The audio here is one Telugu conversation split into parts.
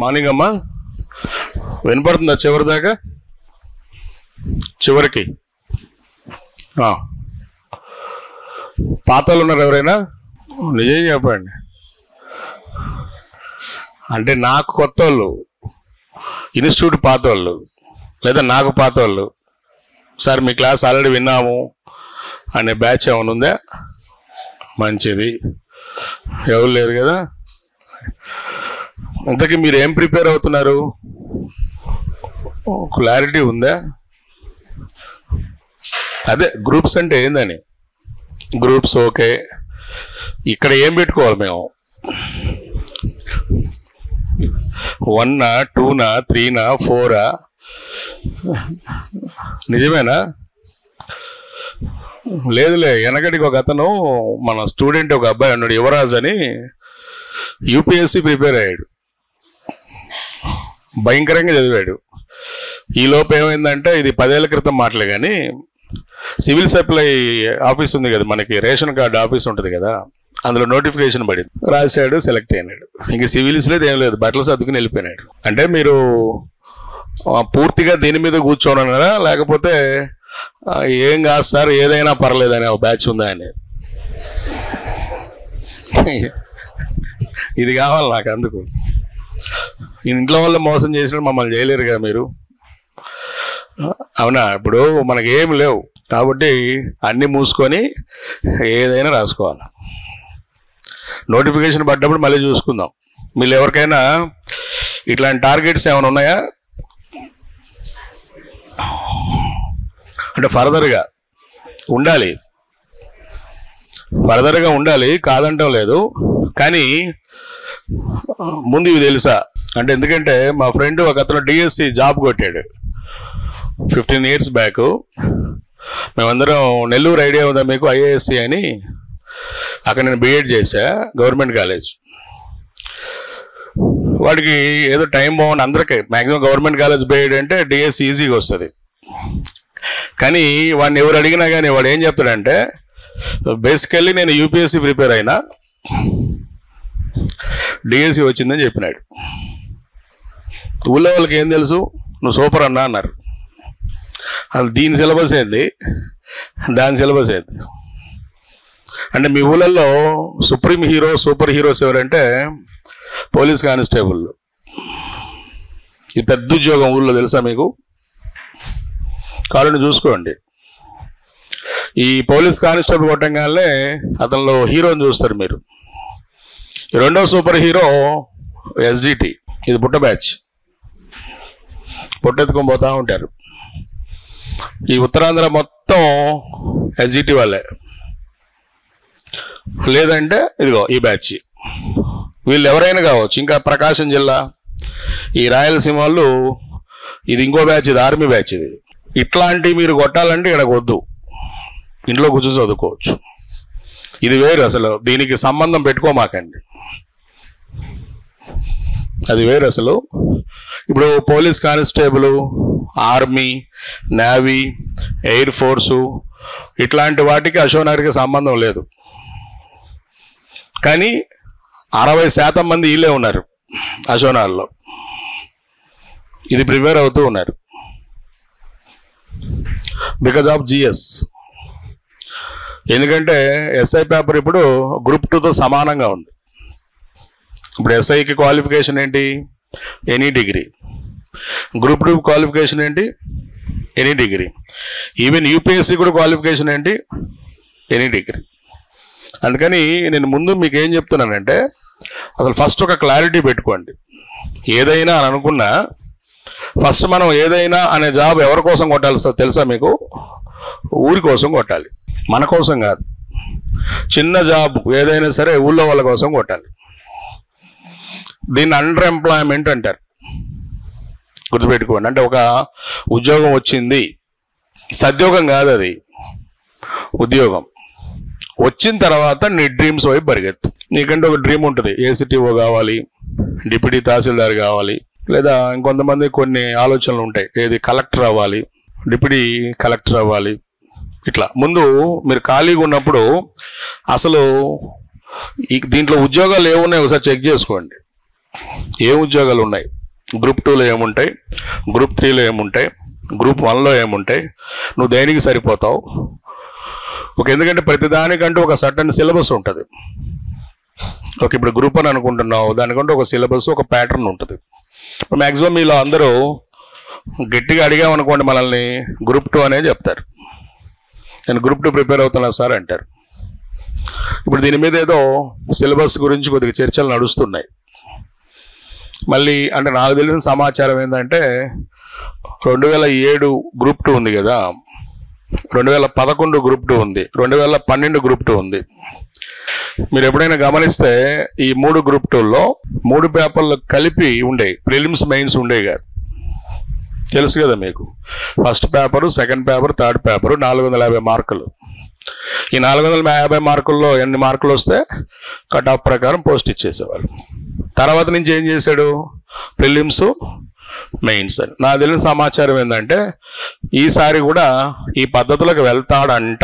మార్నింగ్ అమ్మా, వినపడుతుందా చివరి దాకా? చివరికి పాత వాళ్ళు ఉన్నారు ఎవరైనా? నిజం చెప్పండి. అంటే నాకు కొత్త వాళ్ళు, ఇన్స్టిట్యూట్ పాత వాళ్ళు, లేదా నాకు పాత వాళ్ళు, సార్ మీ క్లాస్ ఆల్రెడీ విన్నాము అనే బ్యాచ్ ఏమైనా ఉందా? మంచిది. ఎవరు లేరు కదా. ఇంతకీ మీరు ఏం ప్రిపేర్ అవుతున్నారు? క్లారిటీ ఉందా? అదే గ్రూప్స్ అంటే ఏందని. Groups okay. ఇక్కడ ఏం పెట్టుకోవాలి మేము? 1నా 2నా 3నా 4ఆ? నిజమేనా? లేదులే. వెనకటికి ఒక అతను, మన స్టూడెంట్ ఒక అబ్బాయి ఉన్నాడు, యువరాజ్ అని, యూపీఎస్సీ ప్రిపేర్ అయ్యాడు, భయంకరంగా చదివాడు. ఈ లోపు ఏమైందంటే, ఇది 10 ఏళ్ల క్రితం మాటలే కానీ, సివిల్ సప్లై ఆఫీస్ ఉంది కదా మనకి, రేషన్ కార్డు ఆఫీస్ ఉంటుంది కదా, అందులో నోటిఫికేషన్ పడింది, రాశాడు, సెలెక్ట్ అయినాడు. ఇంక సివిల్స్ లేదు, ఏం లేదు, బట్టలు సర్దుకుని వెళ్ళిపోయినాడు. అంటే మీరు పూర్తిగా దీని మీద కూర్చోనన్నారా, లేకపోతే ఏం కాదు సార్ ఏదైనా పర్లేదని ఒక బ్యాచ్ ఉందా అని? ఇది కావాలి నాకు. అందుకు ఇంట్లో వల్ల మోసం చేసినట్టు మమ్మల్ని చేయలేరుగా మీరు, అవునా? ఇప్పుడు మనకి ఏమి లేవు కాబట్టి అన్నీ మూసుకొని ఏదైనా రాసుకోవాలి. నోటిఫికేషన్ పడ్డప్పుడు మళ్ళీ చూసుకుందాం. మీరు ఎవరికైనా ఇట్లాంటి టార్గెట్స్ ఏమైనా ఉన్నాయా? అంటే ఫర్దర్గా ఉండాలి, ఫర్దర్గా ఉండాలి, కాదంటం లేదు. కానీ ముందు ఇవి తెలుసా అంటే, ఎందుకంటే మా ఫ్రెండ్ ఒక అతను డిఎస్సి జాబ్ కొట్టాడు 15 years బ్యాక్. మేమందరం నెల్లూరు ఐడియా ఉందా మీకు? ఐఏఎస్సి అని, అక్కడ నేను బీఎడ్ చేశా, గవర్నమెంట్ కాలేజ్. వాడికి ఏదో టైం బాగుంది, అందరికీ మ్యాక్సిమం గవర్నమెంట్ కాలేజ్ బీఎడ్ అంటే డిఎస్సి ఈజీగా వస్తుంది. కానీ వాడిని ఎవరు అడిగినా కానీ వాడు ఏం చెప్తాడంటే, బేసికల్లీ నేను యూపీఎస్సీ ప్రిపేర్ అయినా, డిఎస్సి వచ్చిందని చెప్పినాడు. ఊళ్ళో వాళ్ళకి ఏం తెలుసు, నువ్వు సూపర్ అన్నా అన్నారు. అది దీని సిలబస్ ఏంది, దాని సిలబస్ ఏంది. అంటే మీ ఊళ్ళల్లో సుప్రీం హీరో, సూపర్ హీరోస్ ఎవరంటే పోలీస్ కానిస్టేబుల్. ఇది పెద్ద ఉద్యోగం ఊళ్ళో, తెలుసా మీకు? కావాలని చూసుకోండి. ఈ పోలీస్ కానిస్టేబుల్ కొట్టంగానే అతనిలో హీరోని చూస్తారు మీరు. రెండో సూపర్ హీరో ఎస్జిటి. ఇది పుట్ట బ్యాచ్, పుట్టెత్తుకొని పోతూ ఉంటారు. ఈ ఉత్తరాంధ్ర మొత్తం ఎస్జిటి వాళ్ళే. లేదంటే ఇదిగో ఈ బ్యాచ్, వీళ్ళు ఎవరైనా కావచ్చు. ఇంకా ప్రకాశం జిల్లా, ఈ రాయలసీమ వాళ్ళు, ఇది ఇంకో బ్యాచ్, ఇది ఆర్మీ బ్యాచ్. ఇది ఇట్లాంటివి మీరు కొట్టాలంటే ఇక్కడికి వద్దు, ఇంట్లో కూర్చొని చదువుకోవచ్చు. ఇది వేరు, అసలు దీనికి సంబంధం పెట్టుకోమాకండి, అది వేరు అసలు. ఇప్పుడు police constable, army, navy, air force ఇట్లాంటి వాటికి అశోక్నగర్కి సంబంధం లేదు. కానీ 60% మంది వీళ్ళే ఉన్నారు అశోక్నగర్లో, ఇది ప్రిపేర్ అవుతూ ఉన్నారు బికాజ్ ఆఫ్ జిఎస్. ఎందుకంటే ఎస్ఐ పేపర్ ఇప్పుడు గ్రూప్ 2తో సమానంగా ఉంది. ఇప్పుడు ఎస్ఐకి క్వాలిఫికేషన్ ఏంటి? Any degree. గ్రూప్ 2 క్వాలిఫికేషన్ ఏంటి? Any degree. ఈవెన్ యూపీఎస్సీ కూడా క్వాలిఫికేషన్ ఏంటి? Any degree. అందుకని నేను ముందు మీకు ఏం చెప్తున్నానంటే, అసలు ఫస్ట్ ఒక క్లారిటీ పెట్టుకోండి. ఏదైనా అని అనుకున్నా ఫస్ట్ మనం ఏదైనా అనే జాబ్ ఎవరి కోసం కొట్టాలి తెలుసా మీకు? ఊరి కోసం కొట్టాలి, మన కోసం కాదు. చిన్న జాబ్ ఏదైనా సరే ఊళ్ళో వాళ్ళ కోసం కొట్టాలి. దీన్ని అండర్ ఎంప్లాయ్మెంట్ అంటారు, గుర్తుపెట్టుకోండి. అంటే ఒక ఉద్యోగం వచ్చింది, సద్యోగం కాదు అది, ఉద్యోగం వచ్చిన తర్వాత నీ డ్రీమ్స్ వైపు పరిగెత్తు. నీకంటే ఒక డ్రీమ్ ఉంటుంది, ఏసీటీఓ కావాలి, డిప్యూటీ తహసీల్దార్ కావాలి, లేదా ఇంకొంతమంది కొన్ని ఆలోచనలు ఉంటాయి, ఏది కలెక్టర్ అవ్వాలి, డిప్యూటీ కలెక్టర్ అవ్వాలి. ఇట్లా ముందు మీరు ఖాళీగా ఉన్నప్పుడు అసలు దీంట్లో ఉద్యోగాలు ఏమున్నాయి ఒకసారి చెక్ చేసుకోండి. ఏ ఉద్యోగాలు ఉన్నాయి, గ్రూప్ 2లో ఏముంటాయి, గ్రూప్ 3లో ఏముంటాయి, గ్రూప్ 1లో ఏముంటాయి, నువ్వు దేనికి సరిపోతావు. ఎందుకంటే ప్రతిదానికంటూ ఒక సర్టన్ సిలబస్ ఉంటుంది. ఇప్పుడు గ్రూప్ 1 అనుకుంటున్నావు, దానికంటూ ఒక సిలబస్, ఒక ప్యాటర్న్ ఉంటుంది. మ్యాక్సిమం మీలో అందరూ గట్టిగా అడిగామనుకోండి మనల్ని గ్రూప్ 2 అనే చెప్తారు. నేను గ్రూప్ 2 ప్రిపేర్ అవుతున్నా సార్ అంటారు. ఇప్పుడు దీని మీద ఏదో సిలబస్ గురించి కొద్దిగా చర్చలు నడుస్తున్నాయి. మళ్ళీ అంటే నాకు తెలిసిన సమాచారం ఏంటంటే 2007 గ్రూప్ 2 ఉంది కదా, 2011 గ్రూప్ 2 ఉంది, 2012 గ్రూప్ 2 ఉంది. మీరు ఎప్పుడైనా గమనిస్తే ఈ 3 గ్రూప్ 2లో 3 పేపర్లు కలిపి ఉండేవి, ప్రిలిమ్స్ మెయిన్స్ ఉండేవి కాదు. తెలుసు కదా మీకు. First paper, second paper, third paper 450 మార్కులు. ఈ 450 మార్కుల్లో ఎన్ని మార్కులు వస్తే కట్ ఆఫ్ ప్రకారం పోస్ట్ ఇచ్చేసేవాళ్ళు. తర్వాత నుంచి ఏం చేశాడు, ప్రిలిమ్స్ మెయిన్స్ అని. నాకు తెలిసిన సమాచారం ఏంటంటే ఈసారి కూడా ఈ పద్ధతులకు వెళ్తాడంట.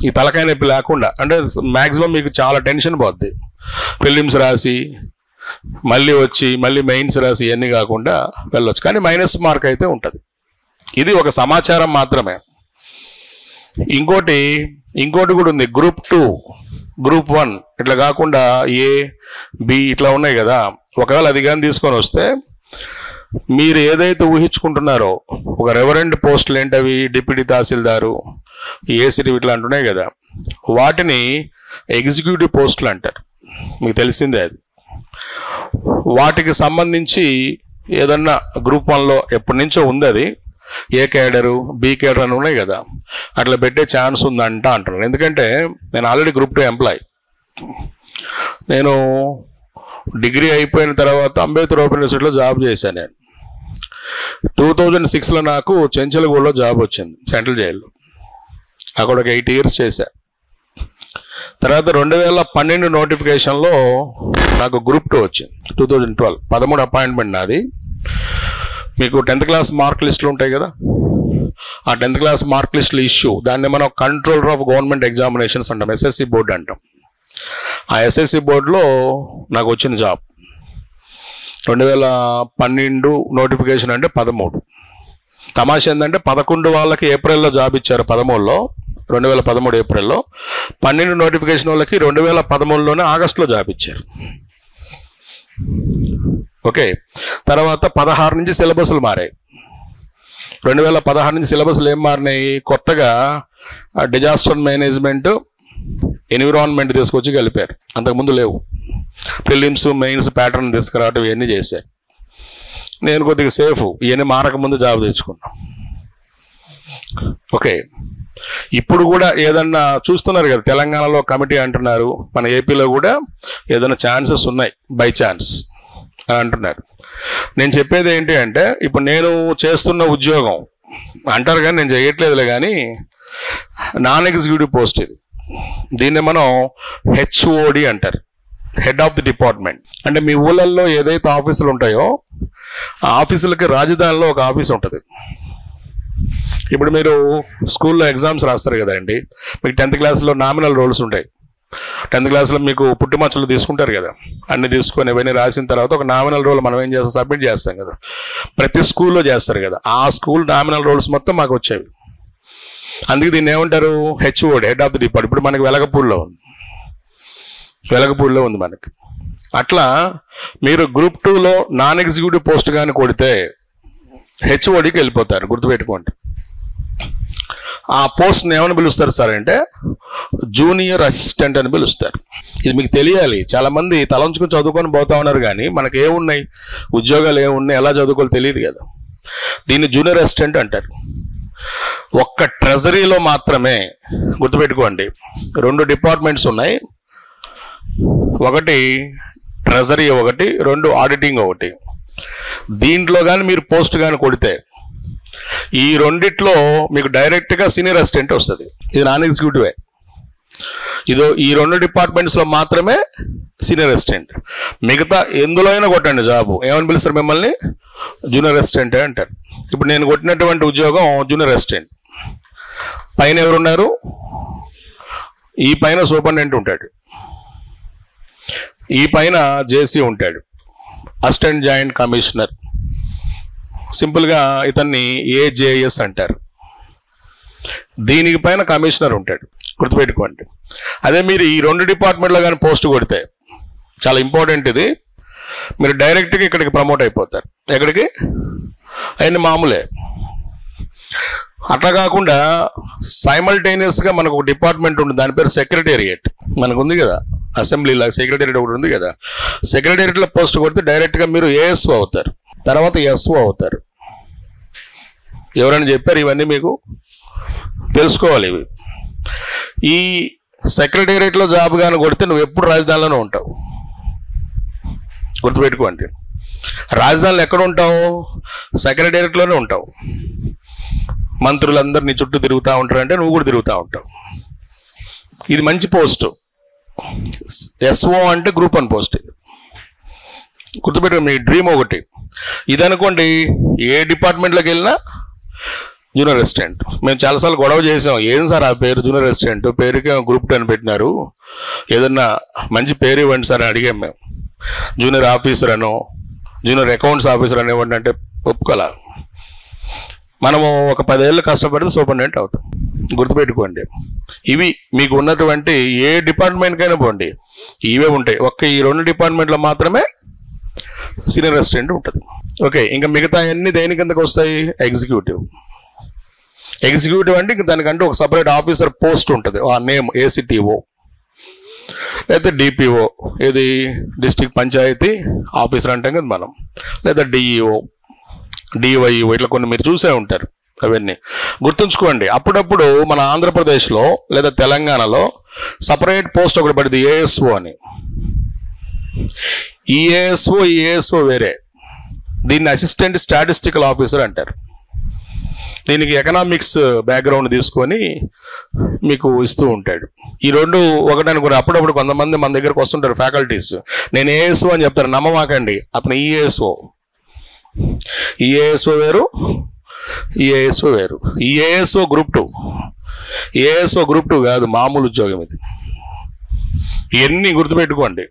ఈ తలకాయ నొప్పి లేకుండా, అంటే మ్యాక్సిమం మీకు చాలా టెన్షన్ పోద్ది. ప్రిలిమ్స్ రాసి మళ్ళీ వచ్చి మళ్ళీ మెయిన్స్ రాసి ఇవన్నీ కాకుండా వెళ్ళొచ్చు. కానీ మైనస్ మార్క్ అయితే ఉంటుంది. ఇది ఒక సమాచారం మాత్రమే. ఇంకోటి కూడా ఉంది. గ్రూప్ 2, గ్రూప్ 1 ఇట్లా కాకుండా A, B ఇట్లా ఉన్నాయి కదా. ఒకవేళ అది కానీ తీసుకొని వస్తే మీరు ఏదైతే ఊహించుకుంటున్నారో ఒక రెవరెంట్ పోస్టులు ఏంటవి, డిప్యూటీ తహసీల్దారు, ఏసీటీ ఇట్లా అంటున్నాయి కదా, వాటిని ఎగ్జిక్యూటివ్ పోస్టులు అంటారు. మీకు తెలిసిందే అది. వాటికి సంబంధించి ఏదన్నా గ్రూప్ 1లో ఎప్పటి నుంచో ఉంది అది. ఏ కేడరు, బి కేడర్ అని ఉన్నాయి కదా, అట్లా పెట్టే ఛాన్స్ ఉందంట అంటున్నాను. ఎందుకంటే నేను ఆల్రెడీ గ్రూప్ 2 ఎంప్లాయ్. నేను డిగ్రీ అయిపోయిన తర్వాత అంబేద్కర్ ఓపెన్ యూనివర్సిటీలో జాబ్ చేశాను. నేను 2006లో నాకు చెంచలగూడలో జాబ్ వచ్చింది, సెంట్రల్ జైల్లో. అక్కడ ఒక 8 years చేశా. తర్వాత 2012 నోటిఫికేషన్లో నాకు గ్రూప్ 2 వచ్చింది. 2012 13 అపాయింట్మెంట్ నాది. మీకు 10th క్లాస్ మార్క్ లిస్టులు ఉంటాయి కదా, ఆ 10th క్లాస్ మార్క్ లిస్టులు ఇష్యూ, దాన్ని మనం కంట్రోలర్ ఆఫ్ గవర్నమెంట్ ఎగ్జామినేషన్స్ అంటాం, SSC బోర్డు అంటాం. ఆ SSC బోర్డులో నాకు వచ్చిన జాబ్ 2012 నోటిఫికేషన్ అంటే 13. తమాషా ఏంటంటే 11 వాళ్ళకి ఏప్రిల్లో జాబ్ ఇచ్చారు, 13లో 2013 ఏప్రిల్లో. 12 నోటిఫికేషన్ వాళ్ళకి 2013లోనే ఆగస్టులో జాబ్ ఇచ్చారు. ఓకే. తర్వాత 16 నుంచి సిలబస్లు మారాయి. 2016 నుంచి సిలబస్లు ఏం మారినాయి, కొత్తగా డిజాస్టర్ మేనేజ్మెంట్, ఎన్విరాన్మెంట్ తీసుకొచ్చి కలిపారు. అంతకుముందు లేవు. ప్రిలిమ్స్ మెయిన్స్ ప్యాటర్న్ తీసుకురావటం ఇవన్నీ చేశారు. నేను కొద్దిగా సేఫ్, ఇవన్నీ మారకముందు జాబ్ తెచ్చుకున్నాను. ఓకే. ఇప్పుడు కూడా ఏదన్నా చూస్తున్నారు కదా, తెలంగాణలో కమిటీ అంటున్నారు, మన ఏపీలో కూడా ఏదైనా ఛాన్సెస్ ఉన్నాయి బై ఛాన్స్ అని అంటున్నారు. నేను చెప్పేది ఏంటి అంటే, ఇప్పుడు నేను చేస్తున్న ఉద్యోగం అంటారు కానీ నేను చేయట్లేదులే, కానీ నాన్ ఎగ్జిక్యూటివ్ పోస్ట్ ఇది. దీన్ని మనం HOD అంటారు, హెడ్ ఆఫ్ ది డిపార్ట్మెంట్. అంటే మీ ఊళ్ళల్లో ఏదైతే ఆఫీసులు ఉంటాయో ఆ ఆఫీసులకి రాజధానిలో ఒక ఆఫీస్ ఉంటుంది. ఇప్పుడు మీరు స్కూల్లో ఎగ్జామ్స్ రాస్తారు కదండి, మీకు 10th క్లాస్లో నామినల్ రోల్స్ ఉంటాయి. 10th క్లాస్లో మీకు పుట్టుమచ్చలు తీసుకుంటారు కదా, అన్ని తీసుకొని ఇవన్నీ రాసిన తర్వాత ఒక నామినల్ రోల్ మనం ఏం చేస్తాం, సబ్మిట్ చేస్తాం కదా. ప్రతి స్కూల్లో చేస్తారు కదా, ఆ స్కూల్ నామినల్ రోల్స్ మొత్తం మాకు వచ్చేవి. అందుకే దీన్ని ఏమంటారు, HOD, head of the department. ఇప్పుడు మనకి వెలగపూడిలో ఉంది మనకి. అట్లా మీరు గ్రూప్ 2లో నాన్ ఎగ్జిక్యూటివ్ పోస్ట్ కానీ కొడితే HODకి వెళ్ళిపోతారు, గుర్తుపెట్టుకోండి. ఆ పోస్ట్ని ఏమని పిలుస్తారు సార్ అంటే జూనియర్ అసిస్టెంట్ అని పిలుస్తారు. ఇది మీకు తెలియాలి. చాలామంది తలంచుకొని చదువుకొని పోతా ఉన్నారు, కానీ మనకి ఏమున్నాయి, ఉద్యోగాలు ఏమున్నాయి, ఎలా చదువుకోవాలి తెలియదు కదా. దీన్ని జూనియర్ అసిస్టెంట్ అంటారు. ఒక్క ట్రెజరీలో మాత్రమే, గుర్తుపెట్టుకోండి, 2 డిపార్ట్మెంట్స్ ఉన్నాయి. ఒకటి ట్రెజరీ, ఒకటి 2 ఆడిటింగ్ ఒకటి. దీంట్లో కానీ మీరు పోస్ట్ కానీ కొడితే ఈ రెండిట్లో మీకు డైరెక్ట్గా సీనియర్ అసిస్టెంట్ వస్తుంది. ఇది నాన్ ఎగ్జిక్యూటివే. ఇదో ఈ 2 డిపార్ట్మెంట్స్లో మాత్రమే సీనియర్ అసిస్టెంట్. మిగతా ఎందులో అయినా కొట్టండి జాబు, ఏమని పిలుస్తారు మిమ్మల్ని, జూనియర్ అసిస్టెంటే అంటారు. ఇప్పుడు నేను కొట్టినటువంటి ఉద్యోగం జూనియర్ అసిస్టెంట్. పైన ఎవరున్నారు, ఈ పైన సూపరింటెండెంట్ ఉంటాడు. ఈ పైన జేసీ ఉంటాడు, అసిస్టెంట్ జాయింట్ కమిషనర్. సింపుల్గా ఇతన్ని ఏజేఎస్ అంటారు. దీనికి పైన కమిషనర్ ఉంటాడు, గుర్తుపెట్టుకోండి. అదే మీరు ఈ 2 డిపార్ట్మెంట్లో కానీ పోస్ట్ కొడితే, చాలా ఇంపార్టెంట్ ఇది, మీరు డైరెక్ట్గా ఇక్కడికి ప్రమోట్ అయిపోతారు. ఎక్కడికి? అవన్నీ మామూలే. అట్లా కాకుండా సైమల్టేనియస్గా మనకు ఒక డిపార్ట్మెంట్ ఉంది, దాని పేరు సెక్రటేరియట్. మనకు ఉంది కదా అసెంబ్లీలో సెక్రటేరియట్ ఒకటి ఉంది కదా. సెక్రటేరియట్లో పోస్ట్ కొడితే డైరెక్ట్గా మీరు ఏఎస్ఓ అవుతారు, తర్వాత ఎస్ఓ అవుతారు. ఎవరైనా చెప్పారు? ఇవన్నీ మీకు తెలుసుకోవాలి. ఇవి ఈ సెక్రటేరియట్లో జాబ్ కానీ కొడితే నువ్వు ఎప్పుడు రాజధానిలోనే ఉంటావు, గుర్తుపెట్టుకోండి. రాజధానిలో ఎక్కడ ఉంటావు? సెక్రటేరియట్లోనే ఉంటావు. మంత్రులందరూ నీ చుట్టూ తిరుగుతూ ఉంటారంటే నువ్వు కూడా తిరుగుతూ ఉంటావు. ఇది మంచి పోస్టు. ఎస్ఓ అంటే గ్రూప్ 1 పోస్ట్. ఇది గుర్తుపెట్టుకో, మీ డ్రీమ్ ఒకటి ఇది అనుకోండి. ఏ డిపార్ట్మెంట్లోకి వెళ్ళినా జూనియర్ అసిస్టెంట్. మేము చాలాసార్లు గొడవ చేసాం, ఏం సార్ ఆ పేరు జూనియర్ అసిస్టెంట్, పేరుకే గ్రూప్ 10 పెట్టినారు, ఏదన్నా మంచి పేరు ఇవ్వండి సార్ అని అడిగాం మేము. జూనియర్ ఆఫీసర్ అనో జూనియర్ అకౌంట్స్ ఆఫీసర్ అని ఇవ్వండి అంటే ఒప్పుకోలే. మనము ఒక 10 ఏళ్ళు కష్టపడితే సూపరింటెండెంట్ అవుతాం, గుర్తుపెట్టుకోండి. ఇవి మీకు ఉన్నటువంటి ఏ డిపార్ట్మెంట్కైనా పోండి ఇవే ఉంటాయి. ఒక్క ఈ 2 డిపార్ట్మెంట్లో మాత్రమే సీనియర్ అసిస్టెంట్ ఉంటుంది. ఓకే, ఇంకా మిగతా అన్ని దేని కిందకు వస్తాయి? ఎగ్జిక్యూటివ్. ఎగ్జిక్యూటివ్ అంటే ఇంక దానికంటే ఒక సపరేట్ ఆఫీసర్ పోస్ట్ ఉంటుంది, ఆ నేమ్ ఏసీటీఓ లేదా డిపిఓ, ఇది డిస్ట్రిక్ట్ పంచాయతీ ఆఫీసర్ అంటాం కదా మనం, లేదా డిఈఓ, డివైఓ, ఇట్లా కొన్ని మీరు చూసే ఉంటారు. అవన్నీ గుర్తుంచుకోండి. అప్పుడప్పుడు మన ఆంధ్రప్రదేశ్లో లేదా తెలంగాణలో సపరేట్ పోస్ట్ ఒకటి పడింది, ఏఎస్ఓ అని. ఈ ఏఎస్ఓ వేరే. దీన్ని అసిస్టెంట్ స్టాటిస్టికల్ ఆఫీసర్ అంటారు. దీనికి ఎకనామిక్స్ బ్యాక్గ్రౌండ్ తీసుకొని మీకు ఇస్తూ ఉంటాడు. ఈ 2 ఒకటి అనుకుని అప్పుడప్పుడు కొంతమంది మన దగ్గరకు వస్తుంటారు ఫ్యాకల్టీస్, నేను ఏఎస్ఓ అని చెప్తారు, నమ్మమాకండి, అతను ఈఏఎస్ఓ. ఈఏఎస్ఓ వేరు, ఈఏఎస్ఓ వేరు. ఈఏఎస్ఓ గ్రూప్ 2, ఏఎస్ఓ గ్రూప్ 2 కాదు, మామూలు ఉద్యోగం ఇది. ఇవన్నీ గుర్తుపెట్టుకోండి.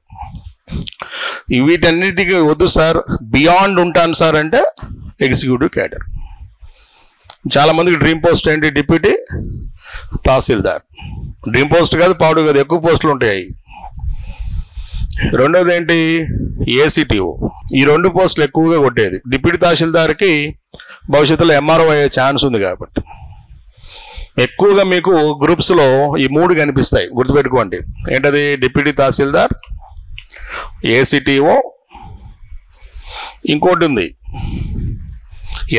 వీటన్నిటికీ వద్దు సార్, బియాండ్ ఉంటాను సార్ అంటే ఎగ్జిక్యూటివ్ క్యాడర్. చాలామందికి డ్రీమ్ పోస్ట్ ఏంటి? డిప్యూటీ తహసీల్దార్. డ్రీమ్ పోస్ట్ కాదు, పాడు కాదు, ఎక్కువ పోస్టులు ఉంటాయి. రెండోది ఏంటి? ఏసీటీఓ. ఈ 2 పోస్టులు ఎక్కువగా కొట్టేది. డిప్యూటీ తహసీల్దార్కి భవిష్యత్తులో ఎంఆర్ఓ అయ్యే ఛాన్స్ ఉంది కాబట్టి ఎక్కువగా మీకు గ్రూప్స్లో ఈ 3 కనిపిస్తాయి, గుర్తుపెట్టుకోండి. ఏంటది? డిప్యూటీ తహసీల్దార్, ఏసీటీఓ, ఇంకోటి ఉంది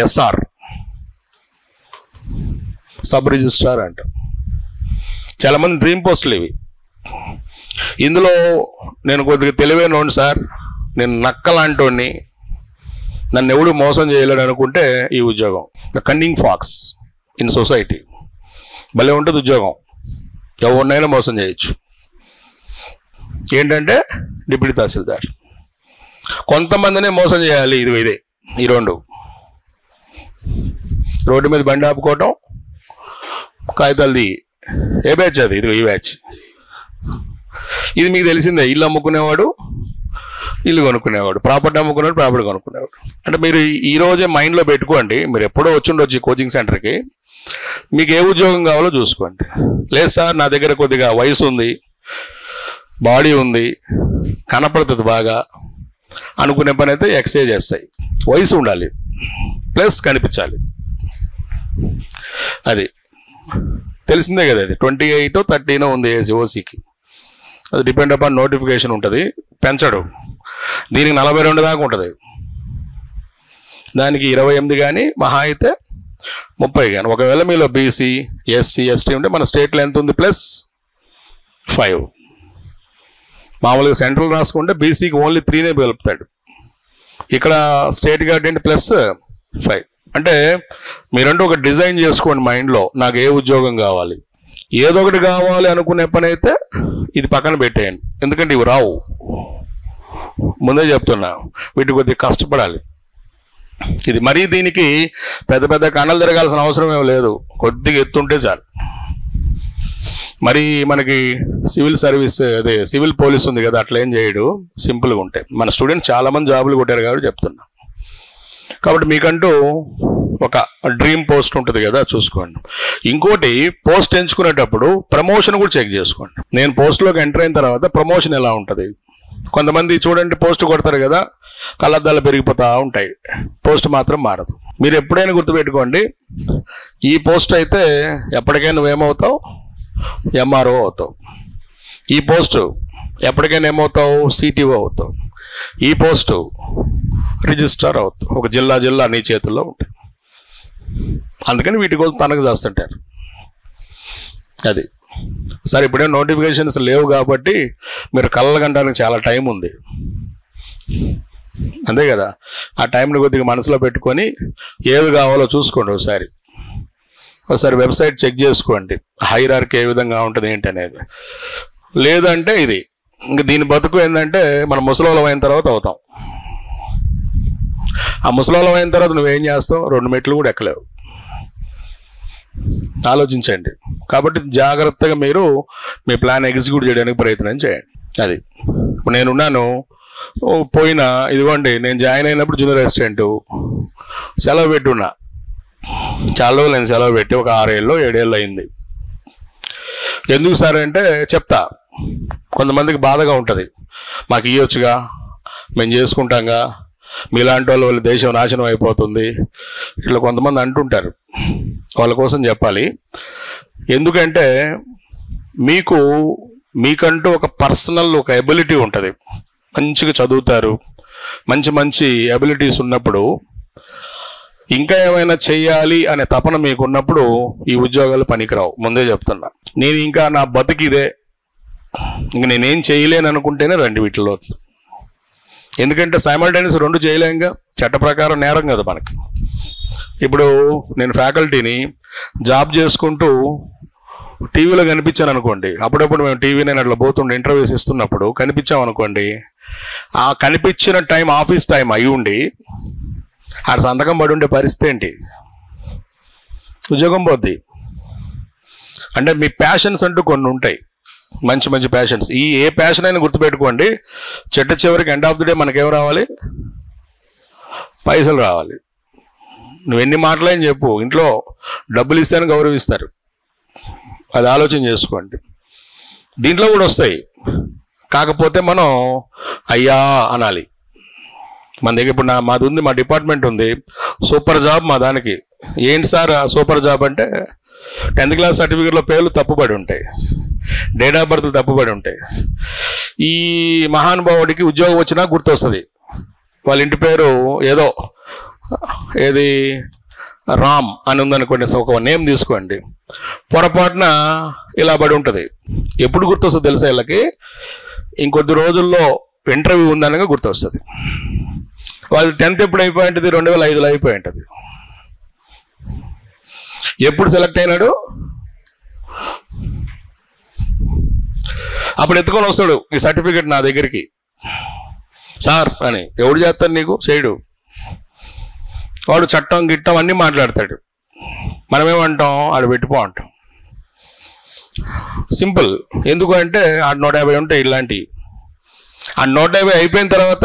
ఎస్ఆర్, సబ్ రిజిస్ట్రార్ అంట. చాలామంది డ్రీమ్ పోస్టులు ఇవి. ఇందులో నేను కొద్దిగా తెలివైనోండి సార్, నేను నక్కలాంటోని, నన్ను ఎవడు మోసం చేయలేడు అనుకుంటే ఈ ఉద్యోగం the cunning fox in society. భలే ఉంటుంది ఉద్యోగం, ఎవరినైనా మోసం చేయొచ్చు. ఏంటంటే డిప్యూటీ తహసీల్దార్. కొంతమందినే మోసం చేయాలి. ఇదే ఈ 2. రోడ్డు మీద బండి ఆపుకోవటం, కాగితాలది. ఏ బ్యాచ్ అది? ఇది ఈ బ్యాచ్. ఇది మీకు తెలిసిందే. ఇల్లు అమ్ముకునేవాడు, ఇల్లు కొనుక్కునేవాడు, ప్రాపర్టీ అమ్ముకునేవాడు, ప్రాపర్టీ కొనుక్కునేవాడు. అంటే మీరు ఈ రోజే మైండ్లో పెట్టుకోండి. మీరు ఎప్పుడో వచ్చి కోచింగ్ సెంటర్కి, మీకు ఏ ఉద్యోగం కావాలో చూసుకోండి. లేదు సార్ నా దగ్గర కొద్దిగా వయసు ఉంది, బాడీ ఉంది, కనపడుతుంది బాగా అనుకునే పని అయితే ఎక్సైజ్ చేస్తాయి. వయసు ఉండాలి ప్లస్ కనిపించాలి. అది తెలిసిందే కదా. అది 28 or 30 ఉంది ఏజ్ ఓసీకి. అది డిపెండ్ అపాన్ నోటిఫికేషన్ ఉంటుంది, పెంచడు. దీనికి 42 దాకా ఉంటుంది, దానికి 28 కానీ మహా అయితే 30 కానీ. ఒకవేళ మీలో బీసీ, ఎస్సీ, ఎస్టీ ఉంటే మన స్టేట్లో ఎంత ఉంది? +5. మామూలుగా సెంట్రల్ రాసుకుంటే బీసీకి ఓన్లీ 3నే కలుపుతాడు. ఇక్కడ స్టేట్ గార్డ్ ఏంటి? +5. అంటే మీరంటూ ఒక డిజైన్ చేసుకోండి మైండ్లో, నాకు ఏ ఉద్యోగం కావాలి, ఏదో ఒకటి కావాలి అనుకునే పని అయితే ఇది పక్కన పెట్టేయండి. ఎందుకంటే ఇవి రావు, ముందే చెప్తున్నా. వీటి కొద్దిగా కష్టపడాలి. ఇది మరీ దీనికి పెద్ద పెద్ద కండలు తిరగాల్సిన అవసరం ఏమి లేదు, కొద్దిగా ఎత్తుంటే చాలు. మరి మనకి సివిల్ సర్వీస్ అదే సివిల్ పోలీస్ ఉంది కదా, అట్లా ఏం చేయడు, సింపుల్గా ఉంటాయి. మన స్టూడెంట్ చాలామంది జాబులు కొట్టారు కాబట్టి చెప్తున్నా. కాబట్టి మీకంటూ ఒక డ్రీమ్ పోస్ట్ ఉంటుంది కదా, చూసుకోండి. ఇంకోటి, పోస్ట్ ఎంచుకునేటప్పుడు ప్రమోషన్ కూడా చెక్ చేసుకోండి. నేను పోస్ట్లోకి ఎంటర్ అయిన తర్వాత ప్రమోషన్ ఎలా ఉంటుంది. కొంతమంది చూడండి, పోస్ట్ కొడతారు కదా, కళ్ళద్దాలు పెరిగిపోతూ ఉంటాయి, పోస్ట్ మాత్రం మారదు. మీరు ఎప్పుడైనా గుర్తుపెట్టుకోండి, ఈ పోస్ట్ అయితే ఎప్పటికైనా నువ్వేమవుతావు, ఎంఆర్ఓ అవుతావు. ఈ పోస్టు ఎప్పటికైనా ఏమవుతావు, సిటీఓ అవుతావు. ఈ పోస్టు రిజిస్ట్రార్ అవుతావు. ఒక జిల్లా నీ చేతుల్లో ఉంటాయి. అందుకని వీటి కోసం తనకు చేస్తుంటారు. అది సరే. ఇప్పుడే నోటిఫికేషన్స్ లేవు కాబట్టి మీరు కళ్ళగంటానికి చాలా టైం ఉంది, అంతే కదా. ఆ టైంని కొద్దిగా మనసులో పెట్టుకొని ఏది కావాలో చూసుకోండి. ఒకసారి వెబ్సైట్ చెక్ చేసుకోండి, హైరార్కీ ఏ విధంగా ఉంటుంది ఏంటి అనేది. లేదంటే ఇది ఇంక దీని బతుకు ఏంటంటే మనం ముసలోళ్ళం అయిన తర్వాత అవుతాం. ఆ ముసలోళ్ళం అయిన తర్వాత నువ్వేం చేస్తావు, 2 మెట్లు కూడా ఎక్కలేవు. ఆలోచించండి. కాబట్టి జాగ్రత్తగా మీరు మీ ప్లాన్ ఎగ్జిక్యూట్ చేయడానికి ప్రయత్నం చేయండి. అది ఇప్పుడు నేనున్నాను, పోయినా ఇదిగోండి, నేను జాయిన్ అయినప్పుడు జూనియర్ అసిస్టెంట్ సెలవు పెట్టున్నా. చాలా రోజులు నేను సెలవు పెట్టి ఒక 6 ఏళ్ళు 7 ఏళ్ళు అయింది. ఎందుకు సార్ అంటే చెప్తా. కొంతమందికి బాధగా ఉంటుంది, మాకు ఇవ్వచ్చుగా, మేము చేసుకుంటాంగా, మీలాంటి వాళ్ళ దేశం నాశనం అయిపోతుంది, ఇట్లా కొంతమంది అంటుంటారు. వాళ్ళ కోసం చెప్పాలి. ఎందుకంటే మీకంటూ ఒక పర్సనల్ ఒక ఎబిలిటీ ఉంటుంది. మంచిగా చదువుతారు, మంచి ఎబిలిటీస్ ఉన్నప్పుడు, ఇంకా ఏమైనా చెయ్యాలి అనే తపన మీకు ఉన్నప్పుడు ఈ ఉద్యోగాలు పనికిరావు. ముందే చెప్తున్నా. నేను ఇంకా నా బతికిదే, ఇంక నేనేం చేయలేను అనుకుంటేనే రండి వీటిలోకి. ఎందుకంటే సైమల్టేనియస్ 2 చేయలేంగా, చట్ట ప్రకారం నేరం కదా మనకి. ఇప్పుడు నేను ఫ్యాకల్టీని జాబ్ చేసుకుంటూ టీవీలో కనిపించాను అనుకోండి, అప్పుడప్పుడు మేము టీవీ నేను అట్లా పోతుండే ఇంటర్వ్యూస్ ఇస్తున్నప్పుడు కనిపించామనుకోండి, ఆ కనిపించిన టైం ఆఫీస్ టైం అయి ఉండి ఆడ సంతకం పడి ఉండే పరిస్థితి ఏంటి, ఉద్యోగం పోద్ది. అంటే మీ ప్యాషన్స్ అంటూ కొన్ని ఉంటాయి, మంచి ప్యాషన్స్. ఏ ప్యాషన్ అయినా గుర్తుపెట్టుకోండి, చివరికి ఎండ్ ఆఫ్ ది డే మనకేం రావాలి, పైసలు రావాలి. నువ్వెన్ని మాటలని చెప్పు, ఇంట్లో డబ్బులు ఇస్తేనే గౌరవిస్తారు. అది ఆలోచన చేసుకోండి. దీంట్లో కూడా వస్తాయి, కాకపోతే మనం అయ్యా అనాలి. మన దగ్గర ఇప్పుడు మాది ఉంది, మా డిపార్ట్మెంట్ ఉంది, సూపర్ జాబ్ మా దానికి. ఏంటి సార్ సూపర్ జాబ్ అంటే 10th క్లాస్ సర్టిఫికేట్లో పేర్లు తప్పుపడి ఉంటాయి, డేట్ ఆఫ్ బర్త్లు తప్పుపడి ఉంటాయి. ఈ మహానుభావుడికి ఉద్యోగం వచ్చినా గుర్తొస్తుంది, వాళ్ళ ఇంటి పేరు ఏది రామ్ అని ఉందనుకోండి, ఒక నేమ్ తీసుకోండి, పొరపాటున ఇలా పడి ఉంటుంది. ఎప్పుడు గుర్తొస్తుంది తెలుసా వీళ్ళకి, ఇంకొద్ది రోజుల్లో ఇంటర్వ్యూ ఉందనగా గుర్తొస్తుంది. వాళ్ళు 10th ఎప్పుడు అయిపోయి ఉంటుంది, 2005లో అయిపోయి ఉంటుంది. ఎప్పుడు సెలెక్ట్ అయినాడు, అప్పుడు ఎత్తుకొని వస్తాడు ఈ సర్టిఫికెట్ నా దగ్గరికి, సార్ అని. ఎవడు చేస్తాడు నీకు, చేయడు. వాడు చట్టం గిట్టం అన్నీ మాట్లాడతాడు. మనమేమంటాం, ఆడు పెట్టుకో అంటాం. సింపుల్. ఎందుకు అంటే ఆ 150 ఉంటాయి ఇలాంటివి. ఆ 150 అయిపోయిన తర్వాత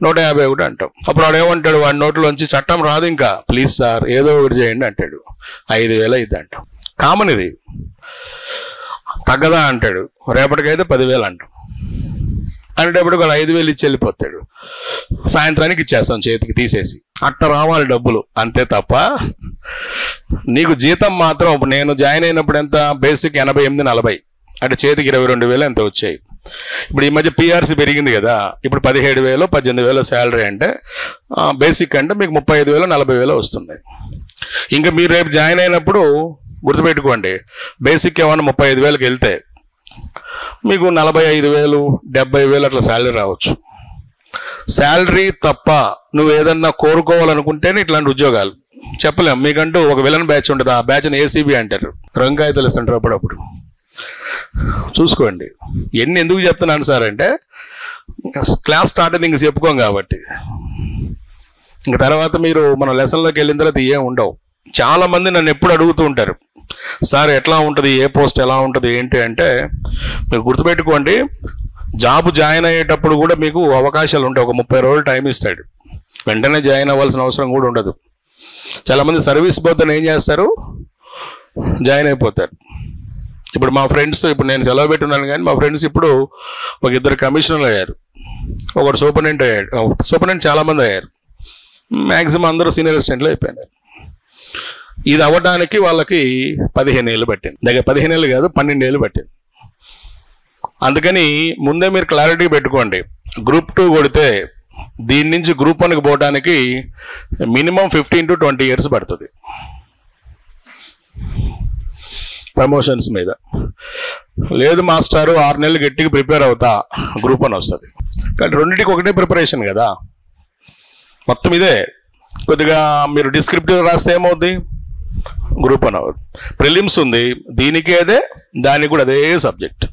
151 అంటాం. అప్పుడు వాడు ఏమంటాడు, వాడి నోట్లోంచి చట్టం రాదు ఇంకా, ప్లీజ్ సార్ ఏదో ఒకటి చేయండి అంటాడు. 5,000 అయింది అంటాం. కామన్ ఇది. తగ్గదా అంటాడు, రేపటికైతే 10,000 అంటాం. అనేటప్పుడు ఒక 5,000 ఇచ్చి వెళ్ళిపోతాడు. సాయంత్రానికి ఇచ్చేస్తాం చేతికి తీసేసి. అట్ట రావాలి డబ్బులు, అంతే తప్ప నీకు జీతం మాత్రం. ఇప్పుడు నేను జాయిన్ అయినప్పుడు ఎంత, బేసిక్ 88,40 అంటే చేతికి 22,000 ఎంత వచ్చాయి. ఇప్పుడు ఈ మధ్య పిఆర్సీ పెరిగింది కదా, ఇప్పుడు 17,000 18,000 శాలరీ అంటే బేసిక్ అంటే మీకు 35,000 40,000 వస్తున్నాయి. ఇంకా మీరు రేపు జాయిన్ అయినప్పుడు గుర్తుపెట్టుకోండి, బేసిక్ ఏమన్నా 35,000కి వెళ్తే మీకు 45,000 70,000 అట్లా శాలరీ రావచ్చు. శాలరీ తప్ప నువ్వు ఏదన్నా కోరుకోవాలనుకుంటేనే ఇట్లాంటి ఉద్యోగాలు. చెప్పలేం. మీకంటూ ఒక విలన్ బ్యాచ్ ఉంటుంది, ఆ బ్యాచ్ని ఏసీబీ అంటారు, రంగాయతలు ఇస్తుంటారు అప్పుడప్పుడు. చూసుకోండి. ఎందుకు చెప్తున్నాను సార్ అంటే, క్లాస్ స్టార్ట్ అయితే ఇంక చెప్పుకోం కాబట్టి, ఇంక తర్వాత మీరు మన లెసన్లోకి వెళ్ళిన తర్వాత ఏం ఉండవు. చాలామంది నన్ను ఎప్పుడు అడుగుతూ ఉంటారు, సార్ ఎట్లా ఉంటుంది, ఏ పోస్ట్ ఎలా ఉంటుంది ఏంటి అంటే, మీరు గుర్తుపెట్టుకోండి, జాబ్ జాయిన్ అయ్యేటప్పుడు కూడా మీకు అవకాశాలు ఉంటాయి. ఒక 30 రోజులు టైం ఇస్తాడు, వెంటనే జాయిన్ అవ్వాల్సిన అవసరం కూడా ఉండదు. చాలామంది సర్వీస్ పోతే ఏం చేస్తారు, జాయిన్ అయిపోతారు. ఇప్పుడు మా ఫ్రెండ్స్, ఇప్పుడు నేను సెలవు పెట్టున్నాను కానీ మా ఫ్రెండ్స్ ఇప్పుడు ఒక 2 కమిషనర్లు అయ్యారు, ఒకటి సూపరింటెండెంట్ అయ్యాడు. సూపరింటెండెంట్ చాలామంది అయ్యారు, మ్యాక్సిమం అందరూ సీనియర్ అసిస్టెంట్లు అయిపోయినారు. ఇది అవ్వడానికి వాళ్ళకి 15 ఏళ్ళు పట్టింది, దగ్గర 15 ఏళ్ళు కాదు 12 ఏళ్ళు పట్టింది. అందుకని ముందే మీరు క్లారిటీ పెట్టుకోండి, గ్రూప్ 2 కొడితే దీని నుంచి గ్రూప్ 1కి పోవడానికి మినిమం 15 to 20 years పడుతుంది ప్రమోషన్స్ మీద. లేదు మాస్టారు 6 నెలలు గట్టిగా ప్రిపేర్ అవుతా గ్రూప్ 1 వస్తుంది. కానీ రెండింటికి ఒకటే ప్రిపరేషన్ కదా, మొత్తం ఇదే. కొద్దిగా మీరు డిస్క్రిప్టివ్ రాస్తే ఏమవుద్ది, గ్రూప్ 1 అవుతుంది. ప్రిలిమ్స్ ఉంది, దీనికి అదే, దానికి కూడా అదే సబ్జెక్ట్.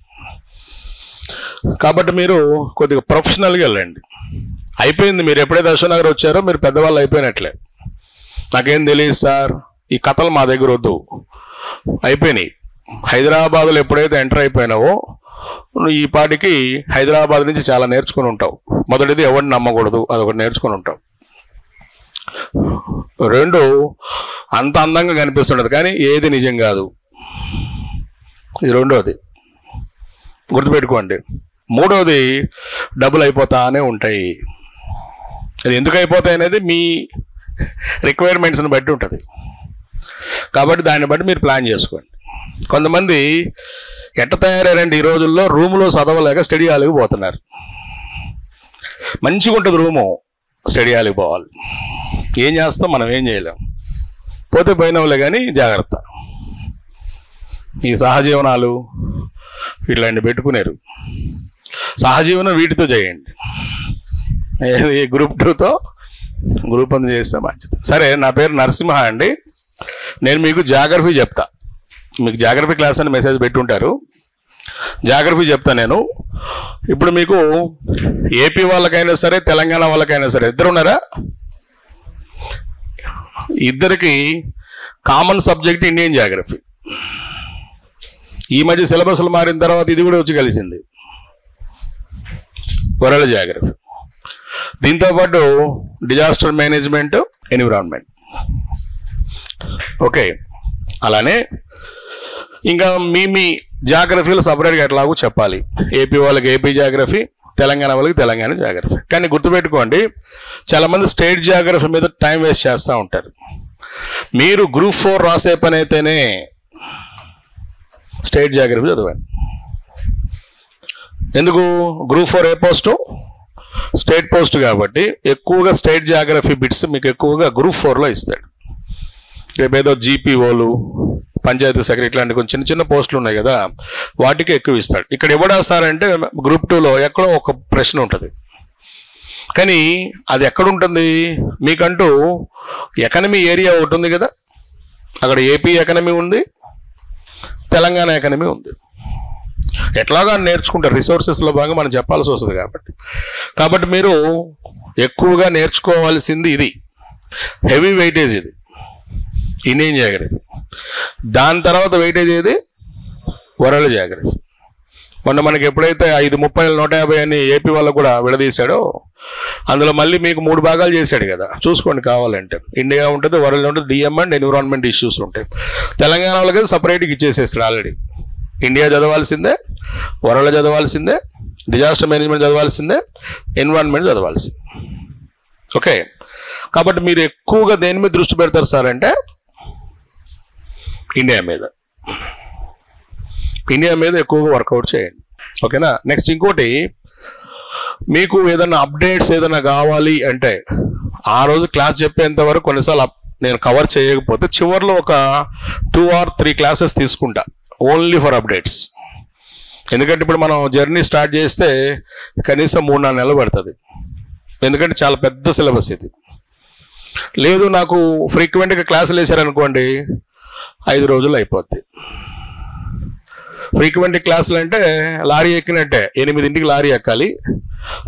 కాబట్టి మీరు కొద్దిగా ప్రొఫెషనల్గా వెళ్ళండి. అయిపోయింది, మీరు ఎప్పుడైతే అశోక్నగర్ వచ్చారో మీరు పెద్దవాళ్ళు అయిపోయినట్లే. నాకేం తెలియదు సార్, ఈ కథలు మా దగ్గర వద్దు, అయిపోయినాయి. హైదరాబాద్లో ఎప్పుడైతే ఎంటర్ అయిపోయినావో ఈ పాటికి హైదరాబాద్ నుంచి చాలా నేర్చుకుని ఉంటావు. మొదటిది ఎవరిని నమ్మకూడదు, అదొకటి నేర్చుకుని ఉంటావు. 2 అంత అందంగా కనిపిస్తుండదు కానీ ఏది నిజం కాదు, ఇది 2వది గుర్తుపెట్టుకోండి. 3వది డబ్బులు అయిపోతానే ఉంటాయి. అది ఎందుకు అయిపోతాయి అనేది మీ రిక్వైర్మెంట్స్ని బట్టి ఉంటుంది. కాబట్టి దాన్ని బట్టి మీరు ప్లాన్ చేసుకోండి. కొంతమంది ఎట్ట తయారయ్యారంటే ఈ రోజుల్లో రూములో చదవలేక స్టడీ హాల్కి పోతున్నారు. మంచిగా ఉంటుంది రూము, స్టడీ హాల్కి పోవాలి. ఏం చేస్తాం, మనం ఏం చేయలేం, పోతే పోయినవులే కానీ జాగ్రత్త. ఈ సహజీవనాలు ఇట్లాంటివి పెట్టుకునేరు, సహజీవనం వీటితో చేయండి. గ్రూప్ 2తో గ్రూప్ 1 చేస్తే మంచిది. సరే, నా పేరు నరసింహ అండి. నేను మీకు జాగ్రఫీ చెప్తా. మీకు జాగ్రఫీ క్లాస్ అని మెసేజ్ పెట్టుంటారు, జాగ్రఫీ చెప్తా నేను. ఇప్పుడు మీకు ఏపీ వాళ్ళకైనా సరే తెలంగాణ వాళ్ళకైనా సరే, ఇద్దరు ఉన్నారా? ఇద్దరికి కామన్ సబ్జెక్ట్ ఇండియన్ జాగ్రఫీ. ఈ మధ్య సిలబస్లు మారిన తర్వాత ఇది కూడా వచ్చి కలిసింది, వరల్డ్ జాగ్రఫీ. దీంతోపాటు డిజాస్టర్ మేనేజ్మెంట్, ఎన్విరాన్మెంట్. ఓకే, అలానే ఇంకా మీ జాగ్రఫీలు సపరేట్గా ఎట్లాగో చెప్పాలి. ఏపీ వాళ్ళకి ఏపీ జాగ్రఫీ, తెలంగాణ వాళ్ళకి తెలంగాణ జాగ్రఫీ. కానీ గుర్తుపెట్టుకోండి, చాలామంది స్టేట్ జాగ్రఫీ మీద టైం వేస్ట్ చేస్తూ ఉంటారు. మీరు గ్రూప్ 4 రాసే పని అయితేనే స్టేట్ జాగ్రఫీ చదవండి. ఎందుకు? గ్రూప్ 4 ఏ పోస్టు? State post. కాబట్టి ఎక్కువగా స్టేట్ జాగ్రఫీ బిట్స్ మీకు ఎక్కువగా గ్రూప్ 4లో ఇస్తాడు. రేపు ఏదో జీపీఓలు, పంచాయతీ సెక్రటరీ ఇట్లాంటి కొంచెం చిన్న చిన్న పోస్టులు ఉన్నాయి కదా, వాటికి ఎక్కువ ఇస్తాడు. ఇక్కడ ఇవ్వడాసారంటే గ్రూప్ 2లో ఎక్కడో ఒక ప్రశ్న ఉంటుంది, కానీ అది ఎక్కడుంటుంది? మీకంటూ ఎకనమీ ఏరియా ఒకటి ఉంది కదా, అక్కడ ఏపీ ఎకనమీ ఉంది, తెలంగాణ ఎకనమీ ఉంది. ఎట్లాగా నేర్చుకుంటారు, రిసోర్సెస్లో భాగంగా మనం చెప్పాల్సి వస్తుంది. కాబట్టి మీరు ఎక్కువగా నేర్చుకోవాల్సింది ఇది, హెవీ వెయిటేజ్ ఇది ఇండియన్ జాగ్రఫీ. దాని తర్వాత వెయిటేజ్ ఏది? World geography. మొన్న మనకి ఎప్పుడైతే 5:30, 150 అని ఏపీ వాళ్ళకు కూడా విడదీశాడో, అందులో మళ్ళీ మీకు 3 భాగాలు చేశాడు కదా, చూసుకోండి కావాలంటే. ఇండియా ఉంటుంది, వరల్డ్ ఉంటుంది, డిఎం అండ్ ఎన్విరాన్మెంట్ ఇష్యూస్ ఉంటాయి. తెలంగాణ వాళ్ళకి సపరేట్గా ఇచ్చేసేస్తాడు ఆల్రెడీ. ఇండియా చదవాల్సిందే, వరల్డ్ చదవాల్సిందే, డిజాస్టర్ మేనేజ్మెంట్ చదవాల్సిందే, ఎన్విరాన్మెంట్ చదవాల్సిందే. ఓకే, కాబట్టి మీరు ఎక్కువగా దేని మీద దృష్టి పెడతారు సార్ అంటే ఇండియా మీద. ఇండియా మీద ఎక్కువగా వర్కౌట్ చేయండి. ఓకేనా? నెక్స్ట్ ఇంకోటి, మీకు ఏదైనా అప్డేట్స్ ఏదైనా కావాలి అంటే ఆ రోజు క్లాస్ చెప్పేంత వరకు కొన్నిసార్లు నేను కవర్ చేయకపోతే చివరిలో ఒక 2 or 3 క్లాసెస్ తీసుకుంటా ఓన్లీ ఫర్ అప్డేట్స్. ఎందుకంటే ఇప్పుడు మనం జర్నీ స్టార్ట్ చేస్తే కనీసం 3-4 నెలలు పడుతుంది, ఎందుకంటే చాలా పెద్ద సిలబస్ ఇది. లేదు నాకు ఫ్రీక్వెంట్గా క్లాసులు వేసారనుకోండి 5 రోజులు అయిపోద్ది. ఫ్రీక్వెంట్ క్లాసులు అంటే లారీ ఎక్కినట్టే, 8ంటికి లారీ ఎక్కాలి,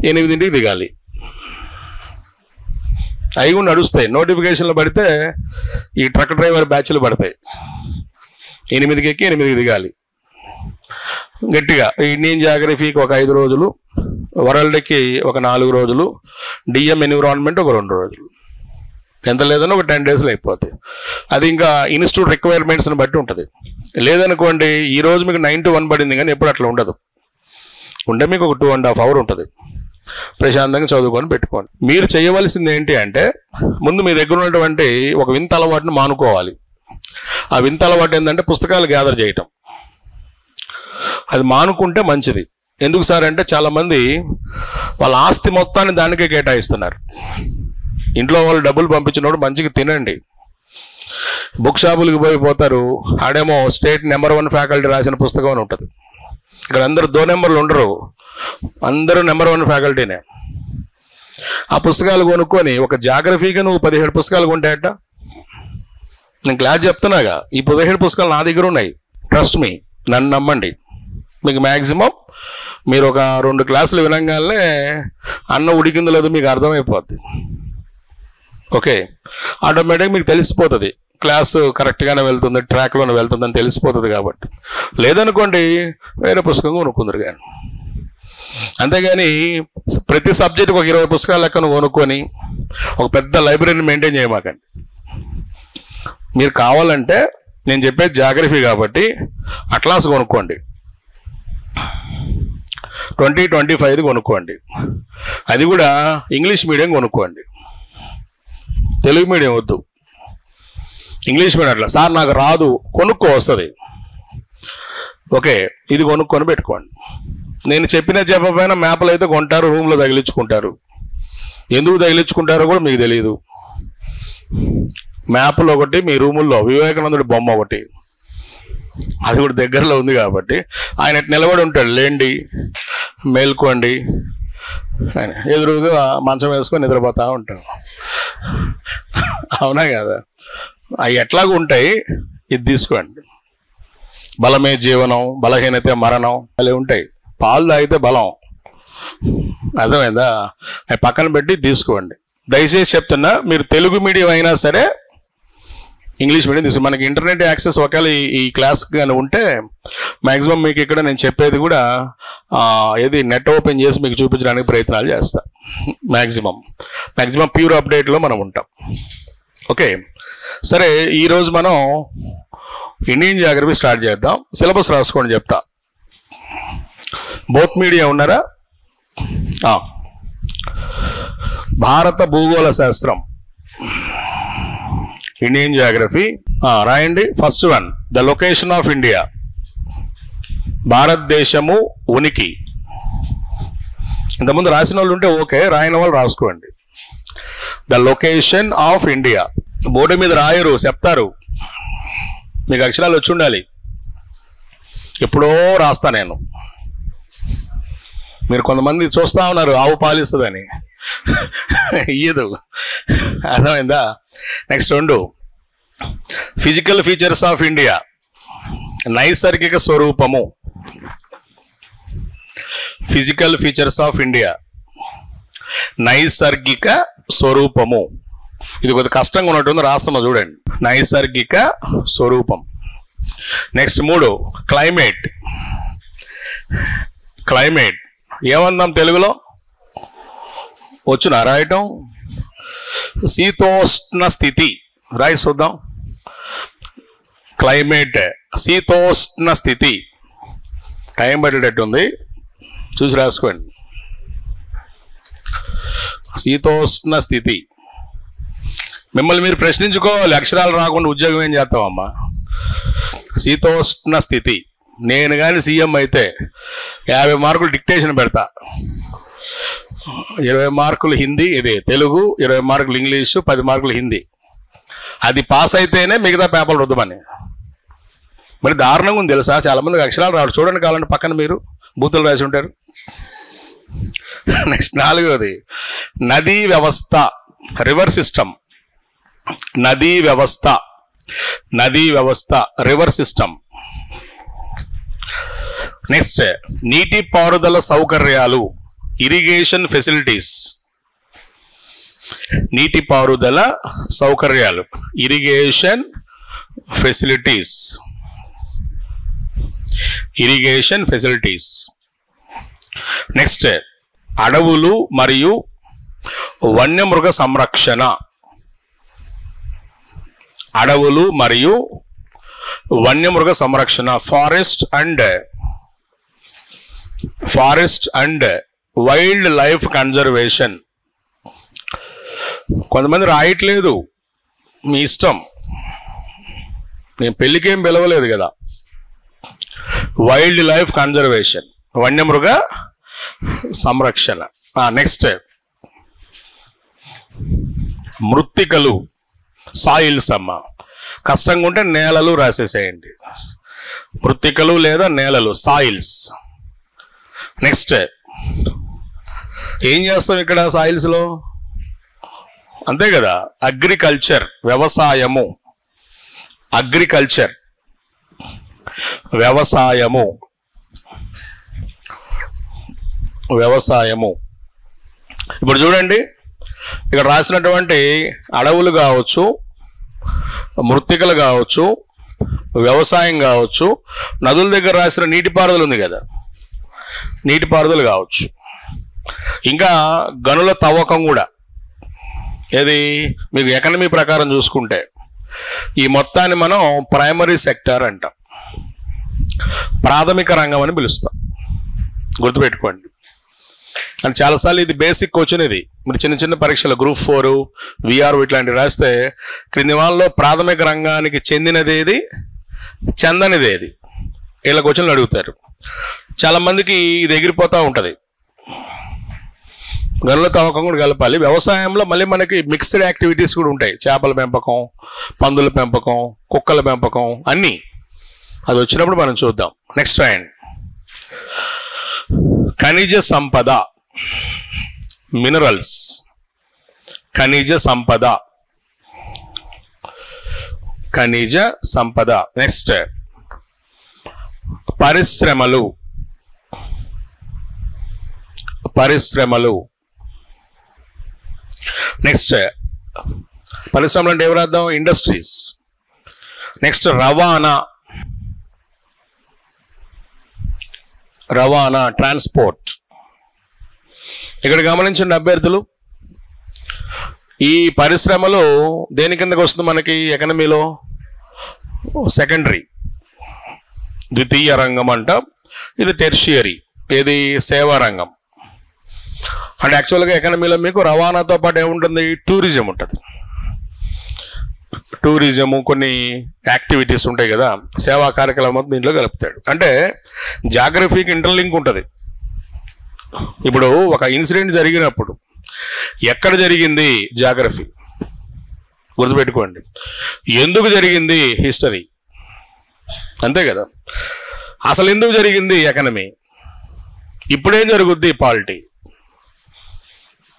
8ంటికి దిగాలి. అవి కూడా నడుస్తాయి. నోటిఫికేషన్లు పడితే ఈ ట్రక్ డ్రైవర్ బ్యాచ్లు పడతాయి. 8కి ఎక్కి 8కి దిగాలి గట్టిగా. ఇండియన్ జాగ్రఫీకి ఒక 5 రోజులు, వరల్డ్కి ఒక 4 రోజులు, డిఎం ఎన్విరాన్మెంట్ ఒక 2 రోజులు, ఎంత లేదన్నా ఒక 10 డేస్లో అయిపోతాయి. అది ఇంకా ఇన్స్టిట్యూట్ రిక్వైర్మెంట్స్ని బట్టి ఉంటుంది. లేదనుకోండి ఈరోజు మీకు 9 to 1 పడింది కానీ ఎప్పుడు అట్లా ఉండదు. ఉంటే మీకు ఒక 2.5 hours ఉంటుంది. ప్రశాంతంగా చదువుకొని పెట్టుకోండి. మీరు చేయవలసింది ఏంటి అంటే ముందు మీ దగ్గర ఉన్నటువంటి ఒక వింత అలవాటుని మానుకోవాలి. ఆ వింత అలవాటు ఏంటంటే పుస్తకాలు గ్యాదర్ చేయటం. అది మానుకుంటే మంచిది. ఎందుకు సార్ అంటే చాలామంది వాళ్ళ ఆస్తి మొత్తాన్ని దానికే కేటాయిస్తున్నారు. ఇంట్లో వాళ్ళు డబ్బులు పంపించినప్పుడు మంచిగా తినండి. బుక్ షాపులకి పోతారు, ఆడేమో స్టేట్ నెంబర్ 1 ఫ్యాకల్టీ రాసిన పుస్తకం అని ఉంటుంది. ఇక్కడ అందరూ 2 నెంబర్లు ఉండరు, అందరూ నెంబర్ 1 ఫ్యాకల్టీనే. ఆ పుస్తకాలు కొనుక్కొని ఒక జాగ్రఫీగా నువ్వు 17 పుస్తకాలు కొంటాయట. నేను క్లాస్ చెప్తున్నాగా, ఈ 17 పుస్తకాలు నా దగ్గర ఉన్నాయి. ట్రస్ట్ మీ, నన్ను నమ్మండి. మీకు మ్యాక్సిమం మీరు ఒక 2 క్లాసులు వినంగానే అన్న ఉడికిందో లేదో మీకు అర్థమైపోద్ది. ఓకే, ఆటోమేటిక్గా మీకు తెలిసిపోతుంది క్లాసు కరెక్ట్గానే వెళ్తుంది, ట్రాక్లోనే వెళ్తుందని తెలిసిపోతుంది. కాబట్టి లేదనుకోండి వేరే పుస్తకం కొనుక్కుందరు కానీ. అంతేగాని ప్రతి సబ్జెక్టుకి ఒక 20 పుస్తకాల లెక్కను కొనుక్కొని ఒక పెద్ద లైబ్రరీని మెయింటైన్ చేయమాకండి. మీరు కావాలంటే నేను చెప్పేది జాగ్రఫీ కాబట్టి అట్లాస్ కొనుక్కోండి, 2025 కొనుక్కోండి. అది కూడా ఇంగ్లీష్ మీడియం కొనుక్కోండి, తెలుగు మీడియం వద్దు. ఇంగ్లీష్ మీడియం అట్లా సార్ నాకు రాదు, కొనుక్కో వస్తుంది. ఓకే, ఇది కొనుక్కొని పెట్టుకోండి. నేను చెప్పకపోయినా మ్యాప్లు అయితే కొంటారు, రూమ్లో తగిలించుకుంటారు. ఎందుకు తగిలించుకుంటారో కూడా మీకు తెలియదు. మ్యాప్లు ఒకటి, మీ రూముల్లో వివేకానందుడి బొమ్మ ఒకటి, అది కూడా దగ్గరలో ఉంది కాబట్టి ఆయన నిలబడి ఉంటాడు. లేండి, మేల్కోండి, ఆయన ఎదురుగా మంచం వేసుకొని నిద్రపోతూ ఉంటాడు. అవునా కదా? అవి ఎట్లాగూ ఉంటాయి, ఇది తీసుకోండి. బలమే జీవనం, బలహీనతే మరణం అలా ఉంటాయి. పాలు తాగితే బలం, అర్థమైందా? అవి పక్కన పెట్టి తీసుకోండి. దయచేసి చెప్తున్నా, మీరు తెలుగు మీడియం అయినా సరే ఇంగ్లీష్ మీడియం తీసుకోండి. మనకి ఇంటర్నెట్ యాక్సెస్ ఒకవేళ ఈ క్లాస్ కానీ ఉంటే మ్యాక్సిమం మీకు ఇక్కడ నేను చెప్పేది కూడా ఏది నెట్ ఓపెన్ చేసి మీకు చూపించడానికి ప్రయత్నాలు చేస్తా. మ్యాక్సిమం ప్యూర్ అప్డేట్లో మనం ఉంటాం. ఓకే, సరే, ఈరోజు మనం ఇండియన్ జాగ్రఫీ స్టార్ట్ చేద్దాం. సిలబస్ రాసుకోండి, చెప్తా. బోత్ మీడియా ఉన్నారా? భారత భూగోళ శాస్త్రం, ఇండియన్ జాగ్రఫీ రాయండి. First one, the location of India, భారతదేశము ఉనికి. ఇంతకుముందు రాసిన వాళ్ళు ఉంటే ఓకే, రాయని వాళ్ళు రాసుకోండి. The location of India. Board మీద రాయరు, చెప్తారు. మీకు అక్షరాలు వచ్చి ఉండాలి. ఎప్పుడో రాస్తా నేను. మీరు కొంతమంది చూస్తూ ఉన్నారు ఆవు పాలిస్తుందని, ఇయ్యదు. అర్థమైందా? Next 2, physical features of India, నైసర్గిక స్వరూపము. ఫిజికల్ ఫీచర్స్ ఆఫ్ ఇండియా, నైసర్గిక స్వరూపము. ఇది కొద్దిగా కష్టంగా ఉన్నట్టుంది, రాస్తున్నా చూడండి. నైసర్గిక స్వరూపం. Next 3, climate. క్లైమేట్ ఏమన్నాం తెలుగులో? వచ్చునా రాయటం? శీతోష్ణ స్థితి రాయి చూద్దాం. క్లైమేట్, శీతోష్ణ స్థితి. టైం పట్టేటట్టుంది, చూసి రాసుకోండి. శీతోష్ణ స్థితి. మిమ్మల్ని మీరు ప్రశ్నించుకోవాలి, అక్షరాలు రాకుండా ఉద్యోగం ఏం చేస్తామమ్మా? శీతోష్ణ స్థితి. నేను కానీ సీఎం అయితే 50 మార్కులు డిక్టేషన్ పెడతా, 20 మార్కులు హిందీ, ఇది తెలుగు, 20 మార్కులు ఇంగ్లీషు, 10 మార్కులు హిందీ. అది పాస్ అయితేనే మిగతా పేపర్లు రుద్దమని. మరి దారుణంగా ఉంది తెలుసా, చాలామందికి అక్షరాలు రావు. చూడండి కావాలంటే పక్కన మీరు బూతులు రాసి ఉంటారు. నెక్స్ట్ 4వది, నదీ వ్యవస్థ, రివర్ సిస్టమ్. నదీ వ్యవస్థ, రివర్ సిస్టమ్. నెక్స్ట్, నీటి పారుదల సౌకర్యాలు, ఇరిగేషన్ ఫెసిలిటీస్. నీటి పారుదల సౌకర్యాలు, irrigation facilities. Irrigation facilities. Next అడవులు మరియు వన్యమృగ సంరక్షణ. అడవులు మరియు వన్యమృగ సంరక్షణ, forest and wild life conservation. కొంతమంది రాయట్లేదు, మీ ఇష్టం, నేను పెళ్ళికేం పిలవలేదు కదా. వైల్డ్ లైఫ్ కన్జర్వేషన్, వన్యమృగ సంరక్షణ. నెక్స్ట్ మృత్తికలు, సాయిల్స్ అమ్మ. కష్టంగా ఉంటే నేలలు రాసేసేయండి. మృత్తికలు లేదా నేలలు, సాయిల్స్. నెక్స్ట్ ఏం చేస్తాం ఇక్కడ సాయిల్స్లో? అంతే కదా, అగ్రికల్చర్, వ్యవసాయము. అగ్రికల్చర్, వ్యవసాయము. ఇప్పుడు చూడండి, ఇక్కడ రాసినటువంటి అడవులు కావచ్చు, మృత్తికలు కావచ్చు, వ్యవసాయం కావచ్చు, నదుల దగ్గర రాసిన నీటిపారుదల ఉంది కదా, నీటిపారుదల కావచ్చు, ఇంకా గనుల తవ్వకం కూడా. ఏది మీకు ఎకనమీ ప్రకారం చూసుకుంటే ఈ మొత్తాన్ని మనం ప్రైమరీ సెక్టార్ అంటాం, ప్రాథమిక రంగం అని పిలుస్తాం. గుర్తుపెట్టుకోండి. అని చాలాసార్లు ఇది బేసిక్ క్వశ్చన్. ఇది మీరు చిన్న చిన్న పరీక్షలు గ్రూప్ 4 విఆర్ ఇట్లాంటివి రాస్తే క్రింది వాళ్ళలో ప్రాథమిక రంగానికి చెందినది ఏది, చెందనిది ఏది, ఇలా క్వశ్చన్లు అడుగుతారు. చాలామందికి ఇది ఎగిరిపోతూ ఉంటుంది. గనుల తవ్వకం కూడా కలపాలి. వ్యవసాయంలో మళ్ళీ మనకి మిక్స్డ్ యాక్టివిటీస్ కూడా ఉంటాయి. చేపల పెంపకం, పందుల పెంపకం, కుక్కల పెంపకం అన్నీ. అది వచ్చినప్పుడు మనం చూద్దాం. నెక్స్ట్ రాయండి. ఖనిజ సంపద, మినరల్స్. ఖనిజ సంపద, ఖనిజ సంపద. నెక్స్ట్ పరిశ్రమలు, పరిశ్రమలు. నెక్స్ట్ పరిశ్రమలు అంటే ఎవరు అర్థం? ఇండస్ట్రీస్. నెక్స్ట్ రవాణా, రవాణా, ట్రాన్స్పోర్ట్. ఇక్కడ గమనించండి అభ్యర్థులు, ఈ పరిశ్రమలు దేని కిందకు వస్తుంది మనకి ఎకనమీలో? సెకండరీ, ద్వితీయ రంగం అంటాం. ఇది టెర్షియరీ, ఏది సేవా రంగం. అంటే యాక్చువల్గా ఎకనమీలో మీకు రవాణాతో పాటు ఏముంటుంది? టూరిజం ఉంటుంది. టూరిజము, కొన్ని యాక్టివిటీస్ ఉంటాయి కదా, సేవా కార్యక్రమం దీంట్లో కలుపుతాడు. అంటే జాగ్రఫీకి ఇంటర్లింక్ ఉంటుంది. ఇప్పుడు ఒక ఇన్సిడెంట్ జరిగినప్పుడు ఎక్కడ జరిగింది? జాగ్రఫీ. గుర్తుపెట్టుకోండి. ఎందుకు జరిగింది? హిస్టరీ. అంతే కదా. అసలు ఎందుకు జరిగింది? ఎకనమీ. ఇప్పుడేం జరుగుద్ది? పాలిటీ.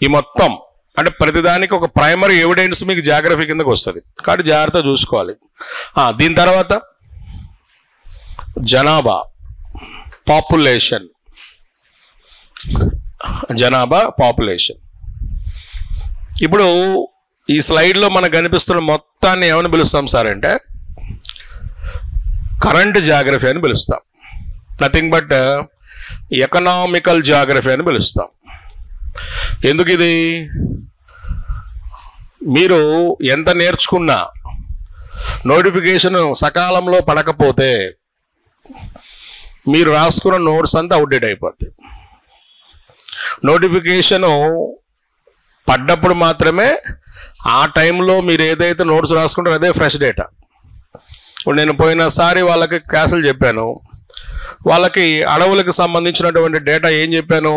ఈ మొత్తం అంటే ప్రతిదానికి ఒక ప్రైమరీ ఎవిడెన్స్ మీకు జాగ్రఫీ కిందకు వస్తుంది. కాబట్టి జాగ్రత్త చూసుకోవాలి. దీని తర్వాత జనాభా, పాపులేషన్. జనాభా, పాపులేషన్. ఇప్పుడు ఈ స్లైడ్లో మనకు కనిపిస్తున్న మొత్తాన్ని ఏమని పిలుస్తాం సార్ అంటే కరెంట్ జాగ్రఫీ అని పిలుస్తాం. నథింగ్ బట్ ఎకనామికల్ జాగ్రఫీ అని పిలుస్తాం. ఎందుకు ఇది? మీరు ఎంత నేర్చుకున్నా నోటిఫికేషన్ సకాలంలో పడకపోతే మీరు రాసుకున్న నోట్స్ అంతా అవుట్డేట్ అయిపోద్ది. నోటిఫికేషను పడ్డప్పుడు మాత్రమే ఆ టైంలో మీరు ఏదైతే నోట్స్ రాసుకుంటారో అదే ఫ్రెష్ డేటా. ఇప్పుడు నేను పోయినసారి వాళ్ళకి క్లాసులు చెప్పాను. వాళ్ళకి అడవులకు సంబంధించినటువంటి డేటా ఏం చెప్పాను?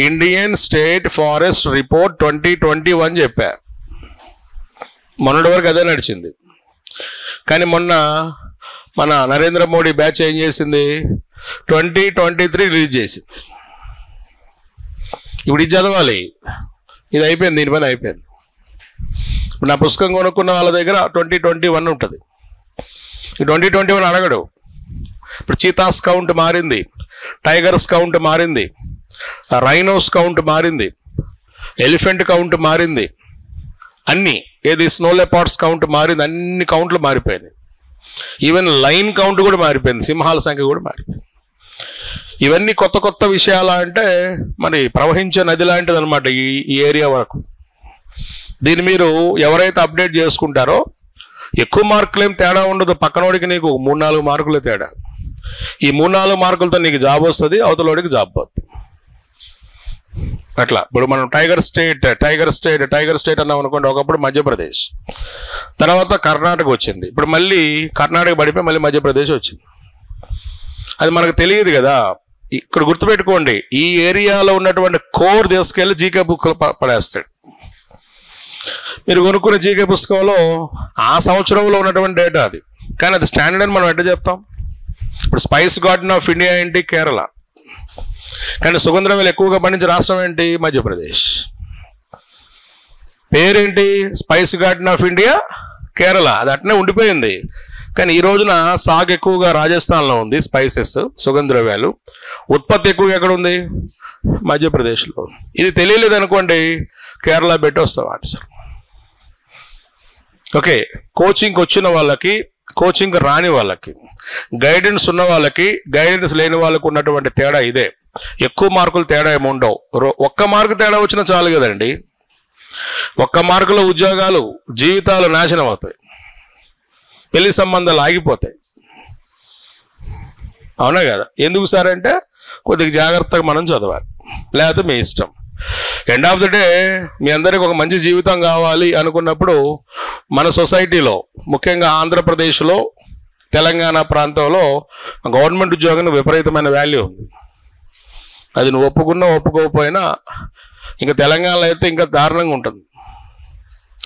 ఇండియన్ స్టేట్ ఫారెస్ట్ రిపోర్ట్ 2021 చెప్పా. మొన్నటి వరకు అదే నడిచింది. కానీ మొన్న మన నరేంద్ర మోడీ బ్యాచ్ ఏం చేసింది? 2023 రిలీజ్ చేసింది. ఇప్పుడు ఇది చదవాలి. ఇది అయిపోయింది, దీని పని అయిపోయింది. నా పుస్తకం కొనుక్కున్న వాళ్ళ దగ్గర 2021 ఉంటుంది. ఈ 2021 అడగడు. ఇప్పుడు చీతాస్ కౌంట్ మారింది, టైగర్స్ కౌంట్ మారింది, రైనోస్ కౌంట్ మారింది, ఎలిఫెంట్ కౌంట్ మారింది, అన్నీ. ఏది స్నో లెపార్డ్స్ కౌంట్ మారింది, అన్ని కౌంట్లు మారిపోయినాయి. ఈవెన్ లైన్ కౌంట్ కూడా మారిపోయింది, సింహాల సంఖ్య కూడా మారిపోయింది. ఇవన్నీ కొత్త కొత్త విషయాలు అంటే మరి ప్రవహించే నది లాంటిది అనమాట ఈ ఏరియా వరకు. దీన్ని మీరు ఎవరైతే అప్డేట్ చేసుకుంటారో ఎక్కువ మార్కులు ఏం తేడా ఉండదు, పక్కనోడికి నీకు 3-4 మార్కులే తేడా. ఈ 3-4 మార్కులతో నీకు జాబ్ వస్తుంది, అవతలోడికి జాబ్ పోతుంది. అట్లా ఇప్పుడు మనం టైగర్ స్టేట్ అన్నాం అనుకోండి, ఒకప్పుడు మధ్యప్రదేశ్, తర్వాత కర్ణాటక వచ్చింది, ఇప్పుడు మళ్ళీ కర్ణాటక పడిపోయి మళ్ళీ మధ్యప్రదేశ్ వచ్చింది. అది మనకు తెలియదు కదా. ఇక్కడ గుర్తుపెట్టుకోండి, ఈ ఏరియాలో ఉన్నటువంటి కోర్ తీసుకెళ్ళి జీకే బుక్ పడేస్తాడు. మీరు కొనుక్కునే జీకే పుస్తకంలో ఆ సంవత్సరంలో ఉన్నటువంటి డేటా అది, కానీ అది స్టాండర్డ్ అని మనం ఎట్లా చెప్తాం? ఇప్పుడు స్పైస్ గార్డెన్ ఆఫ్ ఇండియా ఏంటి? కేరళ. కానీ సుగంధద్రవ్యాలు ఎక్కువగా పండించే రాష్ట్రం ఏంటి? మధ్యప్రదేశ్. పేరేంటి? Spice garden of India Kerala. అది అట్నే ఉండిపోయింది. కానీ ఈ రోజున సాగు ఎక్కువగా రాజస్థాన్లో ఉంది, స్పైసెస్ సుగంధద్రవ్యాలు. ఉత్పత్తి ఎక్కువగా ఎక్కడ ఉంది? మధ్యప్రదేశ్లో. ఇది తెలియలేదు అనుకోండి, కేరళ పెట్టి వస్తాం ఆన్సర్. ఓకే, కోచింగ్కి వచ్చిన వాళ్ళకి, కోచింగ్ రాని వాళ్ళకి, గైడెన్స్ ఉన్న వాళ్ళకి, గైడెన్స్ లేని వాళ్ళకు ఉన్నటువంటి తేడా ఇదే. ఎక్కువ మార్కులు తేడా ఏమి ఉండవు. 1 మార్కు తేడా వచ్చినా చాలు కదండి. 1 మార్కులో ఉద్యోగాలు, జీవితాలు నాశనం అవుతాయి, పెళ్లి సంబంధాలు ఆగిపోతాయి. అవునా కదా? ఎందుకు సార్ అంటే కొద్దిగా జాగ్రత్తగా మనం చదవాలి, లేకపోతే మీ ఇష్టం. ఎండ్ ఆఫ్ ద డే మీ అందరికి ఒక మంచి జీవితం కావాలి అనుకున్నప్పుడు మన సొసైటీలో, ముఖ్యంగా ఆంధ్రప్రదేశ్లో, తెలంగాణ ప్రాంతంలో గవర్నమెంట్ ఉద్యోగానికి విపరీతమైన వాల్యూ ఉంది. అది నువ్వు ఒప్పుకున్నా ఒప్పుకోకపోయినా, ఇంకా తెలంగాణలో అయితే ఇంకా దారుణంగా ఉంటుంది.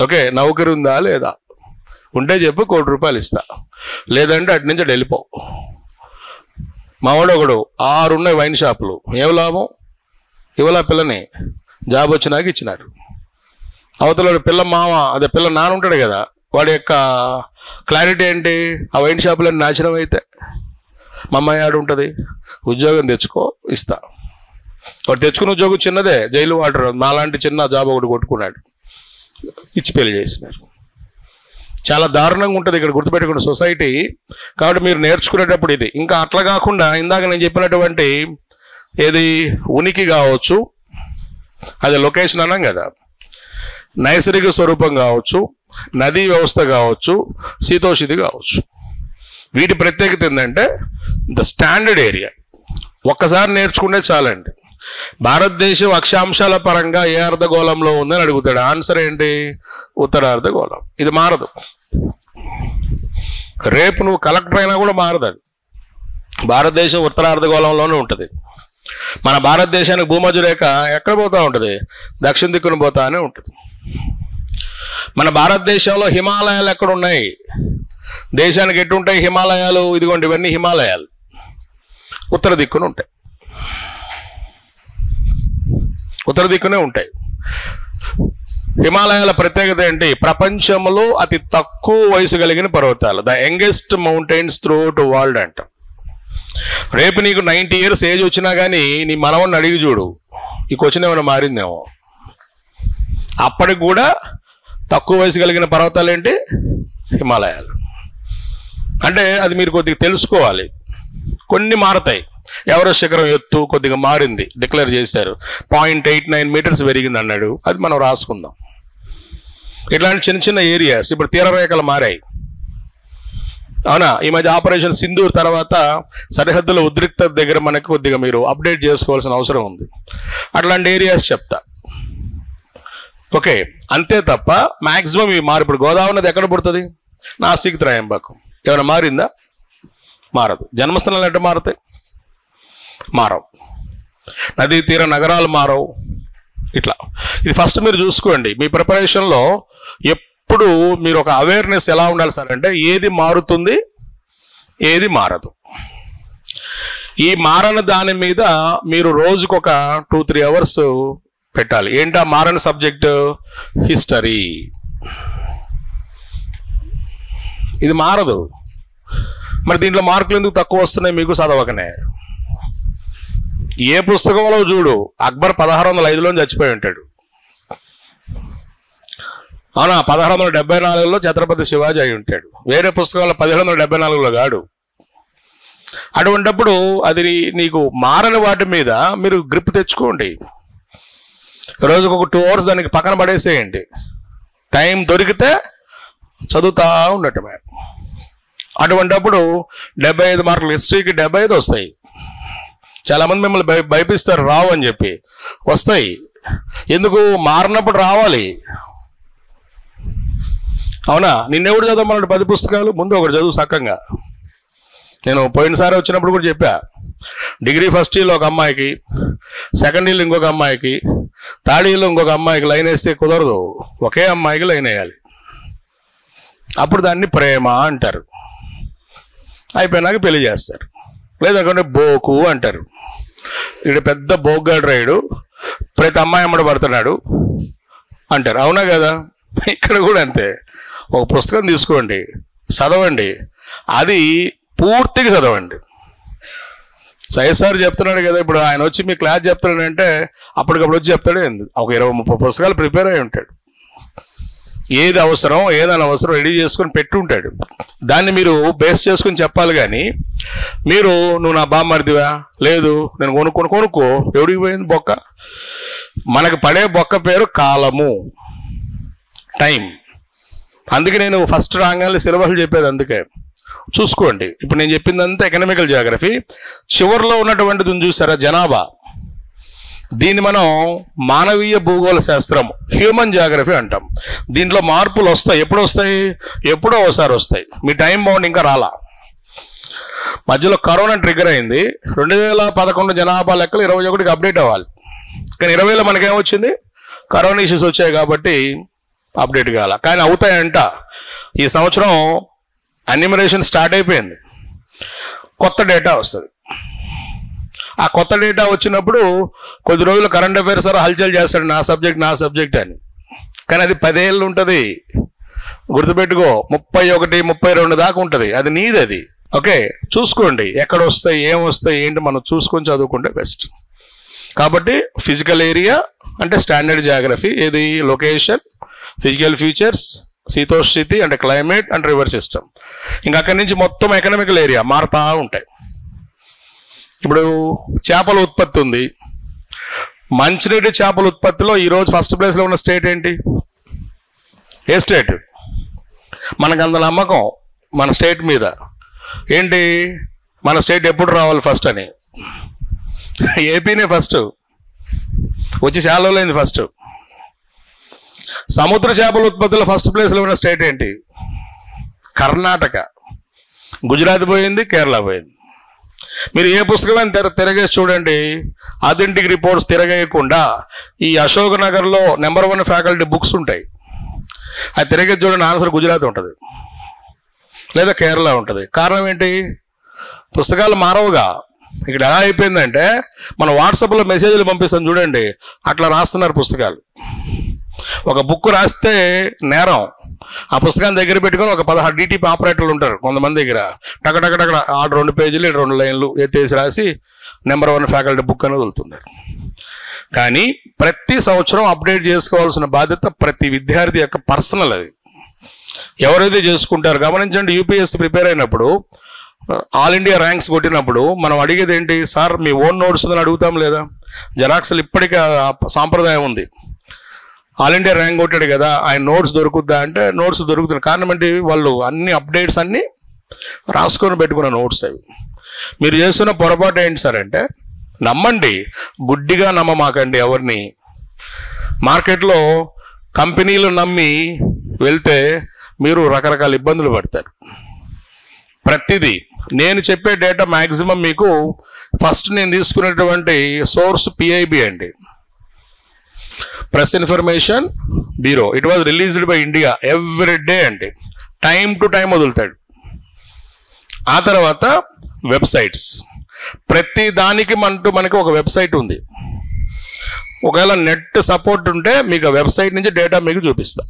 ఓకే, నౌకరి ఉందా లేదా? ఉంటే చెప్పు, ₹1 కోటి ఇస్తా, లేదంటే అటు నుంచి వెళ్ళిపో. మావాడు ఒకడు 6 ఉన్నాయి వైన్ షాపులు, ఏం లాభం? ఇవాళ పిల్లని జాబ్ వచ్చినాక ఇచ్చినారు. అవతల పిల్ల మామ, అదే పిల్ల నాన్న ఉంటాడు కదా, వాడి యొక్క క్లారిటీ ఏంటి? ఆ వైన్ షాపులో నాశనం అయితే మా అమ్మాయి ఆడు ఉంటుంది, ఉద్యోగం తెచ్చుకో ఇస్తా. వాడు తెచ్చుకున్న ఉద్యోగం చిన్నదే, జైలు వాటర్, నాలాంటి చిన్న జాబ్ ఒకటి కొట్టుకున్నాడు, ఇచ్చి పెళ్లి చేసినారు. చాలా దారుణంగా ఉంటుంది ఇక్కడ, గుర్తుపెట్టుకున్న సొసైటీ. కాబట్టి మీరు నేర్చుకునేటప్పుడు ఇది. ఇంకా అట్లా కాకుండా ఇందాక నేను చెప్పినటువంటి ఏది ఉనికి కావచ్చు, అది లొకేషన్ అన్నాం కదా, నైసర్గిక స్వరూపం కావచ్చు, నదీ వ్యవస్థ కావచ్చు, శీతోషితి కావచ్చు, వీటి ప్రత్యేకత ఏంటంటే ద స్టాండర్డ్ ఏరియా. ఒక్కసారి నేర్చుకుంటే చాలండి. భారతదేశం అక్షాంశాల పరంగా ఏ అర్ధగోళంలో ఉందని అడుగుతాడు, ఆన్సర్ ఏంటి? ఉత్తరార్ధగోళం. ఇది మారదు. రేపు నువ్వు కలెక్టర్ అయినా కూడా మారదు. అది భారతదేశం ఉత్తరార్ధగోళంలోనే ఉంటుంది. మన భారతదేశానికి భూమధ్య రేఖ ఎక్కడ పోతూ ఉంటుంది? దక్షిణ దిక్కున పోతానే ఉంటుంది. మన భారతదేశంలో హిమాలయాలు ఎక్కడ ఉన్నాయి? దేశానికి ఎటు ఉంటాయి హిమాలయాలు? ఇదిగోండి, ఇవన్నీ హిమాలయాలు ఉత్తర దిక్కున ఉంటాయి, ఉత్తర దిక్కునే ఉంటాయి. హిమాలయాల ప్రత్యేకత ఏంటి? ప్రపంచంలో అతి తక్కువ వయసు కలిగిన పర్వతాలు, the youngest mountains through out world అంట. రేపు నీకు 90 years ఏజ్ వచ్చినా కానీ నీ మనవన్ని అడిగి చూడు, ఈ క్వశ్చన్ ఏమైనా మారిందేమో. అప్పటికి కూడా తక్కువ వయసు కలిగిన పర్వతాలు ఏంటి? హిమాలయాలు. అంటే అది మీరు కొద్దిగా తెలుసుకోవాలి. కొన్ని మారతాయి. ఎవరెస్ట్ శిఖరం ఎత్తు కొద్దిగా మారింది, డిక్లేర్ చేశారు, 0.89 meters పెరిగింది అన్నాడు, అది మనం రాసుకుందాం. ఇట్లాంటి చిన్న చిన్న ఏరియాస్ ఇప్పుడు తీరరేఖలు మారాయి. అవునా? ఈ మధ్య ఆపరేషన్ సింధూర్ తర్వాత సరిహద్దుల ఉద్రిక్తత దగ్గర మనకు కొద్దిగా మీరు అప్డేట్ చేసుకోవాల్సిన అవసరం ఉంది. అట్లాంటి ఏరియాస్ చెప్తా. ఓకే, అంతే తప్ప మ్యాక్సిమం ఇవి మారు. ఇప్పుడు గోదావరి నది ఎక్కడ పుడుతుంది? నాసిక్, త్రయంబకం. ఏమైనా మారిందా? మారదు. జన్మస్థానాలు ఎట్లా మారుతాయి? మారవు. నదీ తీర నగరాలు మారవు. ఇట్లా ఇది ఫస్ట్ మీరు చూసుకోండి. మీ ప్రిపరేషన్లో ఎప్పుడు మీరు ఒక అవేర్నెస్ ఎలా ఉండాలి సార్ అంటే, ఏది మారుతుంది, ఏది మారదు. ఈ మారని దాని మీద మీరు రోజుకొక 2-3 hours పెట్టాలి. ఏంటా మారని సబ్జెక్టు? హిస్టరీ. ఇది మారదు. మరి దీంట్లో మార్కులు ఎందుకు తక్కువ వస్తున్నాయి మీకు? చదవకనే. ఏ పుస్తకంలో చూడు, అక్బర్ 1605లో చచ్చిపోయి ఉంటాడు. అవునా, 1674లో ఛత్రపతి శివాజీ అయి ఉంటాడు. వేరే పుస్తకాల్లో 1774లో కాడు. అటువంటిప్పుడు అది నీకు మారని వాటి మీద మీరు గ్రిప్ తెచ్చుకోండి. రోజుకు ఒక 2 hours దానికి పక్కన పడేసేయండి. టైం దొరికితే చదువుతా ఉండటమే. అటువంటిప్పుడు 75 మార్కులు, హిస్టరీకి 75 వస్తాయి. చాలామంది మిమ్మల్ని భయపిస్తారు రావు అని చెప్పి. వస్తాయి. ఎందుకు? మారినప్పుడు రావాలి. అవునా? నిన్నెవడు చదవమన్నాడు 10 పుస్తకాలు? ముందు ఒకటి చదువు చక్కగా. నేను పోయినసారి వచ్చినప్పుడు కూడా చెప్పా, డిగ్రీ ఫస్ట్ ఇయర్లో ఒక అమ్మాయికి, సెకండ్ ఇయర్లో ఇంకొక అమ్మాయికి, థర్డ్ ఇయర్లో ఇంకొక అమ్మాయికి లైన్ వేస్తే కుదరదు. ఒకే అమ్మాయికి లైన్ వేయాలి. అప్పుడు దాన్ని ప్రేమ అంటారు. అయిపోయినాక పెళ్లి చేస్తారు. లేదంటే బోకు అంటారు. ఇక్కడ పెద్ద బోగ్గాడు రైడు, ప్రతి అమ్మాయి అమ్మడి పడుతున్నాడు అంటారు. అవునా కదా? ఇక్కడ కూడా అంతే. ఒక పుస్తకం తీసుకోండి, చదవండి, అది పూర్తిగా చదవండి. సార్ చెప్తున్నాడు కదా, ఇప్పుడు ఆయన వచ్చి మీ క్లాస్ చెప్తాడంటే అప్పటికప్పుడు వచ్చి చెప్తాడు. ఒక 20-30 పుస్తకాలు ప్రిపేర్ అయి ఉంటాడు. ఏది అవసరం, ఏదని అవసరం రెడీ చేసుకొని పెట్టి ఉంటాడు. దాన్ని మీరు బేస్ చేసుకుని చెప్పాలి. కానీ మీరు నువ్వు నా బామ్మర్దివా, లేదు నేను కొనుక్కో, ఎవడికి పోయింది బొక్క? మనకు పడే బొక్క పేరు కాలము, టైం. అందుకే నేను ఫస్ట్ రాగానే సిలబస్లు చెప్పేది అందుకే. చూసుకోండి. ఇప్పుడు నేను చెప్పిందంతా ఎకనామికల్ జియోగ్రఫీ. చివరిలో ఉన్నటువంటిది చూసారా, జనాభా. దీన్ని మనం మానవీయ భూగోళ శాస్త్రం, హ్యూమన్ జియోగ్రఫీ అంటాం. దీంట్లో మార్పులు వస్తాయి. ఎప్పుడు వస్తాయి? ఎప్పుడో ఒకసారి వస్తాయి. మీ టైం బౌండ్ ఇంకా రాలా. మధ్యలో కరోనా ట్రిగర్ అయింది. 2011 జనాభా లెక్కలు 21కి అప్డేట్ అవ్వాలి. కానీ 20లో మనకేమొచ్చింది? కరోనా ఇష్యూస్ వచ్చాయి కాబట్టి అప్డేట్ కావాల. కానీ అవుతాయంట. ఈ సంవత్సరం అన్యూమరేషన్ స్టార్ట్ అయిపోయింది. కొత్త డేటా వస్తుంది. ఆ కొత్త డేటా వచ్చినప్పుడు కొద్ది రోజులు కరెంట్ అఫైర్స్ హల్చల్ చేస్తాడు, నా సబ్జెక్ట్ అని. కానీ అది 10 ఏళ్ళు ఉంటుంది. గుర్తుపెట్టుకో, 31, 32 దాకా ఉంటుంది. అది నీది. అది ఓకే. చూసుకోండి ఎక్కడ వస్తాయి, ఏం వస్తాయి, ఏంటి మనం చూసుకొని చదువుకుంటే బెస్ట్. కాబట్టి ఫిజికల్ ఏరియా అంటే స్టాండర్డ్ జియోగ్రఫీ. ఏది? లొకేషన్, ఫిజికల్ ఫీచర్స్, శీతోష్ణస్థితి అంటే క్లైమేట్ అండ్ రివర్ సిస్టమ్. ఇంకా అక్కడి నుంచి మొత్తం ఎకనామికల్ ఏరియా మారుతూ ఉంటాయి. ఇప్పుడు చేపల ఉత్పత్తి ఉంది. మంచినీటి చేపల ఉత్పత్తిలో ఈరోజు ఫస్ట్ ప్లేస్లో ఉన్న స్టేట్ ఏంటి? ఏ స్టేట్? మనకు అంత నమ్మకం మన స్టేట్ మీద. ఏంటి? మన స్టేట్ ఎప్పుడు రావాలి ఫస్ట్ అని. ఏపీనే ఫస్ట్ వచ్చి చాలా రోజులైంది ఫస్ట్. సముద్ర చేపల ఉత్పత్తిలో ఫస్ట్ ప్లేస్లో ఉన్న స్టేట్ ఏంటి? కర్ణాటక. గుజరాత్ పోయింది, కేరళ పోయింది. మీరు ఏ పుస్తకమైనా తిరగేసి చూడండి, అథెంటిక్ రిపోర్ట్స్ తిరగేయకుండా ఈ అశోక్ నగర్లో నెంబర్ 1 ఫ్యాకల్టీ బుక్స్ ఉంటాయి. అది తిరగేసి చూడండి, ఆన్సర్ గుజరాత్ ఉంటుంది లేదా కేరళ ఉంటుంది. కారణం ఏంటి? పుస్తకాలు మారవుగా. ఇక్కడ ఎలా అయిపోయిందంటే మనం వాట్సాప్లో మెసేజ్లు పంపిస్తాం చూడండి, అట్లా రాస్తున్నారు పుస్తకాలు. ఒక బుక్ రాస్తే నేరం. ఆ పుస్తకాన్ని దగ్గర పెట్టుకొని ఒక 16 DTP ఆపరేటర్లు ఉంటారు కొంతమంది దగ్గర. టకటకటక ఆడు 2 పేజీలు 2 లైన్లు ఎత్తేసి రాసి నెంబర్ 1 ఫ్యాకల్టీ బుక్ అని వదులుతున్నారు. కానీ ప్రతి సంవత్సరం అప్డేట్ చేసుకోవాల్సిన బాధ్యత ప్రతి విద్యార్థి యొక్క పర్సనల్. అది ఎవరైతే చేసుకుంటారు. గమనించండి, UPSC ప్రిపేర్ అయినప్పుడు ఆల్ ఇండియా ర్యాంక్స్ కొట్టినప్పుడు మనం అడిగేది ఏంటి? సార్ మీ ఓన్ నోట్స్ ఉందని అడుగుతాం లేదా? జెరాక్స్లు ఇప్పటికీ సాంప్రదాయం ఉంది. ఆల్ ఇండియా ర్యాంక్ కొట్టాడు కదా, ఆయన నోట్స్ దొరుకుద్దా అంటే నోట్స్ దొరుకుతుంది. కారణం ఏంటి? వాళ్ళు అన్ని అప్డేట్స్ అన్నీ రాసుకొని పెట్టుకున్న నోట్స్ అవి. మీరు చేస్తున్న పొరపాటు ఏంటి సార్ అంటే, నమ్మండి, గుడ్డిగా నమ్మమాకండి ఎవరిని. మార్కెట్లో కంపెనీలు నమ్మి వెళ్తే మీరు రకరకాల ఇబ్బందులు పడతారు. ప్రతిదీ నేను చెప్పే డేటా మ్యాక్సిమం మీకు ఫస్ట్ నేను తీసుకునేటువంటి సోర్స్ PIB అండి, press information bureau. It was released by India every day అండి. టైం టు టైం వదులుతాడు. ఆ తర్వాత వెబ్సైట్స్. ప్రతి దానికి మనకి ఒక వెబ్సైట్ ఉంది. ఒకవేళ నెట్ సపోర్ట్ ఉంటే మీకు ఆ వెబ్సైట్ నుంచి డేటా మీకు చూపిస్తా.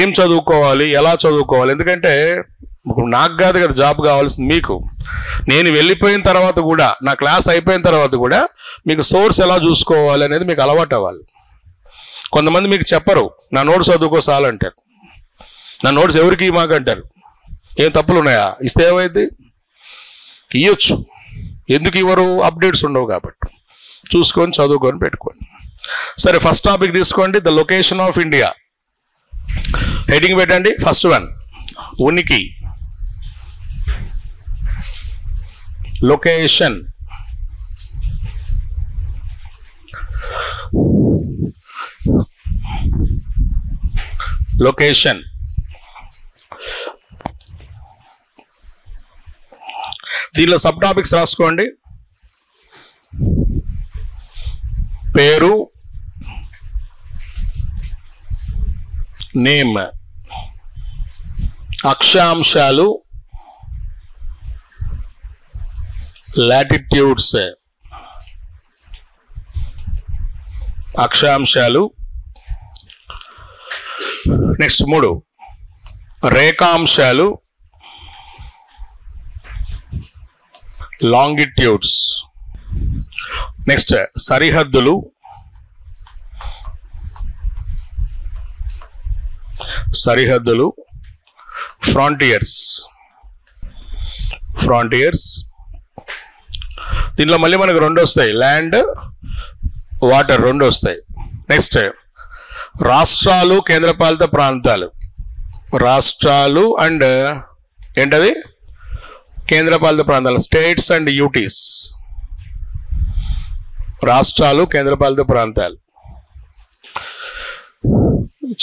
ఏం చదువుకోవాలి, ఎలా చదువుకోవాలి. ఎందుకంటే నాకు కాదు కదా జాబ్ కావాల్సింది మీకు. నేను వెళ్ళిపోయిన తర్వాత కూడా, నా క్లాస్ అయిపోయిన తర్వాత కూడా మీకు సోర్స్ ఎలా చూసుకోవాలి అనేది మీకు అలవాటు అవ్వాలి. కొంతమంది మీకు చెప్పరు, నా నోట్స్ చదువుకో చాలు అంటారు. నా నోట్స్ ఎవరికి మాకు అంటారు. ఏం తప్పులు ఉన్నాయా? ఇస్తే ఏమైంది? ఇవ్వచ్చు. ఎందుకు ఇవ్వరు? అప్డేట్స్ ఉండవు కాబట్టి. చూసుకొని చదువుకొని పెట్టుకోండి. సరే, ఫస్ట్ టాపిక్ తీసుకోండి, the location of India. Heading పెట్టండి. ఫస్ట్ వన్, ఉనికి. లొకేషన్. లొకేషన్. దీనిలో సబ్ టాపిక్స్ రాసుకోండి. పేరు, నేమ్, అక్షాంశాలు, లాటిట్యూడ్స్, అక్షాంశాలు. నెక్స్ట్ 3 రేఖాంశాలు, లాంగిట్యూడ్స్. నెక్స్ట్ సరిహద్దులు, సరిహద్దులు, ఫ్రాంటియర్స్. ఫ్రాంటియర్స్. దీనిలో మళ్ళీ మనకు 2 వస్తాయి, ల్యాండ్, వాటర్ 2 వస్తాయి. నెక్స్ట్ రాష్ట్రాలు, కేంద్రపాలిత ప్రాంతాలు. రాష్ట్రాలు అండ్ ఏంటది? కేంద్రపాలిత ప్రాంతాలు, స్టేట్స్ అండ్ యూటీస్. రాష్ట్రాలు, కేంద్రపాలిత ప్రాంతాలు.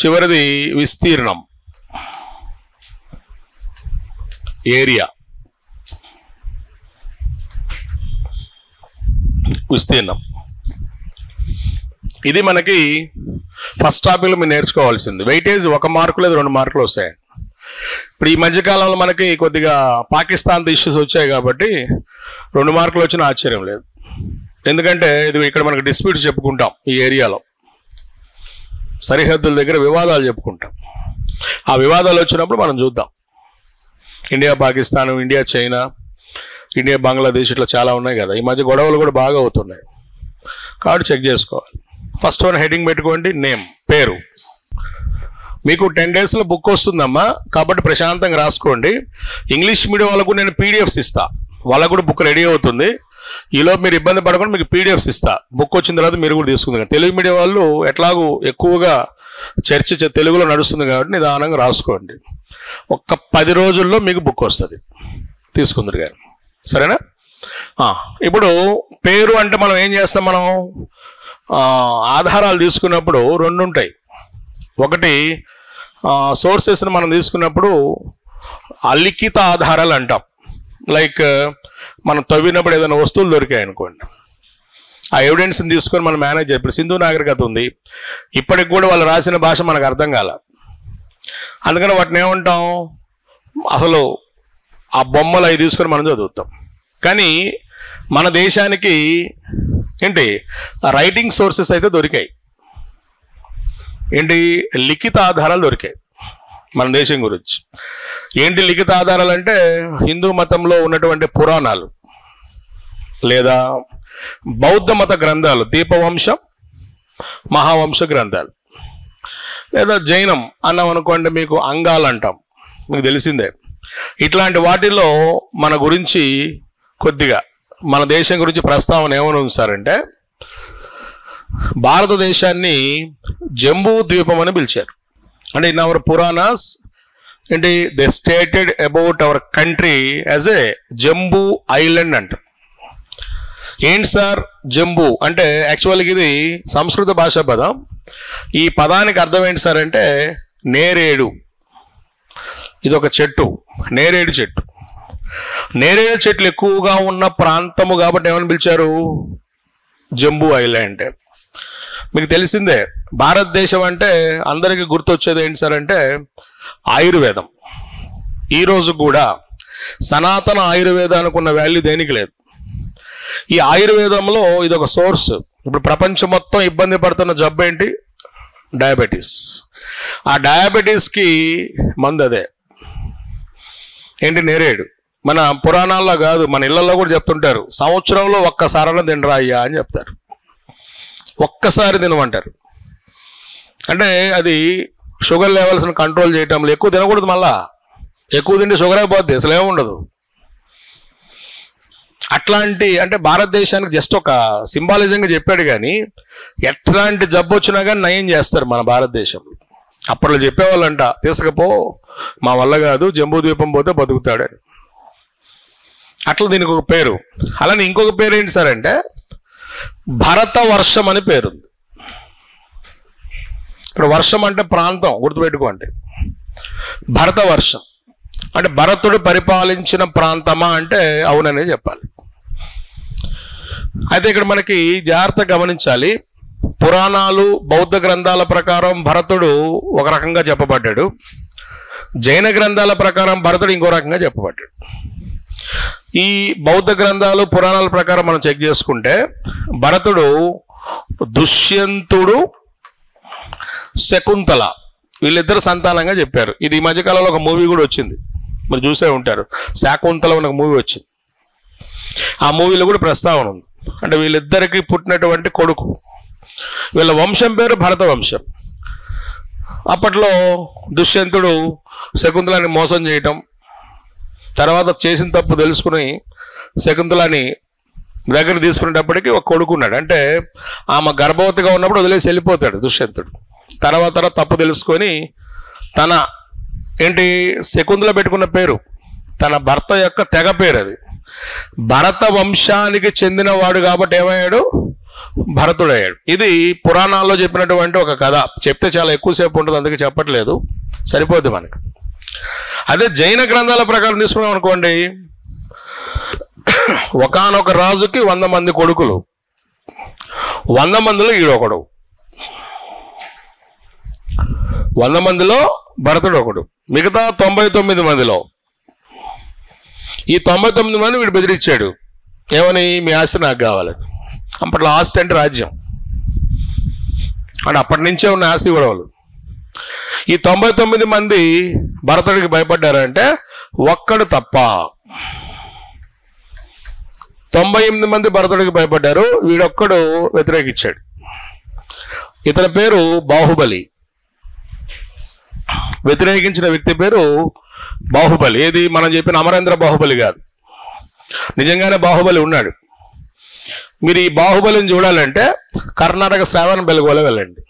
చివరిది విస్తీర్ణం, ఏరియా. విస్తీర్ణం. ఇది మనకి ఫస్ట్ టాపిక్లో మీరు నేర్చుకోవాల్సింది. వెయిటేజ్ 1 మార్కు లేదా 2 మార్కులు వస్తాయి. ఇప్పుడు ఈ మధ్యకాలంలో మనకి కొద్దిగా పాకిస్తాన్ ఇష్యూస్ వచ్చాయి కాబట్టి 2 మార్కులు వచ్చినా ఆశ్చర్యం లేదు. ఎందుకంటే ఇది ఇక్కడ మనకు డిస్ప్యూట్స్ చెప్పుకుంటాం. ఈ ఏరియాలో సరిహద్దుల దగ్గర వివాదాలు చెప్పుకుంటాం. ఆ వివాదాలు వచ్చినప్పుడు మనం చూద్దాం. India Pakistan, India China, India Bangladesh, ఇట్లా చాలా ఉన్నాయి కదా. ఈ మధ్య గొడవలు కూడా బాగా అవుతున్నాయి కాబట్టి చెక్ చేసుకోవాలి. ఫస్ట్ వన్ హెడింగ్ పెట్టుకోండి, నేమ్, పేరు. మీకు 10 డేస్లో బుక్ వస్తుందమ్మా, కాబట్టి ప్రశాంతంగా రాసుకోండి. ఇంగ్లీష్ మీడియం వాళ్ళకు నేను పీడిఎఫ్స్ ఇస్తా, వాళ్ళకు కూడా బుక్ రెడీ అవుతుంది. ఈలో మీరు ఇబ్బంది పడకుండా మీకు పీడిఎఫ్స్ ఇస్తా. బుక్ వచ్చిన తర్వాత మీరు కూడా తీసుకుంది. తెలుగు మీడియం వాళ్ళు ఎట్లాగూ ఎక్కువగా చర్చ తెలుగులో నడుస్తుంది కాబట్టి నిదానంగా రాసుకోండి. 10 రోజుల్లో మీకు బుక్ వస్తుంది, తీసుకుందరు కానీ. సరేనా? ఇప్పుడు పేరు అంటే మనం ఏం చేస్తాం? మనం ఆధారాలు తీసుకున్నప్పుడు 2 ఉంటాయి. ఒకటి సోర్సెస్ని మనం తీసుకున్నప్పుడు అలిఖిత ఆధారాలు అంటాం. లైక్ మనం తవ్వినప్పుడు ఏదైనా వస్తువులు దొరికాయి అనుకోండి, ఆ ఎవిడెన్స్ని తీసుకొని మనం మేనేజ్ చేయాలి. ఇప్పుడు సింధు నాగరికత ఉంది, ఇప్పటికి కూడా వాళ్ళు రాసిన భాష మనకు అర్థం కాల. అందుకని వాటిని ఏమంటాం? అసలు ఆ బొమ్మలు అవి తీసుకొని మనం చదువుతాం. కానీ మన దేశానికి ఏంటి రైటింగ్ సోర్సెస్ అయితే దొరికాయి. ఏంటి? లిఖిత ఆధారాలు దొరికాయి మన దేశం గురించి. ఏంటి లిఖిత ఆధారాలు అంటే హిందూ మతంలో ఉన్నటువంటి పురాణాలు లేదా బౌద్ధ మత గ్రంథాలు, దీపవంశం, మహావంశ గ్రంథాలు. లేదా జైనం అన్నాం అనుకోండి, మీకు అంగాలు అంటాం, మీకు తెలిసిందే. ఇట్లాంటి వాటిల్లో మన గురించి కొద్దిగా మన దేశం గురించి ప్రస్తావన ఏమని ఉంచారంటే భారతదేశాన్ని జంబూ ద్వీపం అని పిలిచారు. అంటే ఇన్ అవర్ పురాణాస్ ఏంటి, they stated about our country as a Jambu island అంటారు. ఏంటి సార్ జంబూ అంటే? యాక్చువల్గా ఇది సంస్కృత భాషా పదం. ఈ పదానికి అర్థం ఏంటి సార్ అంటే నేరేడు. ఇది ఒక చెట్టు, నేరేడు చెట్టు. నేరేడు చెట్లు ఎక్కువగా ఉన్న ప్రాంతము కాబట్టి ఏమని పిలిచారు? జంబూ ఐలాండ్. మీకు తెలిసిందే, భారతదేశం అంటే అందరికీ గుర్తొచ్చేది ఏంటి సార్ అంటే ఆయుర్వేదం. ఈరోజు కూడా సనాతన ఆయుర్వేదానికి ఉన్న వాల్యూ దేనికి లేదు. ఈ ఆయుర్వేదంలో ఇది ఒక సోర్స్. ఇప్పుడు ప్రపంచం మొత్తం ఇబ్బంది పడుతున్న జబ్బు ఏంటి? డయాబెటీస్. ఆ డయాబెటీస్కి మందు అదే ఏంటి? నేరేడు. మన పురాణాల్లో కాదు, మన ఇళ్లలో కూడా చెప్తుంటారు, సంవత్సరంలో ఒక్కసారైనా తినరా అయ్యా అని చెప్తారు. ఒక్కసారి తినమంటారు. అంటే అది షుగర్ లెవెల్స్ని కంట్రోల్ చేయటంలో ఎక్కువ తినకూడదు, మళ్ళా ఎక్కువ తింటే షుగర్ అయిపోద్ది, అసలు ఏముండదు. అట్లాంటి అంటే భారతదేశానికి జస్ట్ ఒక సింబాలిజంగా చెప్పాడు, కానీ ఎట్లాంటి జబ్బు వచ్చినా కానీ నయం చేస్తారు మన భారతదేశంలో. అప్పట్లో చెప్పేవాళ్ళంట, తీసుకపో మా వల్ల కాదు, జంబూ ద్వీపం పోతే బతుకుతాడని. అట్లా దీనికి ఒక పేరు. అలానే ఇంకొక పేరు ఏంటి సార్ అంటే భరత వర్షం అని పేరుంది. ఇక్కడ వర్షం అంటే ప్రాంతం గుర్తుపెట్టుకోండి. భరత వర్షం అంటే భరతుడు పరిపాలించిన ప్రాంతమా అంటే అవుననే చెప్పాలి. అయితే ఇక్కడ మనకి జాగ్రత్తగా గమనించాలి, పురాణాలు బౌద్ధ గ్రంథాల ప్రకారం భరతుడు ఒక రకంగా చెప్పబడ్డాడు, జైన గ్రంథాల ప్రకారం భరతుడు ఇంకో రకంగా చెప్పబడ్డాడు. ఈ బౌద్ధ గ్రంథాలు పురాణాల ప్రకారం మనం చెక్ చేసుకుంటే భరతుడు దుష్యంతుడు శకుంతల వీళ్ళిద్దరు సంతానంగా చెప్పారు. ఇది ఈ మధ్యకాలంలో ఒక మూవీ కూడా వచ్చింది, మీరు చూసే ఉంటారు, శాకుంతల ఒక మూవీ వచ్చింది. ఆ మూవీలో కూడా ప్రస్తావన ఉంది. అంటే వీళ్ళిద్దరికి పుట్టినటువంటి కొడుకు, వీళ్ళ వంశం పేరు భరత వంశం. అప్పట్లో దుష్యంతుడు శకుంతలని మోసం చేయటం, తర్వాత చేసిన తప్పు తెలుసుకుని శకుంతలని దగ్గర తీసుకునేటప్పటికి ఒక కొడుకున్నాడు. అంటే ఆమె గర్భవతిగా ఉన్నప్పుడు వదిలేసి వెళ్ళిపోతాడు దుష్యంతుడు. తర్వాత తప్పు తెలుసుకొని తన ఏంటి శకుంతల పెట్టుకున్న పేరు తన భర్త యొక్క తెగ పేరు, అది భరత వంశానికి చెందినవాడు కాబట్టి ఏమయ్యాడు, భరతుడయ్యాడు. ఇది పురాణాల్లో చెప్పినటువంటి ఒక కథ, చెప్తే చాలా ఎక్కువసేపు ఉంటుంది, అందుకే చెప్పట్లేదు, సరిపోద్ది మనకు. అదే జైన గ్రంథాల ప్రకారం తీసుకున్నాం అనుకోండి, ఒకానొక రాజుకి 100 మంది కొడుకులు, 100 మందిలో ఈడొకడు, 100 మందిలో భరతుడు ఒకడు, మిగతా 99 మందిలో ఈ 99 మంది వీడు బెదిరించాడు, ఏమని, మీ ఆస్తి నాకు కావాలని. అప్పట్లో ఆస్తి అంటే రాజ్యం, అంటే అప్పటి నుంచే ఉన్న ఆస్తి గొడవలు. ఈ 99 మంది భరతుడికి భయపడ్డారంటే ఒక్కడు తప్ప 98 మంది భరతుడికి భయపడ్డారు, వీడొక్కడు వ్యతిరేకించాడు. ఇతని పేరు బాహుబలి. వ్యతిరేకించిన వ్యక్తి పేరు బాహుబలి. ఏది మనం చెప్పిన అమరేంద్ర బాహుబలి కాదు, నిజంగానే బాహుబలి ఉన్నాడు. మీరు ఈ బాహుబలిని చూడాలంటే కర్ణాటక శ్రావణ బెల్గోళ వెళ్ళండి.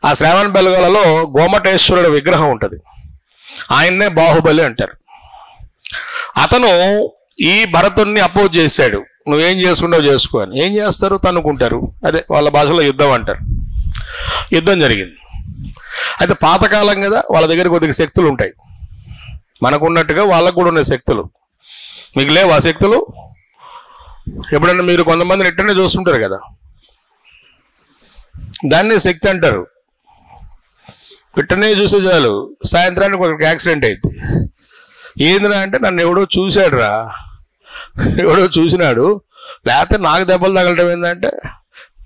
ఆ శ్రావణ బెల్గోళలో గోమటేశ్వరుడు విగ్రహం ఉంటుంది, ఆయన్నే బాహుబలి అంటారు. అతను ఈ భరతుడిని అపోజ్ చేశాడు, నువ్వేం చేసుకుంటావు చేసుకో అని. ఏం చేస్తారు, తన్నుకుంటారు, అదే వాళ్ళ భాషలో యుద్ధం అంటారు. యుద్ధం జరిగింది. అయితే పాతకాలం కదా, వాళ్ళ దగ్గర కొద్దిగా శక్తులు ఉంటాయి, మనకున్నట్టుగా వాళ్ళకు కూడా ఉన్న శక్తులు. మీకు లేవు ఆ శక్తులు? ఎప్పుడన్నా మీరు కొంతమందిని ఎట్టనే చూస్తుంటారు కదా, దాన్ని శక్తి అంటారు. ఇట్టనే చూసే చాలు సాయంత్రానికి ఒక యాక్సిడెంట్ అయింది. ఏందిరా అంటే నన్ను ఎవడో చూశాడు రా, ఎవడో చూసినాడు, లేకపోతే నాకు దెబ్బలు తగలటం ఏంటంటే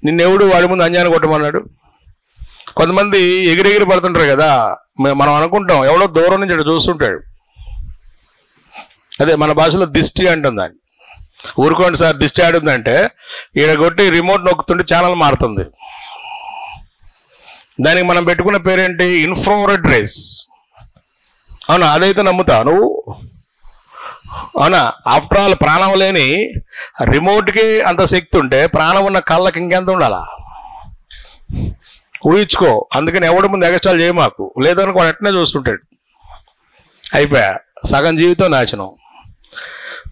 నిన్నెవడు వాడి ముందు అంజాన్ని కొట్టమన్నాడు. కొంతమంది ఎగిరెగిరి పడుతుంటారు కదా, మనం అనుకుంటాం ఎవడో దూరం నుంచి అటు చూస్తుంటాడు, అదే మన భాషలో దిష్టి అంటుంది దాన్ని. ఊరుకోండి సార్, దిష్టి ఆడుందంటే ఈడ కొట్టి రిమోట్ నొక్కుతుంటే ఛానల్ మారుతుంది. దానికి మనం పెట్టుకున్న పేరేంటి, ఇన్ఫ్రారెడ్ రేస్. అవునా, అదైతే నమ్ముతా నువ్వు? అవునా, ఆఫ్టర్ ఆల్ ప్రాణం లేని రిమోట్కి అంత శక్తి ఉంటే ప్రాణం ఉన్న కళ్ళకి ఇంకెంత ఉండాలా, ఊహించుకో. అందుకని ఎవడి ముందు ఎగస్ట్రాలు చేయమాకు, లేదనుకో అట్నే చూస్తుంటాడు, అయిపోయా సగం జీవితం నాశనం.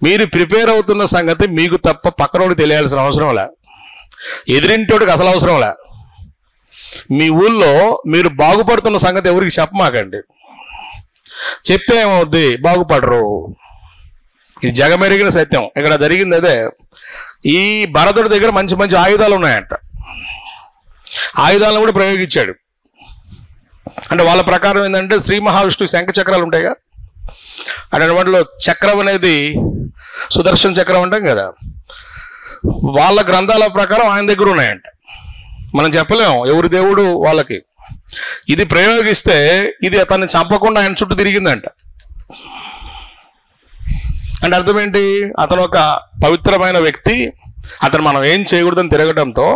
మీరు ప్రిపేర్ అవుతున్న సంగతి మీకు తప్ప పక్కనోడికి తెలియాల్సిన అవసరం లే, ఎదిరింటోడికి అసలు అవసరం లే. మీ ఊళ్ళో మీరు బాగుపడుతున్న సంగతి ఎవరికి చెప్పమాకండి, చెప్తే ఏమవుద్ది, బాగుపడరు. ఇది జగమెరిగిన సత్యం. ఇక్కడ జరిగింది అదే. ఈ భరతుడి దగ్గర మంచి మంచి ఆయుధాలు ఉన్నాయంట, ఆయుధాలను కూడా ప్రయోగించాడు. అంటే వాళ్ళ ప్రకారం ఏంటంటే శ్రీ మహావిష్ణువు శంఖ చక్రాలు ఉంటాయిగా, అంటే వాటిలో చక్రం అనేది సుదర్శన చక్రం అంటాం కదా, వాళ్ళ గ్రంథాల ప్రకారం ఆయన దగ్గర ఉన్నాయంట. మనం చెప్పలేం ఎవరి దేవుడు వాళ్ళకి. ఇది ప్రయోగిస్తే ఇది అతన్ని చంపకుండా ఆయన చుట్టూ తిరిగిందంట. అంటే అర్థం ఏంటి, అతను ఒక పవిత్రమైన వ్యక్తి, అతను మనం ఏం చేయకూడదని తిరగడంతో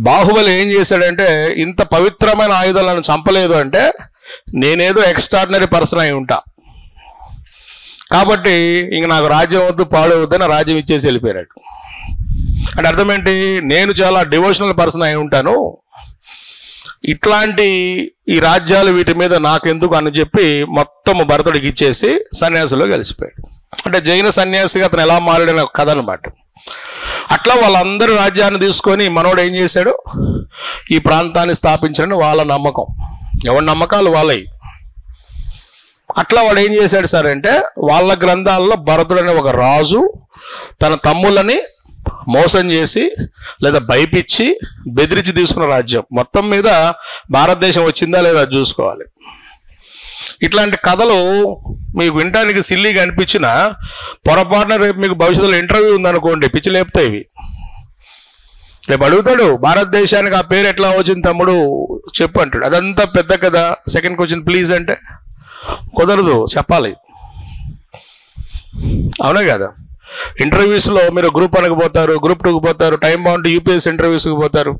బాహుబలి ఏం చేశాడంటే, ఇంత పవిత్రమైన ఆయుధాలను చంపలేదు అంటే నేనేదో ఎక్స్ట్రాడినరీ పర్సన్ అయి ఉంటా, కాబట్టి ఇంక నాకు రాజ్యం వద్దు పాడవద్దని రాజ్యం ఇచ్చేసి వెళ్ళిపోయాడు. అంటే అర్థం ఏంటి, నేను చాలా డివోషనల్ పర్సన్ అయి ఉంటాను, ఇట్లాంటి ఈ రాజ్యాలు వీటి మీద నాకెందుకు అని చెప్పి మొత్తం భరతుడికి ఇచ్చేసి సన్యాసిలో కలిసిపోయాడు. అంటే జైన సన్యాసిగా అతను ఎలా మారాడనే ఒక కథ అనమాట. అట్లా వాళ్ళందరూ రాజ్యాన్ని తీసుకొని మనోడు ఏం చేశాడు, ఈ ప్రాంతాన్ని స్థాపించాడని వాళ్ళ నమ్మకం, ఎవరి నమ్మకాలు వాళ్ళవి. అట్లా వాడు ఏం చేశాడు సార్ అంటే, వాళ్ళ గ్రంథాల్లో భరతుడు అనే ఒక రాజు తన తమ్ముళ్ళని మోసం చేసి లేదా భయపిచ్చి బెదిరించి తీసుకున్న రాజ్యం. మొత్తం మీద భారతదేశం వచ్చిందా లేదా చూసుకోవాలి. ఇట్లాంటి కథలు మీకు వినడానికి సిల్లీగా అనిపించిన పొరపాటున రేపు మీకు భవిష్యత్తులో ఇంటర్వ్యూ ఉందనుకోండి, పిచ్చి లేపుతాయి ఇవి. రేపు అడుగుతాడు, భారతదేశానికి ఆ పేరు ఎట్లా వచ్చింది తమ్ముడు చెప్పు అంటాడు. అదంతా పెద్ద కదా, సెకండ్ క్వశ్చన్ ప్లీజ్ అంటే కుదరదు, చెప్పాలి. అవునే కదా. ఇంటర్వ్యూస్లో మీరు గ్రూప్ 1కి పోతారు, గ్రూప్ 2కి పోతారు, టైం బాగుంటే యూపీఎస్సీ ఇంటర్వ్యూస్కి పోతారు.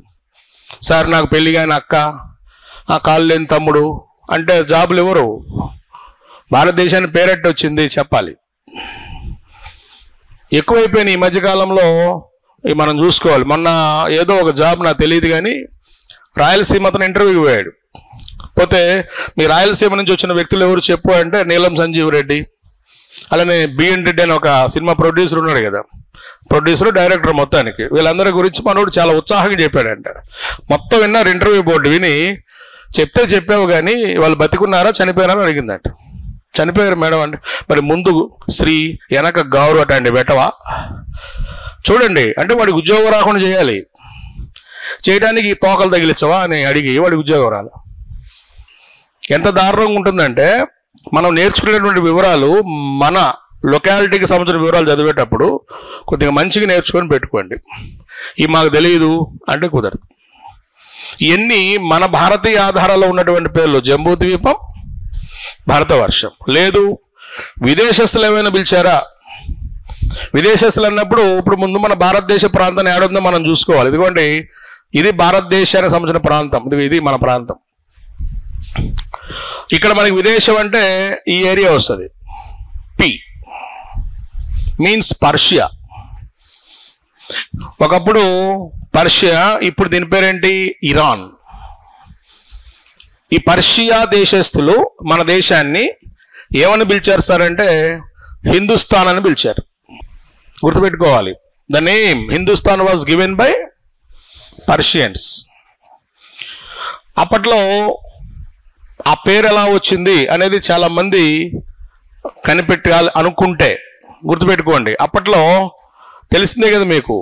సార్ నాకు పెళ్లి కాని అక్క, ఆ కాళ్ళు లేని తమ్ముడు అంటే జాబులు ఎవరు, భారతదేశానికి పేరెట్టి వచ్చింది చెప్పాలి. ఎక్కువైపోయినాయి ఈ మధ్యకాలంలో, మనం చూసుకోవాలి. మొన్న ఏదో ఒక జాబ్ నాకు తెలియదు కానీ రాయలసీమ అతను ఇంటర్వ్యూకి పోయాడు. పోతే మీ రాయలసీమ నుంచి వచ్చిన వ్యక్తులు ఎవరు చెప్పు అంటే నీలం సంజీవ్ రెడ్డి, అలానే బిఎన్ రెడ్డి అని ఒక సినిమా ప్రొడ్యూసర్ ఉన్నాడు కదా, ప్రొడ్యూసర్ డైరెక్టర్, మొత్తానికి వీళ్ళందరి గురించి మనోడు చాలా ఉత్సాహంగా చెప్పాడంట. మొత్తం విన్నారు ఇంటర్వ్యూ బోర్డు. విని చెప్తే చెప్పావు కానీ వాళ్ళు బతికున్నారా చనిపోయారని అడిగిందంట. చనిపోయారు మేడం అంటే, మరి ముందు శ్రీ వెనక గౌరవ అటండి పెట్టవా చూడండి అంటే వాడికి ఉద్యోగం రాకుండా చేయాలి, చేయడానికి తోకలు తగిలించవా అని అడిగి వాడికి ఉద్యోగం రాలి. ఎంత దారుణంగా ఉంటుందంటే, మనం నేర్చుకునేటువంటి వివరాలు మన లొకాలిటీకి సంబంధించిన వివరాలు చదివేటప్పుడు కొద్దిగా మంచిగా నేర్చుకొని పెట్టుకోండి. ఇవి మాకు తెలియదు అంటే కుదరదు. ఇవన్నీ మన భారతీయ ఆధారాల్లో ఉన్నటువంటి పేర్లు. జంబూద్వీపం, భారతవర్షం. లేదు విదేశస్తులు ఏమైనా పిలిచారా, విదేశస్తులు అన్నప్పుడు ఇప్పుడు ముందు మన భారతదేశ ప్రాంతాన్ని ఏడుందో మనం చూసుకోవాలి. ఇదిగోండి, ఇది భారతదేశానికి సంబంధించిన ప్రాంతం, ఇది మన ప్రాంతం. ఇక్కడ మనకి విదేశం అంటే ఈ ఏరియా వస్తుంది. P means Persia. ఒకప్పుడు పర్షియా, ఇప్పుడు దీని పేరేంటి ఇరాన్. ఈ పర్షియా దేశస్తులు మన దేశాన్ని ఏమని పిలిచారు సార్ అంటే హిందుస్థాన్ అని పిలిచారు. గుర్తుపెట్టుకోవాలి, the name Hindustan was given by Persians. అప్పట్లో ఆ పేరు ఎలా వచ్చింది అనేది చాలా మంది కనిపెట్టాలి అనుకుంటే గుర్తుపెట్టుకోండి. అప్పట్లో తెలిసిందే కదా మీకు.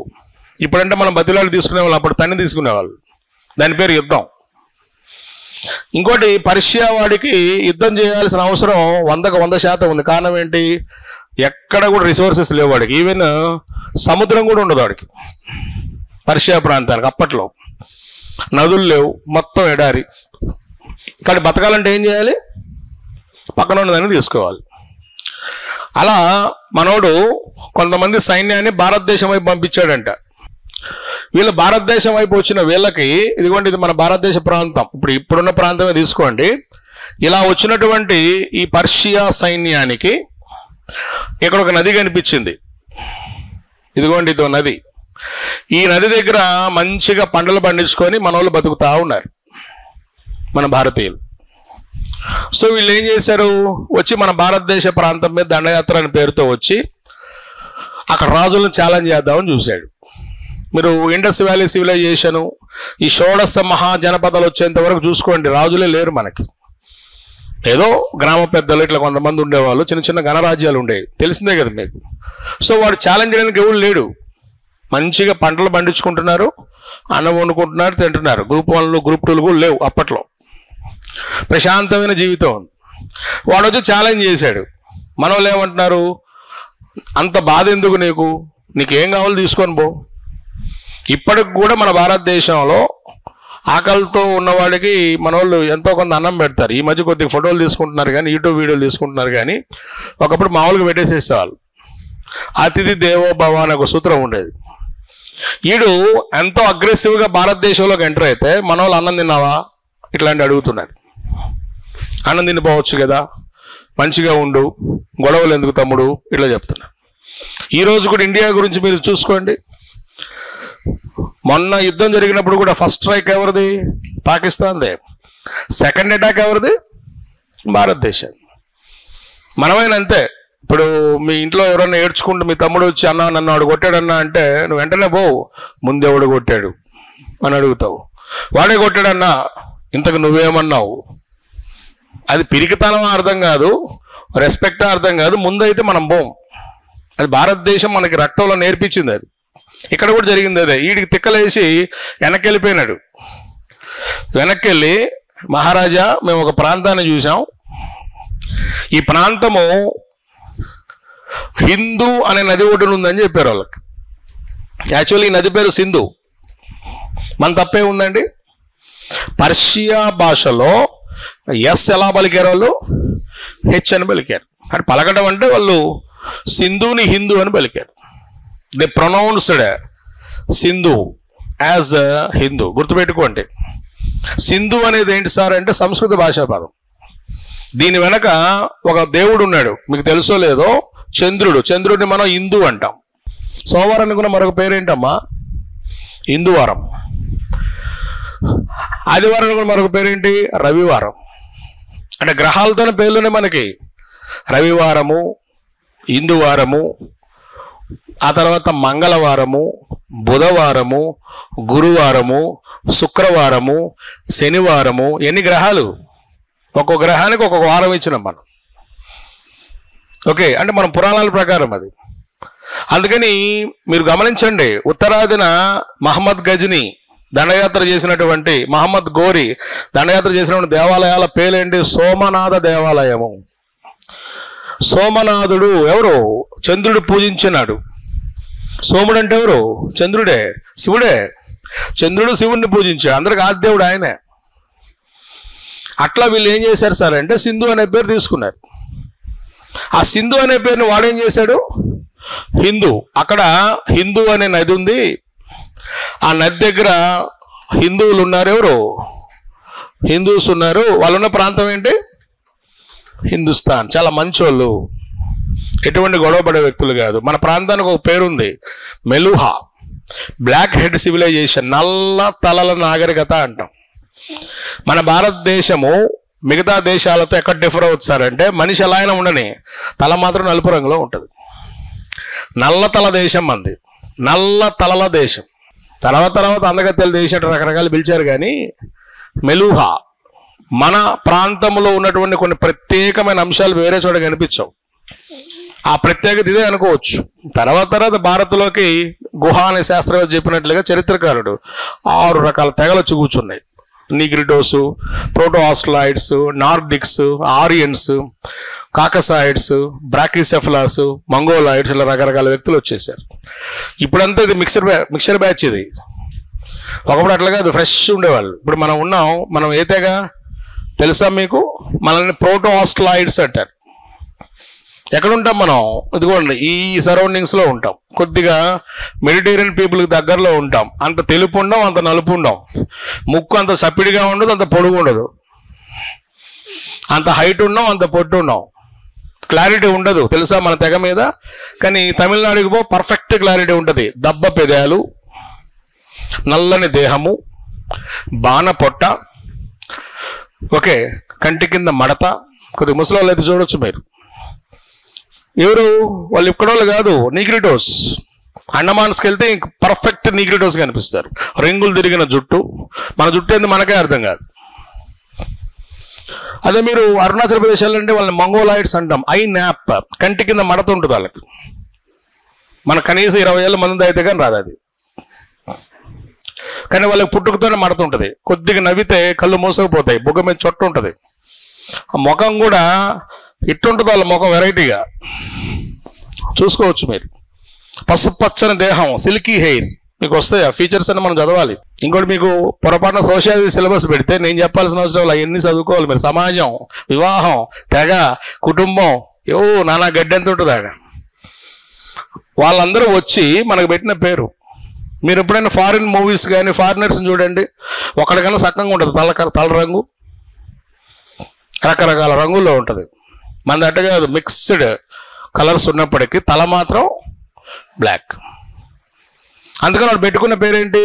ఇప్పుడంటే మనం బతిలాలు తీసుకునేవాళ్ళు, అప్పుడు తన్ని తీసుకునేవాళ్ళు. దాని పేరు యుద్ధం. ఇంకోటి, పర్షియా వాడికి యుద్ధం చేయాల్సిన అవసరం 100% ఉంది. కారణం ఏంటి, ఎక్కడ కూడా రిసోర్సెస్ లేవు వాడికి. ఈవెన్ సముద్రం కూడా ఉండదు వాడికి పర్షియా ప్రాంతానికి. అప్పట్లో నదులు లేవు, మొత్తం ఎడారి. కానీ బతకాలంటే ఏం చేయాలి, పక్కన ఉన్నదాన్ని తీసుకోవాలి. అలా మనోడు కొంతమంది సైన్యాన్ని భారతదేశం వైపు పంపించాడంట. వీళ్ళు భారతదేశం వైపు వచ్చిన వీళ్ళకి, ఇదిగోండి ఇది మన భారతదేశ ప్రాంతం, ఇప్పుడున్న ప్రాంతమే తీసుకోండి. ఇలా వచ్చినటువంటి ఈ పర్షియా సైన్యానికి ఇక్కడ ఒక నది కనిపించింది. ఇదిగోండి ఇదో నది. ఈ నది దగ్గర మంచిగా పంటలు పండించుకొని మన వాళ్ళు బతుకుతా ఉన్నారు, మన భారతీయులు. సో వీళ్ళు ఏం చేశారు, వచ్చి మన భారతదేశ ప్రాంతం మీద దండయాత్ర అనే పేరుతో వచ్చి అక్కడ రాజులను ఛాలెంజ్ చేద్దామని చూశాడు. మీరు ఇండస్ వ్యాలీ సివిలైజేషను, ఈ షోడశ మహాజనపదాలు వచ్చేంత వరకు చూసుకోండి, రాజులే లేరు మనకి. ఏదో గ్రామ పెద్దలు ఇట్లా కొంతమంది ఉండేవాళ్ళు, చిన్న చిన్న గణరాజ్యాలు ఉండేవి, తెలిసిందే కదా మీకు. సో వాడు ఛాలెంజ్ చేయడానికి ఎవరు లేడు. మంచిగా పంటలు పండించుకుంటున్నారు, అన్నం వండుకుంటున్నారు, తింటున్నారు. గ్రూప్ 1లు గ్రూప్ 2లు కూడా లేవు అప్పట్లో. ప్రశాంతమైన జీవితం. వాడు వచ్చి ఛాలెంజ్ చేశాడు. మన వాళ్ళు ఏమంటున్నారు, అంత బాధ ఎందుకు నీకు, నీకేం కావాలో తీసుకొని పో. ఇప్పటికి కూడా మన భారతదేశంలో ఆకలితో ఉన్నవాడికి మన వాళ్ళు ఎంతో కొంత అన్నం పెడతారు. ఈ మధ్య కొద్దిగా ఫోటోలు తీసుకుంటున్నారు కానీ, యూట్యూబ్ వీడియోలు తీసుకుంటున్నారు కానీ, ఒకప్పుడు మామూలుగా పెట్టేసేసేవాళ్ళు. అతిథి దేవో భవ అనే ఒక సూత్రం ఉండేది. వీడు ఎంతో అగ్రెసివ్గా భారతదేశంలోకి ఎంటర్ అయితే మన వాళ్ళు అన్నం తిన్నావా ఇట్లాంటి అడుగుతున్నారు. అన్నం తినిపోవచ్చు కదా, మంచిగా ఉండు, గొడవలు ఎందుకు తమ్ముడు, ఇట్లా చెప్తున్నారు. ఈరోజు కూడా ఇండియా గురించి మీరు చూసుకోండి. మొన్న యుద్ధం జరిగినప్పుడు కూడా ఫస్ట్ స్ట్రైక్ ఎవరిది? పాకిస్తాన్దే. సెకండ్ అటాక్ ఎవరిది? భారతదేశం. మనమైనా అంతే. ఇప్పుడు మీ ఇంట్లో ఎవరైనా ఏడ్చుకుంటూ మీ తమ్ముడు వచ్చి అన్నా నన్ను వాడు కొట్టాడన్నా అంటే నువ్వు వెంటనే పోవు, ముందెవడు కొట్టాడు అని అడుగుతావు. వాడే కొట్టాడన్నా, ఇంతకు నువ్వేమన్నావు? అది పిరికితనం అర్థం కాదు, రెస్పెక్ట్ అర్థం కాదు. ముందైతే మనం పోం. అది భారతదేశం మనకి రక్తంలో నేర్పించింది. అది ఇక్కడ కూడా జరిగింది. అదే వీడికి తిక్కలేసి వెనక్కి వెళ్ళిపోయినాడు. వెనక్కి వెళ్ళి మహారాజా మేము ఒక ప్రాంతాన్ని చూసాం, ఈ ప్రాంతము హిందూ అనే నది ఒడ్డున ఉందని చెప్పారు వాళ్ళకి. యాక్చువల్లీ ఈ నది పేరు సింధు. మన తప్పే ఉందండి. పర్షియా భాషలో ఎస్ ఎలా పలికారు వాళ్ళు? హెచ్ అని పలికారు. అంటే పలకడం అంటే వాళ్ళు సింధుని హిందూ అని పలికారు. They pronounced Sindhu as Hindu. గుర్తుపెట్టుకోండి, సింధు అనేది ఏంటి సార్ అంటే సంస్కృత భాషా పదం. దీని వెనక ఒక దేవుడు ఉన్నాడు, మీకు తెలుసో లేదో, చంద్రుడు. చంద్రుడిని మనం హిందూ అంటాం. సోమవారానికి కూడా మరొక పేరేంటమ్మా? హిందూవారం. ఆదివారానికి కూడా మరొక పేరేంటి? రవివారం. అంటే గ్రహాలతోనే పేర్లునే మనకి. రవివారము, హిందూవారము, ఆ తర్వాత మంగళవారము, బుధవారము, గురువారము, శుక్రవారము, శనివారము. ఎన్ని గ్రహాలు? ఒక్కొక్క గ్రహానికి ఒక్కొక్క వారం ఇచ్చినాం మనం. ఓకే, అంటే మన పురాణాల ప్రకారం అది. అందుకని మీరు గమనించండి, ఉత్తరాదిన మహమ్మద్ గజని దండయాత్ర చేసినటువంటి, మహమ్మద్ గోరి దండయాత్ర చేసినటువంటి దేవాలయాల పేరేంటి? సోమనాథ దేవాలయము. సోమనాథుడు ఎవరు? చంద్రుడు పూజించినాడు. సోముడు అంటే ఎవరు? చంద్రుడే, శివుడే. చంద్రుడు శివుడిని పూజించాడు, అందరికి ఆదిదేవుడు ఆయనే. అట్లా వీళ్ళు ఏం చేశారు సార్ అంటే సింధు అనే పేరు తీసుకున్నారు. ఆ సింధు అనే పేరుని వాడేం చేశాడు? హిందూ. అక్కడ హిందూ అనే నది ఉంది. ఆ నది దగ్గర హిందువులు ఉన్నారు. ఎవరు? హిందూస్ ఉన్నారు. వాళ్ళున్న ప్రాంతం ఏంటి? హిందుస్థాన్. చాలా మంచోళ్ళు, ఎటువంటి గొడవ పడే వ్యక్తులు కాదు. మన ప్రాంతానికి ఒక పేరుంది, మెలుహా, బ్లాక్ హెడ్ సివిలైజేషన్, నల్ల తలల నాగరికత అంటాం. మన భారతదేశము మిగతా దేశాలతో ఎక్కడ డిఫర్ అవుతారంటే మనిషి ఎలా అయినా ఉండని తల మాత్రం నలుపు రంగులో ఉంటుంది. నల్ల తల దేశం మంది, నల్ల తలల దేశం. తర్వాత అందగత్తెల దేశం రకరకాలు పిలిచారు. కానీ మెలుహా మన ప్రాంతంలో ఉన్నటువంటి కొన్ని ప్రత్యేకమైన అంశాలు వేరే చోట కనిపించవు. ఆ ప్రత్యేకత ఇదే అనుకోవచ్చు. తర్వాత భారత్లోకి గుహ అనే శాస్త్రవేత్త చెప్పినట్లుగా చరిత్రకారుడు 6 రకాల తెగలు వచ్చి కూర్చున్నాయి. నీగ్రిటోసు, ప్రోటోఆస్ట్రాయిడ్స్, నార్డిక్స్, ఆరియన్స్, కాకసాయిడ్స్, బ్రాకిసెఫలాస్, మంగోలాయిడ్స్, ఇలా రకరకాల వ్యక్తులు వచ్చేసారు. ఇప్పుడంతా ఇది మిక్సర్ బ్యాచ్. ఇది ఒకప్పుడు అట్లా కాదు, ఫ్రెష్ ఉండేవాళ్ళు. ఇప్పుడు మనం ఉన్నాం, మనం ఏ తెగ తెలుసా మీకు? మనల్ని ప్రోటోఆస్ట్రాయిడ్స్ అంటారు. ఎక్కడ ఉంటాం మనం? ఇదిగోండి ఈ సరౌండింగ్స్లో ఉంటాం. కొద్దిగా మెడిటేరియన్ పీపుల్కి దగ్గరలో ఉంటాం. అంత తెలుపు ఉండం, అంత నలుపు ఉండం. ముక్కు అంత సప్పిడిగా ఉండదు, అంత పొడుగు ఉండదు. అంత హైట్ ఉన్నాం, అంత పొట్టు ఉన్నాం. క్లారిటీ ఉండదు తెలుసా మన తెగ మీద. కానీ తమిళనాడుకి పో, పర్ఫెక్ట్ క్లారిటీ ఉంటుంది. దబ్బ పెదాలు, నల్లని దేహము, బాణ పొట్ట, ఓకే, కంటి కింద మడత. కొద్దిగా ముసలి అయితే చూడొచ్చు మీరు. ఎవరు వాళ్ళు? ఇక్కడ వాళ్ళు కాదు, నీగ్రిటోస్. అండమాన్స్కి వెళ్తే ఇంక పర్ఫెక్ట్ నీగ్రిటోస్ కనిపిస్తారు. రింగులు తిరిగిన జుట్టు. మన జుట్టు ఏంది మనకే అర్థం కాదు. అదే మీరు అరుణాచల్ ప్రదేశ్ వెళ్ళండి, వాళ్ళని మంగోలాయిడ్స్ అంటాం. ఐ న్యాప్, కంటి కింద మడత ఉంటుంది వాళ్ళకి. మన కనీసం 20 ఏళ్ళ మంది అయితే కానీ రాదు అది. కానీ వాళ్ళకి పుట్టుకతోనే మడత ఉంటుంది. కొద్దిగా నవ్వితే కళ్ళు మూసకపోతాయి, బుగ్గ మీద చొట్టు ఉంటుంది. ఆ ముఖం కూడా ఇట్టుంటుంది వాళ్ళ ముఖం, వెరైటీగా చూసుకోవచ్చు మీరు. పసుపచ్చని దేహం, సిల్కీ హెయిర్. మీకు వస్తాయి ఆ ఫీచర్స్ అని మనం చదవాలి. ఇంకోటి మీకు పొరపాటున సోషియాలజీ సిలబస్ పెడితే నేను చెప్పాల్సిన అవసరం లేదు, అవన్నీ చదువుకోవాలి మీరు. సమాజం, వివాహం, తెగ, కుటుంబం, నానా గడ్డి ఎంత ఉంటుంది ఆడ. వాళ్ళందరూ వచ్చి మనకు పెట్టిన పేరు. మీరు ఎప్పుడైనా ఫారిన్ మూవీస్ కానీ ఫారినర్స్ని చూడండి, ఒకడికన్నా సక్కంగా ఉంటుంది తల రంగు, రకరకాల రంగుల్లో ఉంటుంది. మన అట్టగా మిక్స్డ్ కలర్స్ ఉన్నప్పటికీ తల మాత్రం బ్లాక్. అందుకని వాడు పెట్టుకున్న పేరేంటి?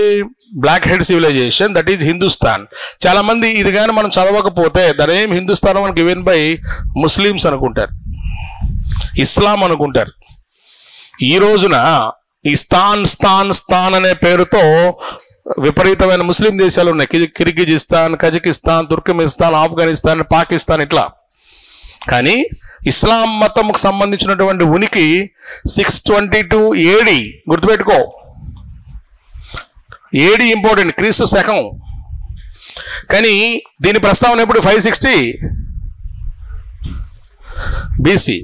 Black head civilization, that is Hindustan. చాలామంది ఇది కానీ మనం చదవకపోతే దాని ఏం హిందుస్థాన్ మనకి గివెన్ బై ముస్లిమ్స్ అనుకుంటారు, ఇస్లాం అనుకుంటారు. ఈ రోజున ఈ స్థాన్ అనే పేరుతో విపరీతమైన ముస్లిం దేశాలు ఉన్నాయి. కిర్గిజిస్తాన్, కజకిస్తాన్, తుర్కమిస్తాన్, ఆఫ్ఘనిస్తాన్, పాకిస్తాన్, ఇట్లా. కానీ ఇస్లాం మతంకు సంబంధించినటువంటి ఉనికి 622 AD. గుర్తుపెట్టుకో, AD ఇంపార్టెంట్, క్రీస్తు శకం. కానీ దీని ప్రస్తావన ఎప్పుడు? 560 BC.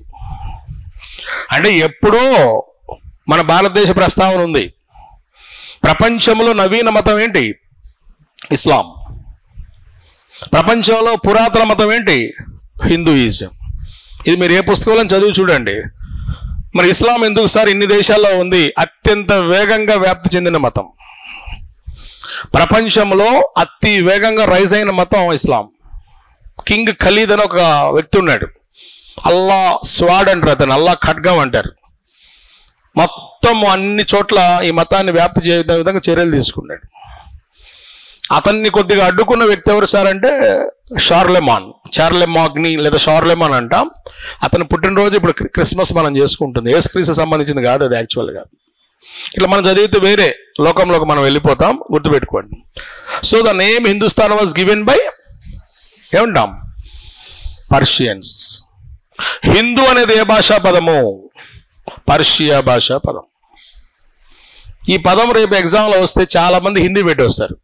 అంటే ఎప్పుడో మన భారతదేశ ప్రస్తావన ఉంది. ప్రపంచంలో నవీన మతం ఏంటి? ఇస్లాం. ప్రపంచంలో పురాతన మతం ఏంటి? హిందూయిజం. ఇది మీరు ఏ పుస్తకంలో చదివి చూడండి. మరి ఇస్లాం ఎందుకు సార్ ఇన్ని దేశాల్లో ఉంది? అత్యంత వేగంగా వ్యాప్తి చెందిన మతం, ప్రపంచంలో అతి వేగంగా రైజ్ అయిన మతం ఇస్లాం. కింగ్ ఖలీద్ అని ఒక వ్యక్తి ఉన్నాడు. అల్లా స్వాడ్ అంటారు, అతను అల్లా ఖడ్గం అంటారు. మొత్తం అన్ని చోట్ల ఈ మతాన్ని వ్యాప్తి చేయ విధంగా చర్యలు తీసుకున్నాడు. అతన్ని కొద్దిగా అడ్డుకున్న వ్యక్తి ఎవరు సార్ అంటే చార్లెమాగ్ని లేదా షార్లెమాన్ అంటాం. అతని పుట్టినరోజు ఇప్పుడు క్రిస్మస్ మనం చేసుకుంటుంది. యేసుక్రీస్తు సంబంధించింది కాదు అది యాక్చువల్గా. ఇట్లా మనం చదివితే వేరే లోకంలోకి మనం వెళ్ళిపోతాం, గుర్తుపెట్టుకోండి. So the name Hindustan was given by ఏమంటాం? పర్షియన్స్. హిందూ అనేది ఏ భాషా పదము? పర్షియా భాషా పదం. ఈ పదం రేపు ఎగ్జామ్లో వస్తే చాలా మంది హిందీ పెట్టి వస్తారు.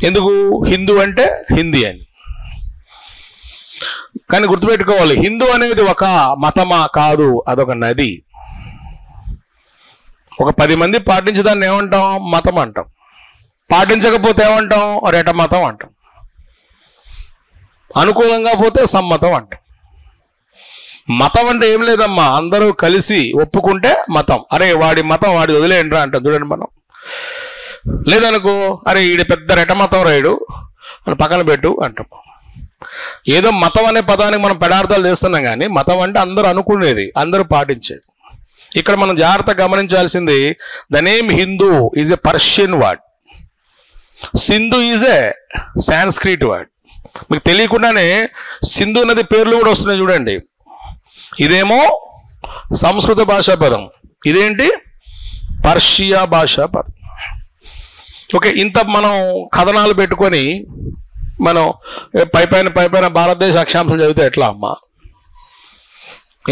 ఎందుకు? హిందూ అంటే హిందీ అని. కానీ గుర్తుపెట్టుకోవాలి, హిందూ అనేది ఒక మతమా? కాదు, అదొక నది. ఒక 10 మంది పాటించదాన్ని ఏమంటాం? మతం అంటాం. పాటించకపోతే ఏమంటాం? రెట మతం అంటాం. అనుకూలంగా పోతే సమ్మతం అంటాం. మతం అంటే ఏం లేదమ్మా, అందరూ కలిసి ఒప్పుకుంటే మతం. అరే వాడి మతం వాడి వదిలేయండిరా అంటాం చూడండి మనం. లేదనుకో, అరే ఈడి పెద్ద రెట మతం రాయుడు అని పక్కన పెట్టు అంటాం. ఏదో మతం అనే పదానికి మనం పెడార్థాలు చేస్తున్నాం, కానీ మతం అంటే అందరూ అనుకునేది, అందరూ పాటించేది. ఇక్కడ మనం జాగ్రత్తగా గమనించాల్సింది, the name Hindu is a Persian word, Sindhu is a Sanskrit word. మీకు తెలియకుండానే సింధు నది పేర్లు కూడా వస్తున్నాయి చూడండి. ఇదేమో సంస్కృత భాషా పదం, ఇదేంటి? పర్షియా భాషా పదం. ఓకే, ఇంత మనం కథనాలు పెట్టుకొని మనం పైపైన భారతదేశ అక్షాంశాలు చదివితే ఎట్లా అమ్మా?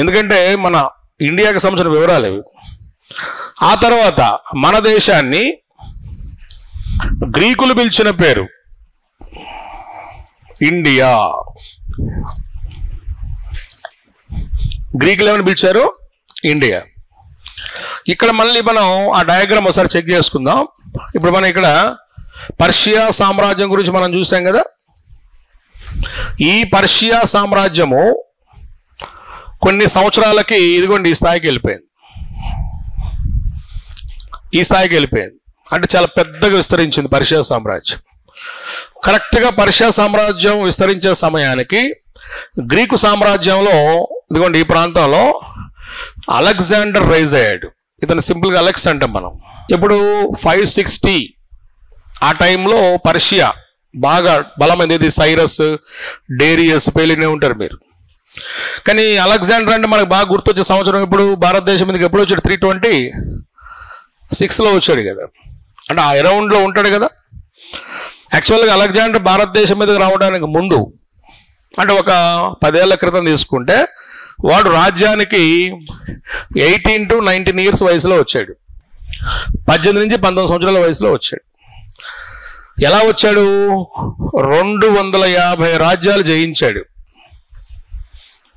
ఎందుకంటే మన ఇండియాకి సంబంధించిన వివరాలు ఇవి. ఆ తర్వాత మన దేశాన్ని గ్రీకులు పిలిచిన పేరు ఇండియా. గ్రీకులు ఏమని పిలిచారు? ఇండియా. ఇక్కడ మళ్ళీ మనం ఆ డయాగ్రామ్ ఒకసారి చెక్ చేసుకుందాం. ఇప్పుడు మనం ఇక్కడ పర్షియా సామ్రాజ్యం గురించి మనం చూసాం కదా. ఈ పర్షియా సామ్రాజ్యము కొన్ని సంవత్సరాలకి ఇదిగోండి ఈ స్థాయికి వెళ్ళిపోయింది. ఈ స్థాయికి వెళ్ళిపోయింది అంటే చాలా పెద్దగా విస్తరించింది పర్షియా సామ్రాజ్యం. కరెక్ట్గా పర్షియా సామ్రాజ్యం విస్తరించే సమయానికి గ్రీకు సామ్రాజ్యంలో ఇదిగోండి ఈ ప్రాంతంలో అలెగ్జాండర్ రైజ్ అయ్యాడు. ఇతను సింపుల్గా అలెక్స్ అంటాం మనం. ఇప్పుడు 560 ఆ టైంలో పర్షియా బాగా బలమైంది. ఇది సైరస్, డేరియస్ పేలినే ఉంటారు మీరు. కానీ అలెగ్జాండర్ అంటే మనకు బాగా గుర్తొచ్చే సంవత్సరం ఇప్పుడు భారతదేశం మీదకి ఎప్పుడు వచ్చాడు? 326లో వచ్చాడు కదా. అంటే ఆ అరౌండ్లో ఉంటాడు కదా. యాక్చువల్గా అలెగ్జాండర్ భారతదేశం మీదకి రావడానికి ముందు అంటే ఒక 10 ఏళ్ల క్రితం తీసుకుంటే వాడు రాజ్యానికి 18 to 19 years వయసులో వచ్చాడు. 18 నుంచి 19 సంవత్సరాల వయసులో వచ్చాడు. ఎలా వచ్చాడు? 250 రాజ్యాలు జయించాడు.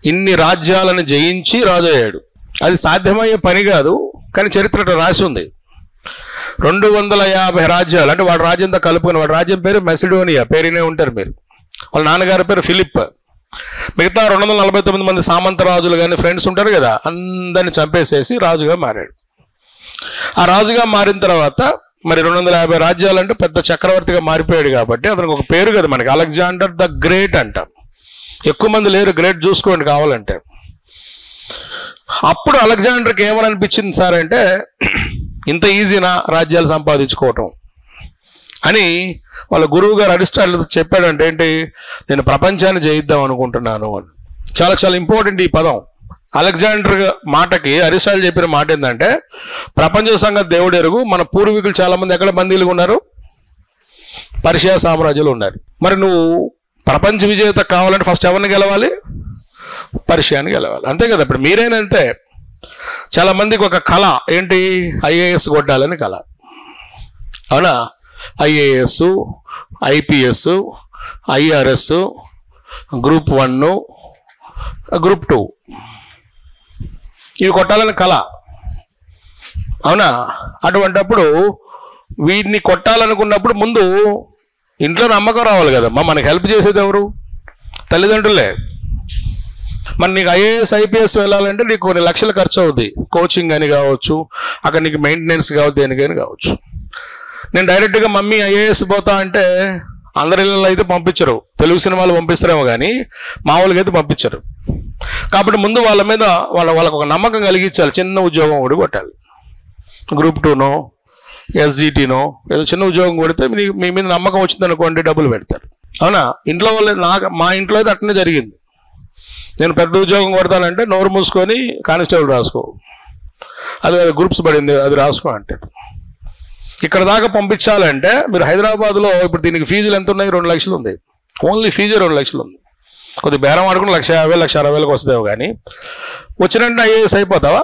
ఇన్ని రాజ్యాలను జయించి రాజు అయ్యాడు. అది సాధ్యమయ్యే పని కాదు, కానీ చరిత్ర రాసి ఉంది. 250 రాజ్యాలు అంటే వాడు రాజ్యంతో కలుపుకుని, వాడి రాజ్యం పేరు మెసిడోనియా, పేరునే ఉంటారు మీరు. వాళ్ళ నాన్నగారి పేరు ఫిలిప్. మిగతా 249 మంది సామంత రాజులు కానీ ఫ్రెండ్స్ ఉంటారు కదా, అందరిని చంపేసేసి రాజుగా మారాడు. ఆ రాజుగా మారిన తర్వాత మరి 250 రాజ్యాలంటే పెద్ద చక్రవర్తిగా మారిపోయాడు కాబట్టి అతనికి ఒక పేరు కదా మనకి, అలెగ్జాండర్ ద గ్రేట్ అంటాం. ఎక్కువ మంది లేరు గ్రేట్, చూసుకోండి కావాలంటే. అప్పుడు అలెగ్జాండర్కి ఏమని అనిపించింది సార్ అంటే, ఇంత ఈజీనా రాజ్యాలు సంపాదించుకోవటం అని వాళ్ళ గురువు గారు అరిస్టాటిల్ చెప్పాడంటే ఏంటి, నేను ప్రపంచాన్ని జయిద్దాం అనుకుంటున్నాను అని. చాలా చాలా ఇంపార్టెంట్ ఈ పదం. అలెగ్జాండర్ మాటకి అరిస్టాటిల్ చెప్పిన మాట ఏంటంటే, ప్రపంచ సంగతి దేవుడు ఎరుగు, మన పూర్వీకులు చాలా మంది ఎక్కడ బందీలుగా ఉన్నారు, పర్షియా సామ్రాజ్యంలో ఉన్నారు. మరి నువ్వు ప్రపంచ విజేత కావాలంటే ఫస్ట్ ఎవరిని గెలవాలి, పర్షియాని గెలవాలి, అంతే కదా. ఇప్పుడు మీరైనా అంతే. చాలా మందికి ఒక కళ ఏంటి, ఐఏఎస్ కొట్టాలని కళ, అవునా. IAS, IPS, IRS, group 1, group 2 ఇవి కొట్టాలని కళ, అవునా. అటువంటప్పుడు వీటిని కొట్టాలనుకున్నప్పుడు ముందు ఇంట్లో నమ్మకం రావాలి కదమ్మా. మనకి హెల్ప్ చేసేది ఎవరు, తల్లిదండ్రులే. మరి నీకు ఐఏఎస్ ఐపీఎస్ వెళ్ళాలంటే నీకు కొన్ని లక్షలు ఖర్చు అవుతుంది, కోచింగ్ అని కావచ్చు, అక్కడ నీకు మెయింటెనెన్స్ కావచ్చు, దేనికైనా కావచ్చు. నేను డైరెక్ట్గా మమ్మీ ఐఏఎస్ పోతా అంటే అందరి ఇళ్ళలో అయితే పంపించరు, తెలుగు సినిమాలు పంపిస్తారేమో కానీ మామూలుగా అయితే పంపించరు. కాబట్టి ముందు వాళ్ళ మీద వాళ్ళకు ఒక నమ్మకం కలిగించాలి. చిన్న ఉద్యోగం కూడా కొట్టాలి, గ్రూప్ 2నో ఎస్జిటినో ఏదో చిన్న ఉద్యోగం కొడితే మీ మీద నమ్మకం వచ్చిందనుకోండి, డబ్బులు పెడతారు, అవునా. ఇంట్లో వాళ్ళు మా ఇంట్లో అయితే అట్లనే జరిగింది. నేను పెద్ద ఉద్యోగం కొడతానంటే నోరు మూసుకొని కానిస్టేబుల్ రాసుకో, అది గ్రూప్స్ పడింది అది రాసుకో అంటారు. ఇక్కడ దాకా పంపించాలంటే మీరు హైదరాబాద్లో ఇప్పుడు దీనికి ఫీజులు ఎంత ఉన్నాయి, 2 లక్షలు ఉంది. ఓన్లీ ఫీజు 2 లక్షలు ఉంది. కొద్ది బేరం ఆడుకుని 1,50,000 1,60,000 వస్తావు కానీ వచ్చినట్టు ఐఏఎస్ అయిపోతావా?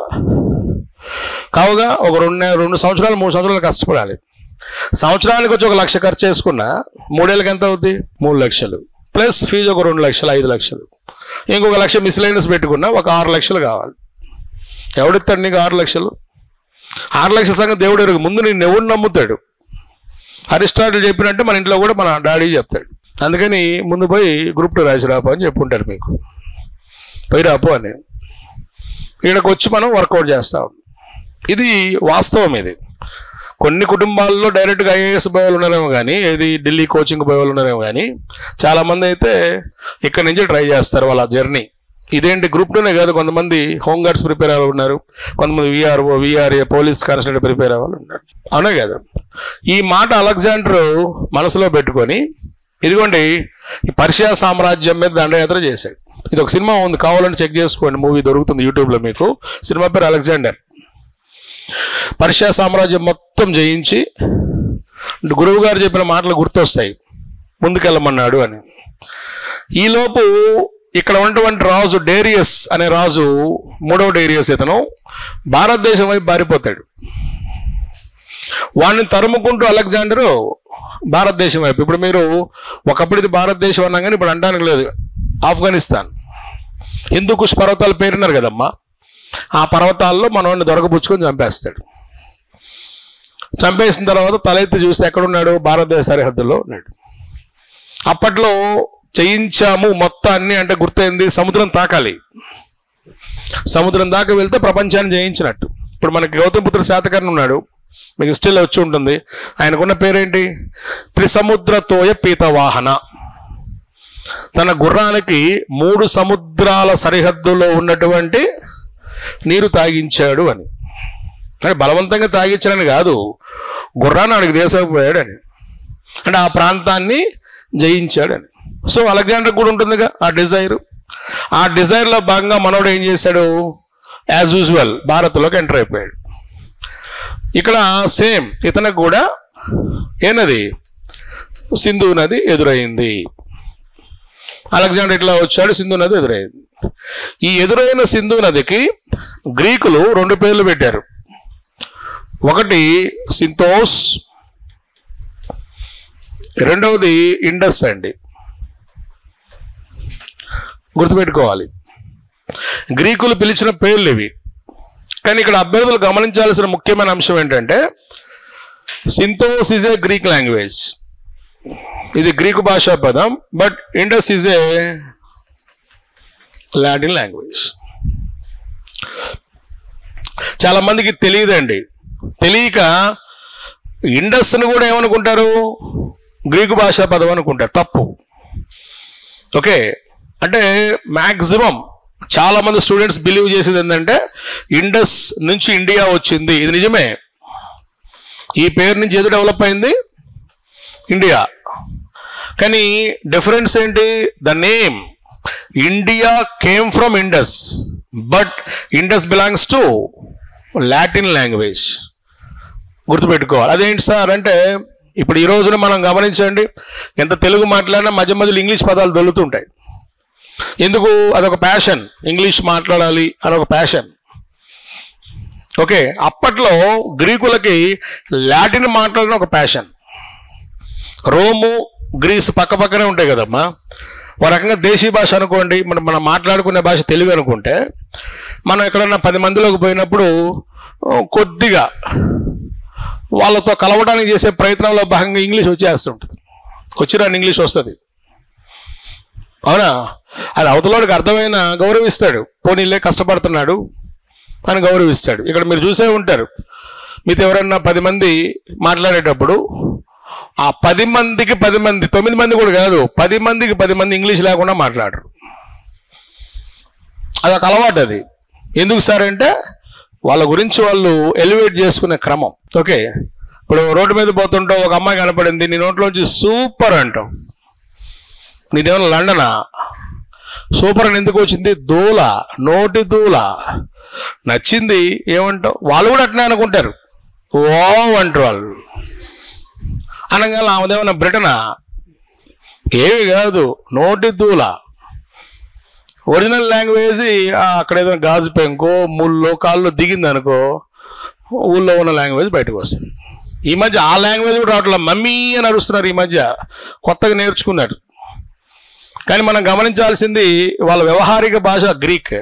కావుగా ఒక 2 సంవత్సరాలు 3 సంవత్సరాలు కష్టపడాలి. సంవత్సరానికి వచ్చి 1 లక్ష ఖర్చు చేసుకున్నా 3 ఏళ్ళకి ఎంత అవుద్ది, 3 లక్షలు ప్లస్ ఫీజు ఒక 2 లక్షలు 5 లక్షలు, ఇంకొక 1 లక్ష మిస్లైనస్ పెట్టుకున్నా ఒక 6 లక్షలు కావాలి. ఎవడిస్తాడు నీకు 6 లక్షలు? 6 లక్షల సంగతి దేవుడు ఎరుగు. ముందు నేను ఎవడు నమ్ముతాడు? అరిస్టాటిల్ చెప్పినట్టు మన ఇంట్లో కూడా మన డాడీ చెప్తాడు. అందుకని ముందు పోయి గ్రూప్ 2 రాసి రాపో అని చెప్పుంటారు మీకు, పోయి రాపో అని. ఇక్కడికి వచ్చి మనం వర్కౌట్ చేస్తాం. ఇది వాస్తవం. ఇది కొన్ని కుటుంబాల్లో డైరెక్ట్గా ఐఏఎస్ పోయేవాళ్ళు ఉన్నారేమో కానీ, ఏది ఢిల్లీ కోచింగ్ పోయేవాళ్ళు ఉన్నారేమో కానీ, చాలామంది అయితే ఇక్కడి నుంచి ట్రై చేస్తారు వాళ్ళ జర్నీ. ఇదేంటి గ్రూప్ 2నే కాదు, కొంతమంది హోంగార్డ్స్ ప్రిపేర్ అయ్యే ఉన్నారు, కొంతమంది విఆర్ఏ పోలీస్ కానిస్టేబుల్ ప్రిపేర్ అయ్యే వాళ్ళు ఉన్నారు, అవునా కదా. ఈ మాట అలెగ్జాండర్ మనసులో పెట్టుకొని ఇదిగోండి ఈ పర్షియా సామ్రాజ్యం మీద దండయాత్ర చేశాడు. ఇది ఒక సినిమా ఉంది, కావాలంటే చెక్ చేసుకోండి, మూవీ దొరుకుతుంది యూట్యూబ్లో మీకు. సినిమా పేరు అలెగ్జాండర్. పర్షియా సామ్రాజ్యం మొత్తం జయించి గురువు గారు చెప్పిన మాటలు గుర్తొస్తాయి, ముందుకెళ్ళమన్నాడు అని. ఈలోపు ఇక్కడ ఉన్నటువంటి రాజు డేరియస్ అనే రాజు, 3వ డేరియస్, ఇతను భారతదేశం వైపు పారిపోతాడు. వాడిని తరుముకుంటూ అలెగ్జాండరు భారతదేశం వైపు, ఇప్పుడు మీరు ఒకప్పుడు ఇది భారతదేశం అన్నా కానీ ఇప్పుడు అనడానికి లేదు, ఆఫ్ఘనిస్తాన్ హిందూకుష్ పర్వతాలు పేరున్నారు కదమ్మా, ఆ పర్వతాల్లో మనవాడిని దొరకపుచ్చుకొని చంపేస్తాడు. చంపేసిన తర్వాత తలెత్తి చూస్తే ఎక్కడున్నాడు, భారతదేశ సరిహద్దులో ఉన్నాడు. అప్పట్లో జయించాము మొత్తాన్ని అంటే గుర్తయింది, సముద్రం తాకాలి. సముద్రం దాకా వెళ్తే ప్రపంచాన్ని జయించినట్టు. ఇప్పుడు మనకి గౌతమిపుత్ర శాతకర్ణి ఉన్నాడు, మీకు హిస్టరీలో వచ్చి ఉంటుంది. ఆయనకున్న పేరేంటి, త్రిసముద్రతోయ పీతవాహన. తన గుర్రానికి 3 సముద్రాల సరిహద్దులో ఉన్నటువంటి నీరు తాగించాడు అని. అంటే బలవంతంగా తాగించాడని కాదు, గుర్రాన్ని ఆడికి దేశపోయాడని, అంటే ఆ ప్రాంతాన్ని జయించాడని. సో అలెగ్జాండర్ కూడా ఉంటుందిగా ఆ డిజైర్. ఆ డిజైర్లో భాగంగా మనోడు ఏం చేశాడు, యాజ్ యూజువల్ భారత్లోకి ఎంటర్ అయిపోయాడు. ఇక్కడ సేమ్ ఇతనికి కూడా ఏనది, సింధు నది ఎదురైంది. అలెగ్జాండర్ ఇట్లా వచ్చాడు, సింధు నది ఎదురైంది. ఈ ఎదురైన సింధు నదికి గ్రీకులు 2 పేర్లు పెట్టారు. ఒకటి సింథోస్, రెండవది ఇండస్ అండి. గుర్తుపెట్టుకోవాలి, గ్రీకులు పిలిచిన పేర్లు ఇవి. కానీ ఇక్కడ అభ్యర్థులు గమనించాల్సిన ముఖ్యమైన అంశం ఏంటంటే, సింథోస్ ఈజ్ ఏ గ్రీక్ లాంగ్వేజ్, ఇది గ్రీకు భాషా పదం. But Indus is a Latin language. చాలా మందికి తెలియదండి, తెలియక ఇండస్ని కూడా ఏమనుకుంటారు, గ్రీకు భాషా పదం అనుకుంటారు. తప్పు. ఓకే, అంటే మ్యాక్సిమం చాలామంది స్టూడెంట్స్ బిలీవ్ చేసేది ఏంటంటే ఇండస్ నుంచి ఇండియా వచ్చింది. ఇది నిజమే, ఈ పేరు నుంచి ఏదో డెవలప్ అయింది ఇండియా. కానీ డిఫరెన్స్ ఏంటి? The name India came from Indus, but Indus belongs to Latin language. గుర్తుపెట్టుకోవాలి. అదేంటి సార్ అంటే, ఇప్పుడు ఈ రోజున మనం గమనించండి, ఎంత తెలుగు మాట్లాడినా మధ్య మధ్యలో ఇంగ్లీష్ పదాలు దొరుకుతుంటాయి. ఎందుకు? అదొక ప్యాషన్, ఇంగ్లీష్ మాట్లాడాలి అదొక ప్యాషన్. ఓకే, అప్పట్లో గ్రీకులకి లాటిన్ మాట్లాడడం ఒక ప్యాషన్. రోము, గ్రీస్ పక్క పక్కనే ఉంటాయి కదమ్మా. ఒక రకంగా దేశీ భాష అనుకోండి, మనం మాట్లాడుకునే భాష తెలుగు అనుకుంటే, మనం ఎక్కడన్నా 10 మందిలోకి పోయినప్పుడు కొద్దిగా వాళ్ళతో కలవడానికి చేసే ప్రయత్నంలో భాగంగా ఇంగ్లీష్ వచ్చేస్తుంటుంది. వచ్చిరాని ఇంగ్లీష్ వస్తుంది, అవునా? అది అవతలోడికి అర్థమైన గౌరవిస్తాడు, పోనీలే కష్టపడుతున్నాడు అని గౌరవిస్తాడు. ఇక్కడ మీరు చూసే ఉంటారు, మీతో ఎవరన్నా 10 మంది మాట్లాడేటప్పుడు ఆ 10 మందికి 10 మంది, 9 మంది కూడా కాదు, 10 మందికి 10 మంది ఇంగ్లీష్ లేకుండా మాట్లాడరు. అదొక అలవాటు. అది ఎందుకు సార్ అంటే వాళ్ళ గురించి వాళ్ళు ఎలివేట్ చేసుకునే క్రమం. ఓకే, ఇప్పుడు రోడ్డు మీద పోతుంటావు, ఒక అమ్మాయి కనపడింది, నీ నోట్లోంచి సూపర్ అంటావు. నీదేమన్నా లండనా? సూపర్ అని ఎందుకు వచ్చింది? దూల, నోటి దూల. నచ్చింది ఏమంటావు? వాళ్ళు కూడా అట్నే అనుకుంటారు, ఓ అంటారు వాళ్ళు. అనగా ఆమెదేమన్నా బ్రిటనా? ఏమి కాదు, నోటి దూల. ఒరిజినల్ లాంగ్వేజ్ అక్కడ ఏదైనా గాజు పెంకో ముల్లో కాళ్ళు దిగింది అనుకో, ఊళ్ళో ఉన్న లాంగ్వేజ్ బయటకు వస్తుంది. ఈ మధ్య ఆ లాంగ్వేజ్ కూడా రావట్లే, మమ్మీ అని అరుస్తున్నారు. ఈ మధ్య కొత్తగా నేర్చుకున్నారు. కానీ మనం గమనించాల్సింది వాళ్ళ వ్యవహారిక భాష గ్రీక్,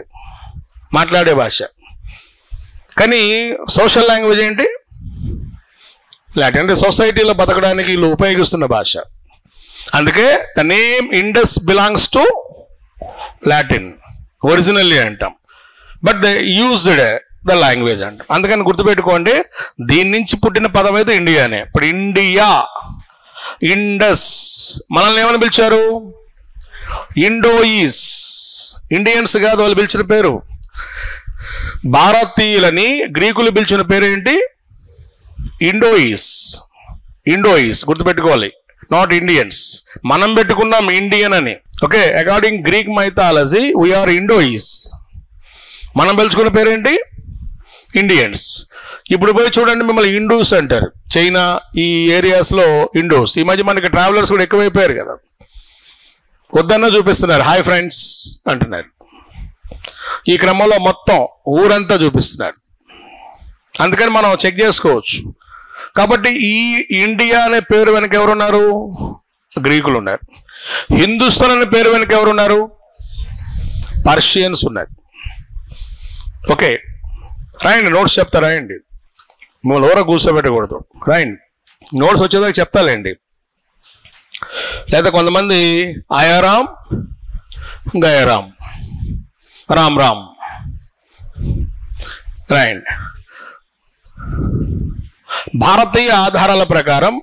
మాట్లాడే భాష. కానీ సోషల్ లాంగ్వేజ్ ఏంటి? లాటిన్. అంటే సొసైటీలో బతకడానికి వీళ్ళు ఉపయోగిస్తున్న భాష. అందుకే the name Indus belongs to Latin originally అంటాం, but they used the language అంటాం. అందుకని గుర్తుపెట్టుకోండి, దీని నుంచి పుట్టిన పదం అయితే ఇండియానే. ఇప్పుడు ఇండియా, ఇండస్, మనల్ని ఏమని పిలిచారు? ఇండోయిస్. ఇండియన్స్ కాదు వాళ్ళు పిలిచిన పేరు. భారతీయులని గ్రీకులు పిలిచిన పేరు ఏంటి? ఇండోయిస్. ఇండోయిస్ గుర్తుపెట్టుకోవాలి, నాట్ ఇండియన్స్. మనం పెట్టుకున్నాం ఇండియన్ అని. Okay, according Greek mythology we are ఇండోయిస్. మనం పిలుచుకున్న పేరేంటి? ఇండియన్స్. ఇప్పుడు పోయి చూడండి, మిమ్మల్ని హిందూస్ అంటారు. చైనా ఈ ఏరియాస్లో హిందూస్. ఈ మధ్య మనకి ట్రావెలర్స్ కూడా ఎక్కువైపోయారు కదా, వద్దన్నా చూపిస్తున్నారు, హాయ్ ఫ్రెండ్స్ అంటున్నారు. ఈ క్రమంలో మొత్తం ఊరంతా చూపిస్తున్నారు. అందుకని మనం చెక్ చేసుకోవచ్చు. కాబట్టి ఈ ఇండియా అనే పేరు వెనక ఎవరున్నారు? గ్రీకులు ఉన్నారు. హిందుస్థాన్ అనే పేరు వెనక ఎవరున్నారు? పర్షియన్స్ ఉన్నారు. ఓకే, రాయండి, నోట్స్ చెప్తా, రాయండి. మిమ్మల్ని ఎవరో కూర్చోబెట్టకూడదు, రాయండి. నోట్స్ వచ్చేదాకా చెప్తాలేండి. లేదా కొంతమంది ఆయారాం, గయారాం, రామ్ రామ్, రాయండి. భారతీయ ఆధారాల ప్రకారం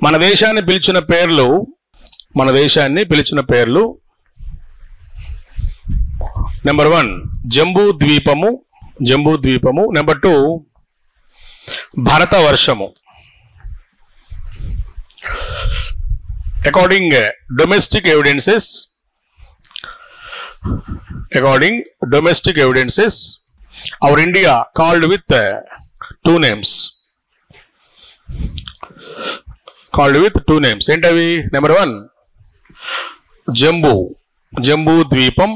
మన దేశాన్ని పిలిచిన పేర్లు నెంబర్ 1 జంబూ ద్వీపము. నెంబర్ 2 భారతవర్షము. According domestic evidences, our India called with 2 names. ఏంటవి? నెంబర్ 1 జంబూ ద్వీపం.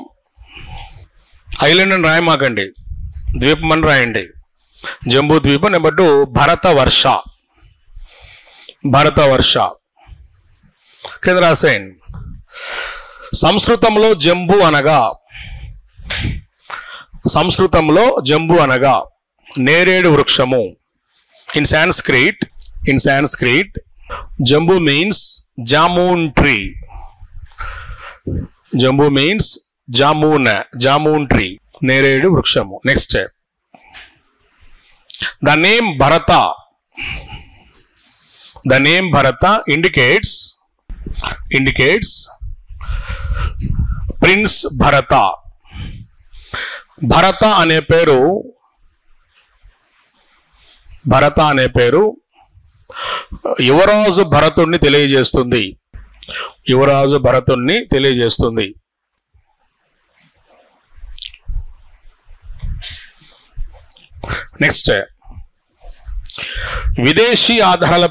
ఐలాండ్ అని రాయమాకండి, ద్వీపం అని రాయండి. జంబూ ద్వీపం. నెంబర్ 2 భారతవర్ష. కింద రాసేయండి. సంస్కృతంలో జంబు అనగా నేరేడు వృక్షము. In Sanskrit Jambu means jamun tree. Jamun tree, నేరేడు వృక్షము. Next the name Bharata indicates prince Bharata. Bharata అనే పేరు యువరాజు భరతుణ్ణి తెలియజేస్తుంది. నెక్స్ట్ విదేశీ ఆధారాల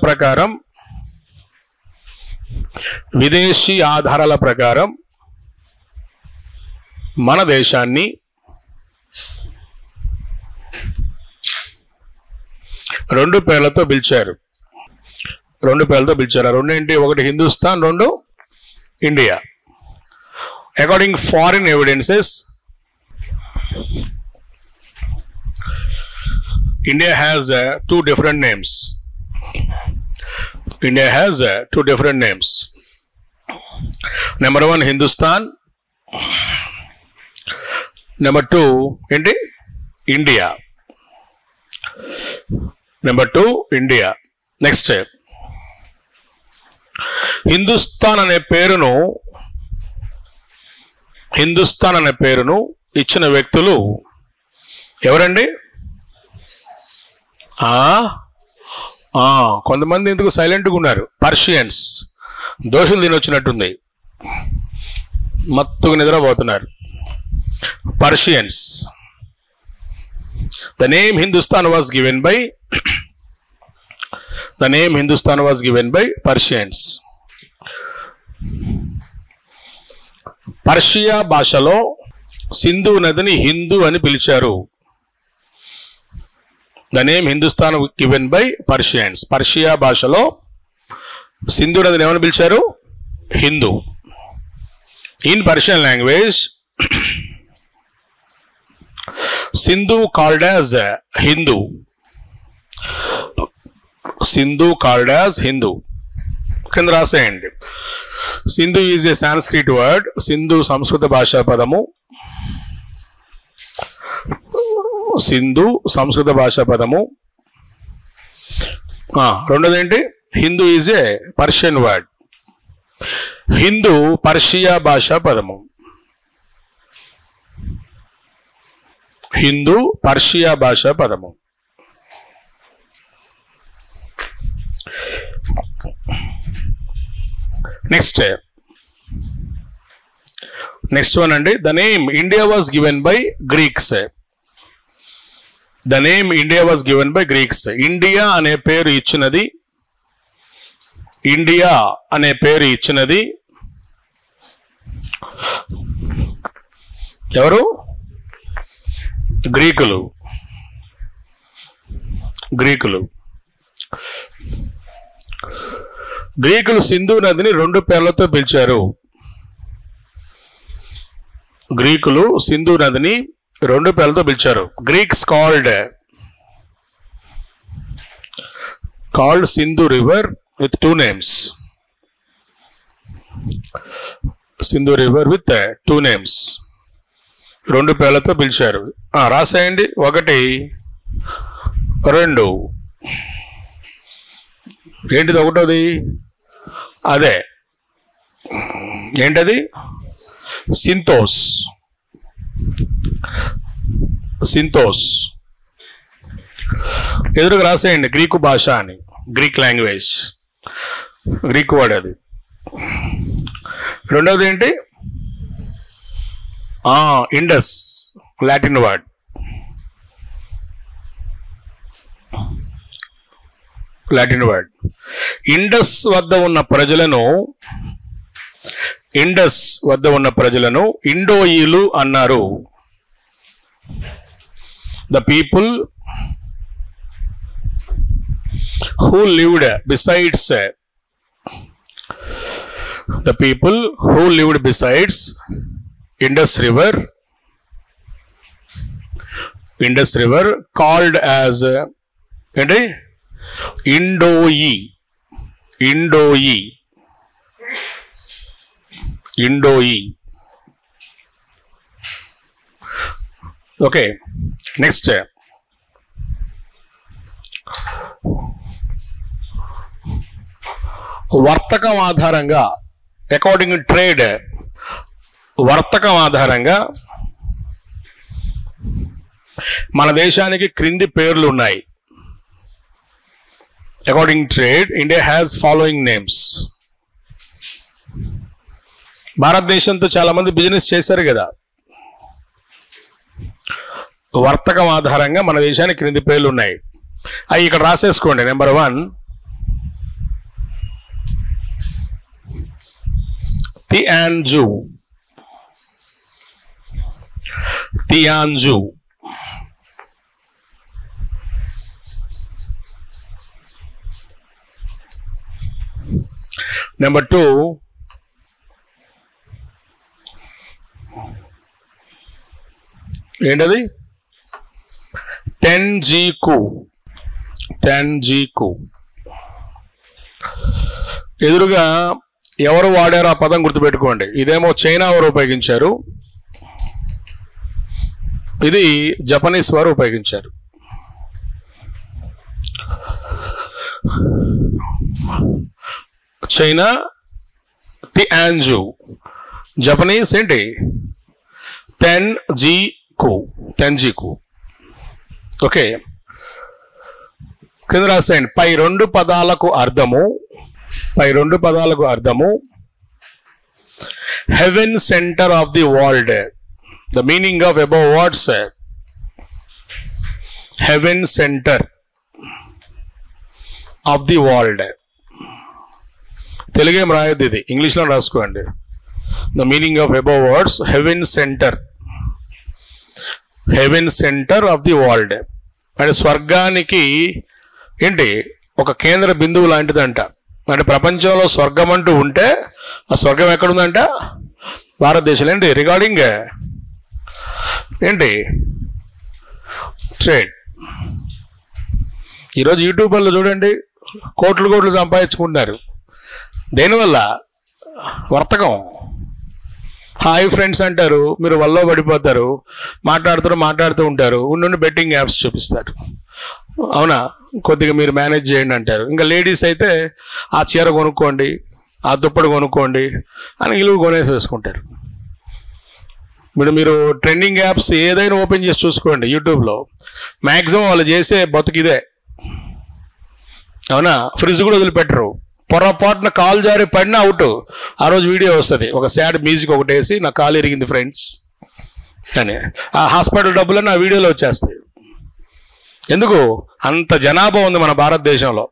ప్రకారం మన దేశాన్ని రెండు పేర్లతో పిలిచారు. రెండు ఏంటి? ఒకటి హిందుస్థాన్, రెండు India. According foreign evidences, India has two different names. Number one, Hindustan. Number two, India. Next, Hindustan అనే పేరును ఇచ్చిన వ్యక్తులు ఎవరండి? కొంతమంది ఎందుకు సైలెంట్గా ఉన్నారు? పర్షియన్స్. దోషులు తినొచ్చినట్టుంది, మత్తుగా నిద్రపోతున్నారు. Persians. The name Hindustan was given by Persians. Persia భాషలో సింధు నదిని హిందూ అని పిలిచారు. The name Hindustan given by Persians. Persia భాషలో సింధు నదిని ఏమని పిలిచారు? Hindu. In Persian language Sindhu called as Hindu. కింద రాసేయండి. Sindhu is a Sanskrit word. Sindhu సంస్కృత భాషా పదము. రెండోది ఏంటి? Hindu is a Persian word. Hindu Persia భాషా పదము. నెక్స్ట్ వన్ అండి. The name India was given by Greeks. India అనే పేరు ఇచ్చినది ఎవరు? గ్రీకులు. సింధు నదిని రెండు పేర్లతో పిలిచారు. Greeks called Sindhu river with two names. రెండు పేర్లతో పిలిచారు. రాసేయండి. 1, 2. ఏంటిది ఒకటోది? అదే ఏంటది? సింథోస్. ఎదురుగా రాసేయండి గ్రీకు భాష అని. గ్రీక్ లాంగ్వేజ్, గ్రీక్ వర్డ్ అది. రెండవది ఏంటి? Indus, Latin word. ఇండస్ వద్ద ఉన్న ప్రజలను ఇండోయిలు అన్నారు. The people who lived besides Indus River called as Indoi. Okay, next వర్తకం ఆధారంగా, అకార్డింగ్ టు ట్రేడ్, వర్తకం ఆధారంగా మన దేశానికి క్రింది పేర్లు ఉన్నాయి. According to trade, India has following names. భారతదేశంతో చాలా మంది బిజినెస్ చేశారు కదా. వర్తకం ఆధారంగా మన దేశానికి క్రింది పేర్లు ఉన్నాయి. అవి ఇక్కడ రాసేసుకోండి. నెంబర్ 1 తియాన్జు. తియాన్జు. నెంబర్ 2 ఏంటది? తెన్జీకు. తెన్జీకు. ఎదురుగా ఎవరు వాడారో ఆ పదం గుర్తుపెట్టుకోండి. ఇదేమో చైనా వారు ఉపయోగించారు, ఇది జపనీస్ వారు ఉపయోగించారు. చైనా తియాన్జు, జపనీస్ ఏంటి? తెన్జీకు. తెన్జీకు. ఓకే, కింద రాసేయండి. పై రెండు పదాలకు అర్థము heaven centre of the world. The meaning of above words heaven centre of the world. తెలుగేం రాయొద్దు, ఇది ఇంగ్లీష్లో రాసుకోండి. The meaning of above words heaven centre of the world. అంటే స్వర్గానికి ఏంటి? ఒక కేంద్ర బిందువు లాంటిదంట. అంటే ప్రపంచంలో స్వర్గం అంటూ ఉంటే ఆ స్వర్గం ఎక్కడుందంట? భారతదేశంలో. ఏంటి? రిగార్డింగ్ ఏంటి? ట్రేడ్. ఈరోజు యూట్యూబర్లు చూడండి, కోట్లు సంపాదించుకుంటున్నారు. దేనివల్ల? వర్తకం. హాయ్ ఫ్రెండ్స్ అంటారు, మీరు వల్ల పడిపోతారు, మాట్లాడుతూ ఉంటారు, ఉండి బెట్టింగ్ యాప్స్ చూపిస్తారు. అవునా? కొద్దిగా మీరు మేనేజ్ చేయండి అంటారు. ఇంకా లేడీస్ అయితే ఆ చీర కొనుక్కోండి, ఆ దుప్పటి కొనుక్కోండి అని ఇల్లు కొనేసేసుకుంటారు. మీరు ట్రెండింగ్ యాప్స్ ఏదైనా ఓపెన్ చేసి చూసుకోండి యూట్యూబ్లో, మ్యాక్సిమం వాళ్ళు చేసే బతుకిదే. అవునా? ఫ్రిడ్జ్ కూడా వదిలిపెట్టరు. పొరపాటున కాలు జారి పడినా అవుట్. ఆ రోజు వీడియో వస్తుంది, ఒక సాడ్ మ్యూజిక్ ఒకటి వేసి నా కాలు ఇరిగింది ఫ్రెండ్స్ అని. ఆ హాస్పిటల్ డబ్బులన్నీ ఆ వీడియోలో వచ్చేస్తాయి. ఎందుకు? అంత జనాభా ఉంది మన భారతదేశంలో,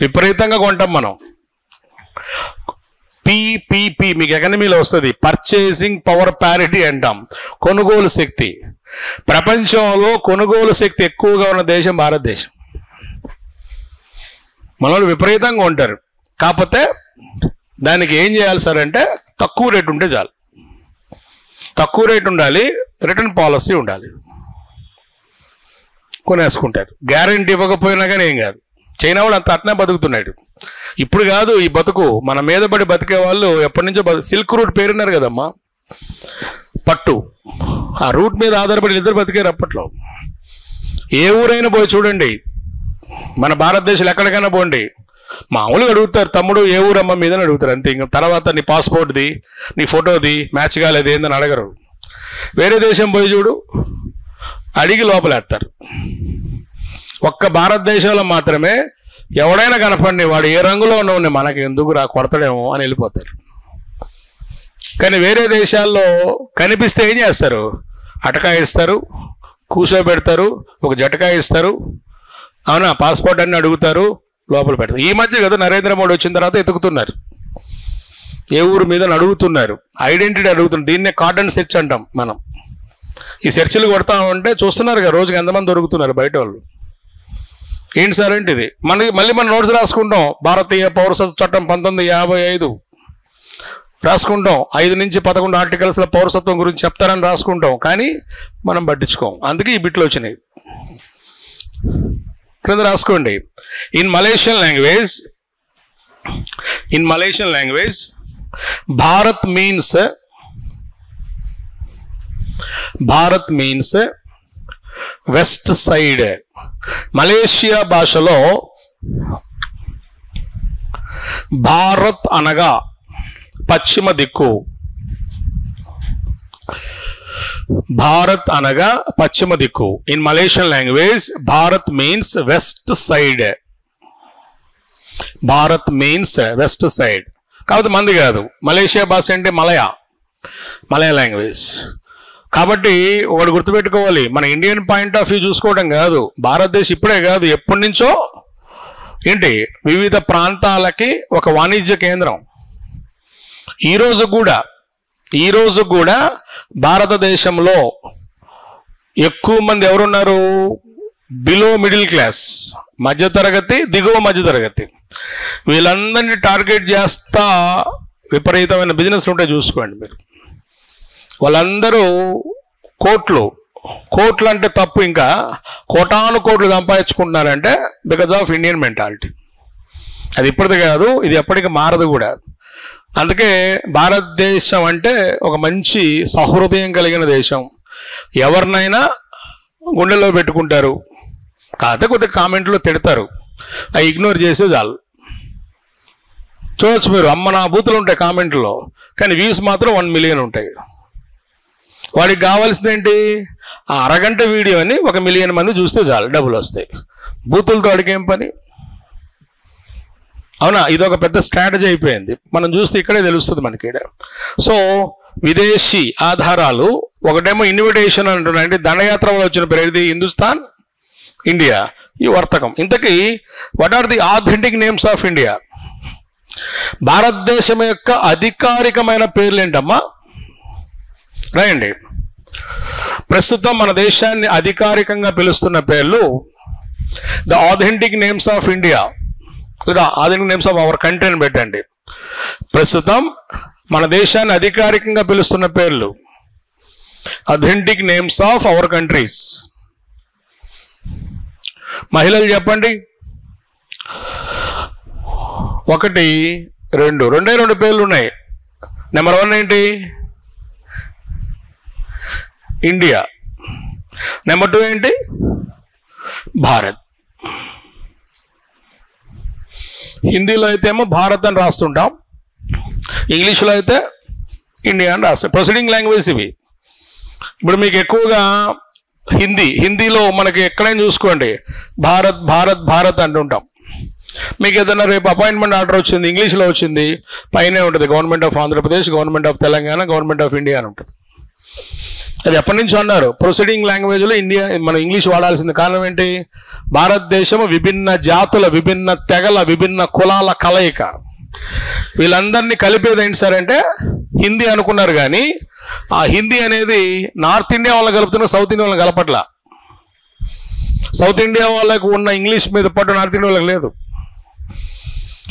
విపరీతంగా కొంటాం మనం. పిపిపి మీకు ఎకనమీలో వస్తుంది, పర్చేసింగ్ పవర్ ప్యారిటీ అంటాం. కొనుగోలు శక్తి. ప్రపంచంలో కొనుగోలు శక్తి ఎక్కువగా ఉన్న దేశం భారతదేశం. మనలో విపరీతంగా ఉంటారు. కాకపోతే దానికి ఏం చేయాలి సార్ అంటే, తక్కువ రేటు ఉంటే చాలు. తక్కువ రేటు ఉండాలి, రిటర్న్ పాలసీ ఉండాలి, కొనేసుకుంటారు. గ్యారెంటీ ఇవ్వకపోయినా కానీ ఏం కాదు. చైనా వాడు అంత అట్నే బతుకుతున్నాడు. ఇప్పుడు కాదు ఈ బతుకు, మన మీద పడి బతికే వాళ్ళు ఎప్పటి నుంచో సిల్క్ రూట్ పేరున్నారు కదమ్మా, పట్టు. ఆ రూట్ మీద ఆధారపడి ఇద్దరు బతికారు అప్పట్లో. ఏ ఊరైనా పోయి చూడండి, మన భారతదేశంలో ఎక్కడికైనా పోండి, మామూలుగా అడుగుతారు, తమ్ముడు ఏ ఊరమ్మ మీదని అడుగుతారు అంతే. ఇంకా తర్వాత నీ పాస్పోర్ట్ది, నీ ఫోటోది మ్యాచ్ కాలేదు ఏందని అడగరు. వేరే దేశం పోయి చూడు, అడిగి లోపలేస్తారు. ఒక్క భారతదేశంలో మాత్రమే ఎవడైనా కనపడి వాడు ఏ రంగులో ఉన్న మనకి ఎందుకు కొడతాడేమో అని వెళ్ళిపోతారు. కానీ వేరే దేశాల్లో కనిపిస్తే ఏం చేస్తారు? అటకాయ ఇస్తారు, కూర్చోబెడతారు, ఒక జటకాయ ఇస్తారు. అవునా? పాస్పోర్ట్ అన్ని అడుగుతారు, లోపల పెడతారు. ఈ మధ్య కదా నరేంద్ర మోడీ వచ్చిన తర్వాత ఎతుకుతున్నారు, ఏ ఊరు మీద అడుగుతున్నారు, ఐడెంటిటీ అడుగుతున్నారు. దీన్నే కార్డన్ సెర్చ్ అంటాం మనం. ఈ సెర్చ్లు కొడతామంటే చూస్తున్నారు కదా రోజుకి ఎంతమంది దొరుకుతున్నారు బయట వాళ్ళు. ఏంటి సార్ అంటే ఇది మళ్ళీ మనం నోట్స్ రాసుకుంటాం. భారతీయ పౌరసత్వ చట్టం 1955 రాసుకుంటాం. 5 నుంచి 11 ఆర్టికల్స్ల పౌరసత్వం గురించి చెప్తారని రాసుకుంటాం, కానీ మనం పట్టించుకోం. అందుకే ఈ బిట్లు వచ్చినాయి. క్రింద రాసుకోండి. In Malaysian language Bharat means Bharat means west side. Malaysia భాషలో భారత్ అనగా పశ్చిమ దిక్కు. భారత్ అనగా పశ్చిమ దిక్కు. In Malaysian language Bharat means west side. Bharat means west side. కాబట్టి మంది కాదు. మలేషియా భాష అంటే మలయ లాంగ్వేజ్. కాబట్టి ఒకటి గుర్తుపెట్టుకోవాలి, మన ఇండియన్ పాయింట్ ఆఫ్ వ్యూ చూసుకోవడం కాదు. భారతదేశం ఇప్పుడే కాదు, ఎప్పటి నుంచో ఏంటి వివిధ ప్రాంతాలకి ఒక వాణిజ్య కేంద్రం. ఈరోజు కూడా భారతదేశంలో ఎక్కువ మంది ఎవరున్నారు? బిలో మిడిల్ క్లాస్, మధ్యతరగతి, దిగువ మధ్యతరగతి. వీళ్ళందరినీ టార్గెట్ చేస్తా విపరీతమైన బిజినెస్లు ఉంటాయి, చూసుకోండి మీరు. వాళ్ళందరూ కోట్లు అంటే తప్పు, ఇంకా కోటాను కోట్లు సంపాదించుకుంటున్నారంటే బికాజ్ ఆఫ్ ఇండియన్ మెంటాలిటీ. అది ఇప్పటిది కాదు, ఇది ఎప్పటికీ మారదు కూడా. అందుకే భారతదేశం అంటే ఒక మంచి సహృదయం కలిగిన దేశం. ఎవరినైనా గుండెల్లో పెట్టుకుంటారు. కాకపోతే కొద్దిగా కామెంట్లో తిడతారు, అవి ఇగ్నోర్ చేసే చాలు. చూడొచ్చు మీరు, అమ్మ నా బూతులు ఉంటాయి కామెంట్లో, కానీ వ్యూస్ మాత్రం 1 మిలియన్ ఉంటాయి. వాడికి కావాల్సింది ఏంటి? ఆ అరగంట వీడియోని 1 మిలియన్ మంది చూస్తే చాలు, డబ్బులు వస్తాయి. బూతులతో అడిగేం పని? అవునా? ఇది ఒక పెద్ద స్ట్రాటజీ అయిపోయింది. మనం చూస్తే ఇక్కడే తెలుస్తుంది మనకి. సో విదేశీ ఆధారాలు, ఒకటేమో ఇన్విటేషన్ అంటున్నాయి, అంటే దండయాత్ర వల్ల వచ్చిన పేరు ఇది. హిందుస్థాన్, ఇండియా, ఈ వర్తకం. ఇంతకీ what are the authentic names of India? భారతదేశం యొక్క అధికారికమైన పేర్లు ఏంటమ్మా? రాయండి. ప్రస్తుతం మన దేశాన్ని అధికారికంగా పిలుస్తున్న పేర్లు the authentic names of India, లేదా authentic names of our country అని పెట్టండి. ప్రస్తుతం మన దేశాన్ని అధికారికంగా పిలుస్తున్న పేర్లు authentic names of our countries. మహిళలు చెప్పండి. 1, 2, 2 పేర్లు ఉన్నాయి. నెంబర్ 1 ఏంటి? ఇండియా. నెంబర్ 2 ఏంటి? భారత్. హిందీలో అయితే ఏమో భారత్ అని రాస్తుంటాం, ఇంగ్లీష్లో అయితే ఇండియా అని రాస్తాం. ప్రొసీడింగ్ లాంగ్వేజ్ ఇవి. ఇప్పుడు మీకు ఎక్కువగా హిందీలో మనకి ఎక్కడైనా చూసుకోండి భారత్ భారత్ భారత్ అంటుంటాం. మీకు ఏదైనా రేపు అపాయింట్మెంట్ ఆర్డర్ వచ్చింది, ఇంగ్లీష్లో వచ్చింది, పైనే ఉంటుంది government of Andhra Pradesh, government of Telangana, government of India అని ఉంటుంది. అది ఎప్పటి నుంచి అన్నారు? ప్రొసీడింగ్ లాంగ్వేజ్లో ఇండియా, మనం ఇంగ్లీష్ వాడాల్సింది. కారణం ఏంటి? భారతదేశం విభిన్న జాతుల, విభిన్న తెగల, విభిన్న కులాల కలయిక. వీళ్ళందరినీ కలిపేది ఏంటి సార్ అంటే హిందీ అనుకున్నారు. కానీ ఆ హిందీ అనేది నార్త్ ఇండియా వాళ్ళని కలుపుతున్న, సౌత్ ఇండియా వాళ్ళని కలపట్ల. సౌత్ ఇండియా వాళ్ళకు ఉన్న ఇంగ్లీష్ మీద పట్టు నార్త్ ఇండియా వాళ్ళకి లేదు.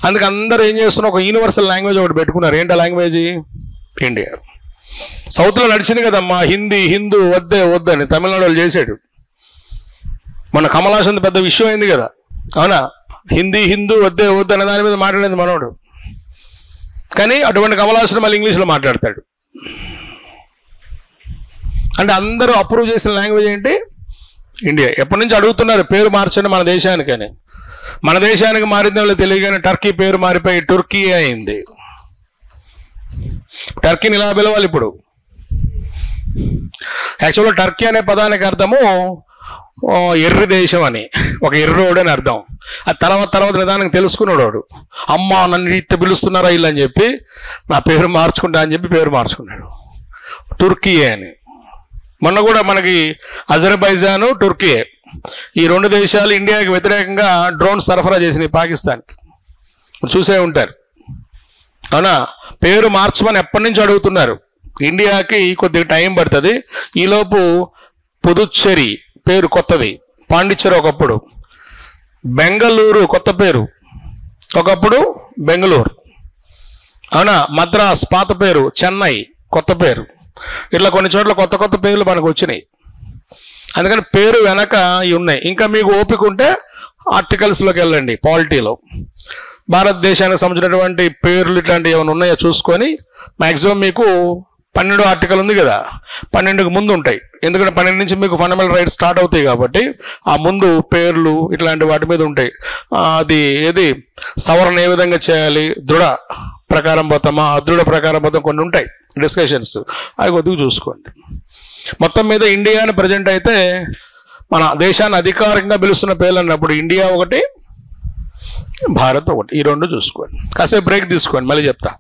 అందుకే అందరూ ఏం చేస్తున్నారు? ఒక యూనివర్సల్ లాంగ్వేజ్ ఒకటి పెట్టుకున్నారు. ఏంటో లాంగ్వేజ్? ఇండియా. సౌత్లో నడిచింది కదమ్మా హిందీ, హిందూ వద్దని తమిళనాడు వాళ్ళు చేశాడు. మన కమలాసన్ పెద్ద విషయం అయింది కదా, అవునా? హిందీ, హిందూ వద్దు అనే దాని మీద మాట్లాడేది మనోడు. కానీ అటువంటి కమలాసన్ మళ్ళీ ఇంగ్లీష్లో మాట్లాడతాడు. అంటే అందరూ అప్రూవ్ చేసిన లాంగ్వేజ్ ఏంటి? ఇండియా. ఎప్పటి నుంచి అడుగుతున్నారు పేరు మార్చండి మన దేశానికని. మన దేశానికి మారింది వాళ్ళు తెలియగానే టర్కీ పేరు మారిపోయి టుర్కీ అయింది. టర్కీని ఇలా పిలవాలి ఇప్పుడు. యాక్చువల్గా టర్కీ అనే పదానికి అర్థము ఎర్రి దేశం అని, ఒక ఎర్రోడు అని అర్థం. అది తర్వాత నిదానికి తెలుసుకున్నాడు. అమ్మ నన్ను ఇట్ట పిలుస్తున్నారా ఇల్లు అని చెప్పి నా పేరు మార్చుకుంటా అని చెప్పి పేరు మార్చుకున్నాడు, టుర్కీ అని. మొన్న కూడా మనకి అజర్బైజాను, టర్కీ, ఈ 2 దేశాలు ఇండియాకి వ్యతిరేకంగా డ్రోన్ సరఫరా చేసినాయి పాకిస్తాన్కి. చూసే ఉంటారు, అవునా? పేరు మార్చమని ఎప్పటి నుంచి అడుగుతున్నారు. ఇండియాకి కొద్దిగా టైం పడుతుంది. ఈలోపు పుదుచ్చేరి పేరు కొత్తది, పాండిచ్చేరి ఒకప్పుడు, బెంగళూరు కొత్త పేరు, ఒకప్పుడు బెంగళూరు, అవునా? మద్రాస్ పాత పేరు, చెన్నై కొత్త పేరు. ఇట్లా కొన్ని చోట్ల కొత్త పేర్లు మనకు వచ్చినాయి. అందుకని పేరు వెనక ఇవి ఉన్నాయి. ఇంకా మీకు ఓపిక ఉంటే ఆర్టికల్స్లోకి వెళ్ళండి, పాలిటీలో భారతదేశానికి సంబంధించినటువంటి పేర్లు ఇట్లాంటివి ఏమైనా ఉన్నాయో చూసుకొని మ్యాక్సిమం మీకు 12 ఆర్టికల్ ఉంది కదా, 12కి ముందు ఉంటాయి. ఎందుకంటే 12 నుంచి మీకు ఫండమెంటల్ రైట్స్ స్టార్ట్ అవుతాయి కాబట్టి ఆ ముందు పేర్లు ఇట్లాంటి వాటి మీద ఉంటాయి. అది ఏది సవరణ ఏ విధంగా చేయాలి, దృఢ ప్రకారం పోతామా అదృఢ ప్రకారం పోతాం, కొన్ని ఉంటాయి డిస్కషన్స్, అవి కొద్దిగా చూసుకోండి. మొత్తం మీద ఇండియాని ప్రజెంట్ అయితే మన దేశాన్ని అధికారికంగా పిలుస్తున్న పేర్లు అన్నప్పుడు ఇండియా ఒకటి, భారత్ ఒకటి, ఈ రెండు చూసుకోండి. కాసేపు బ్రేక్ తీసుకోండి, మళ్ళీ చెప్తా.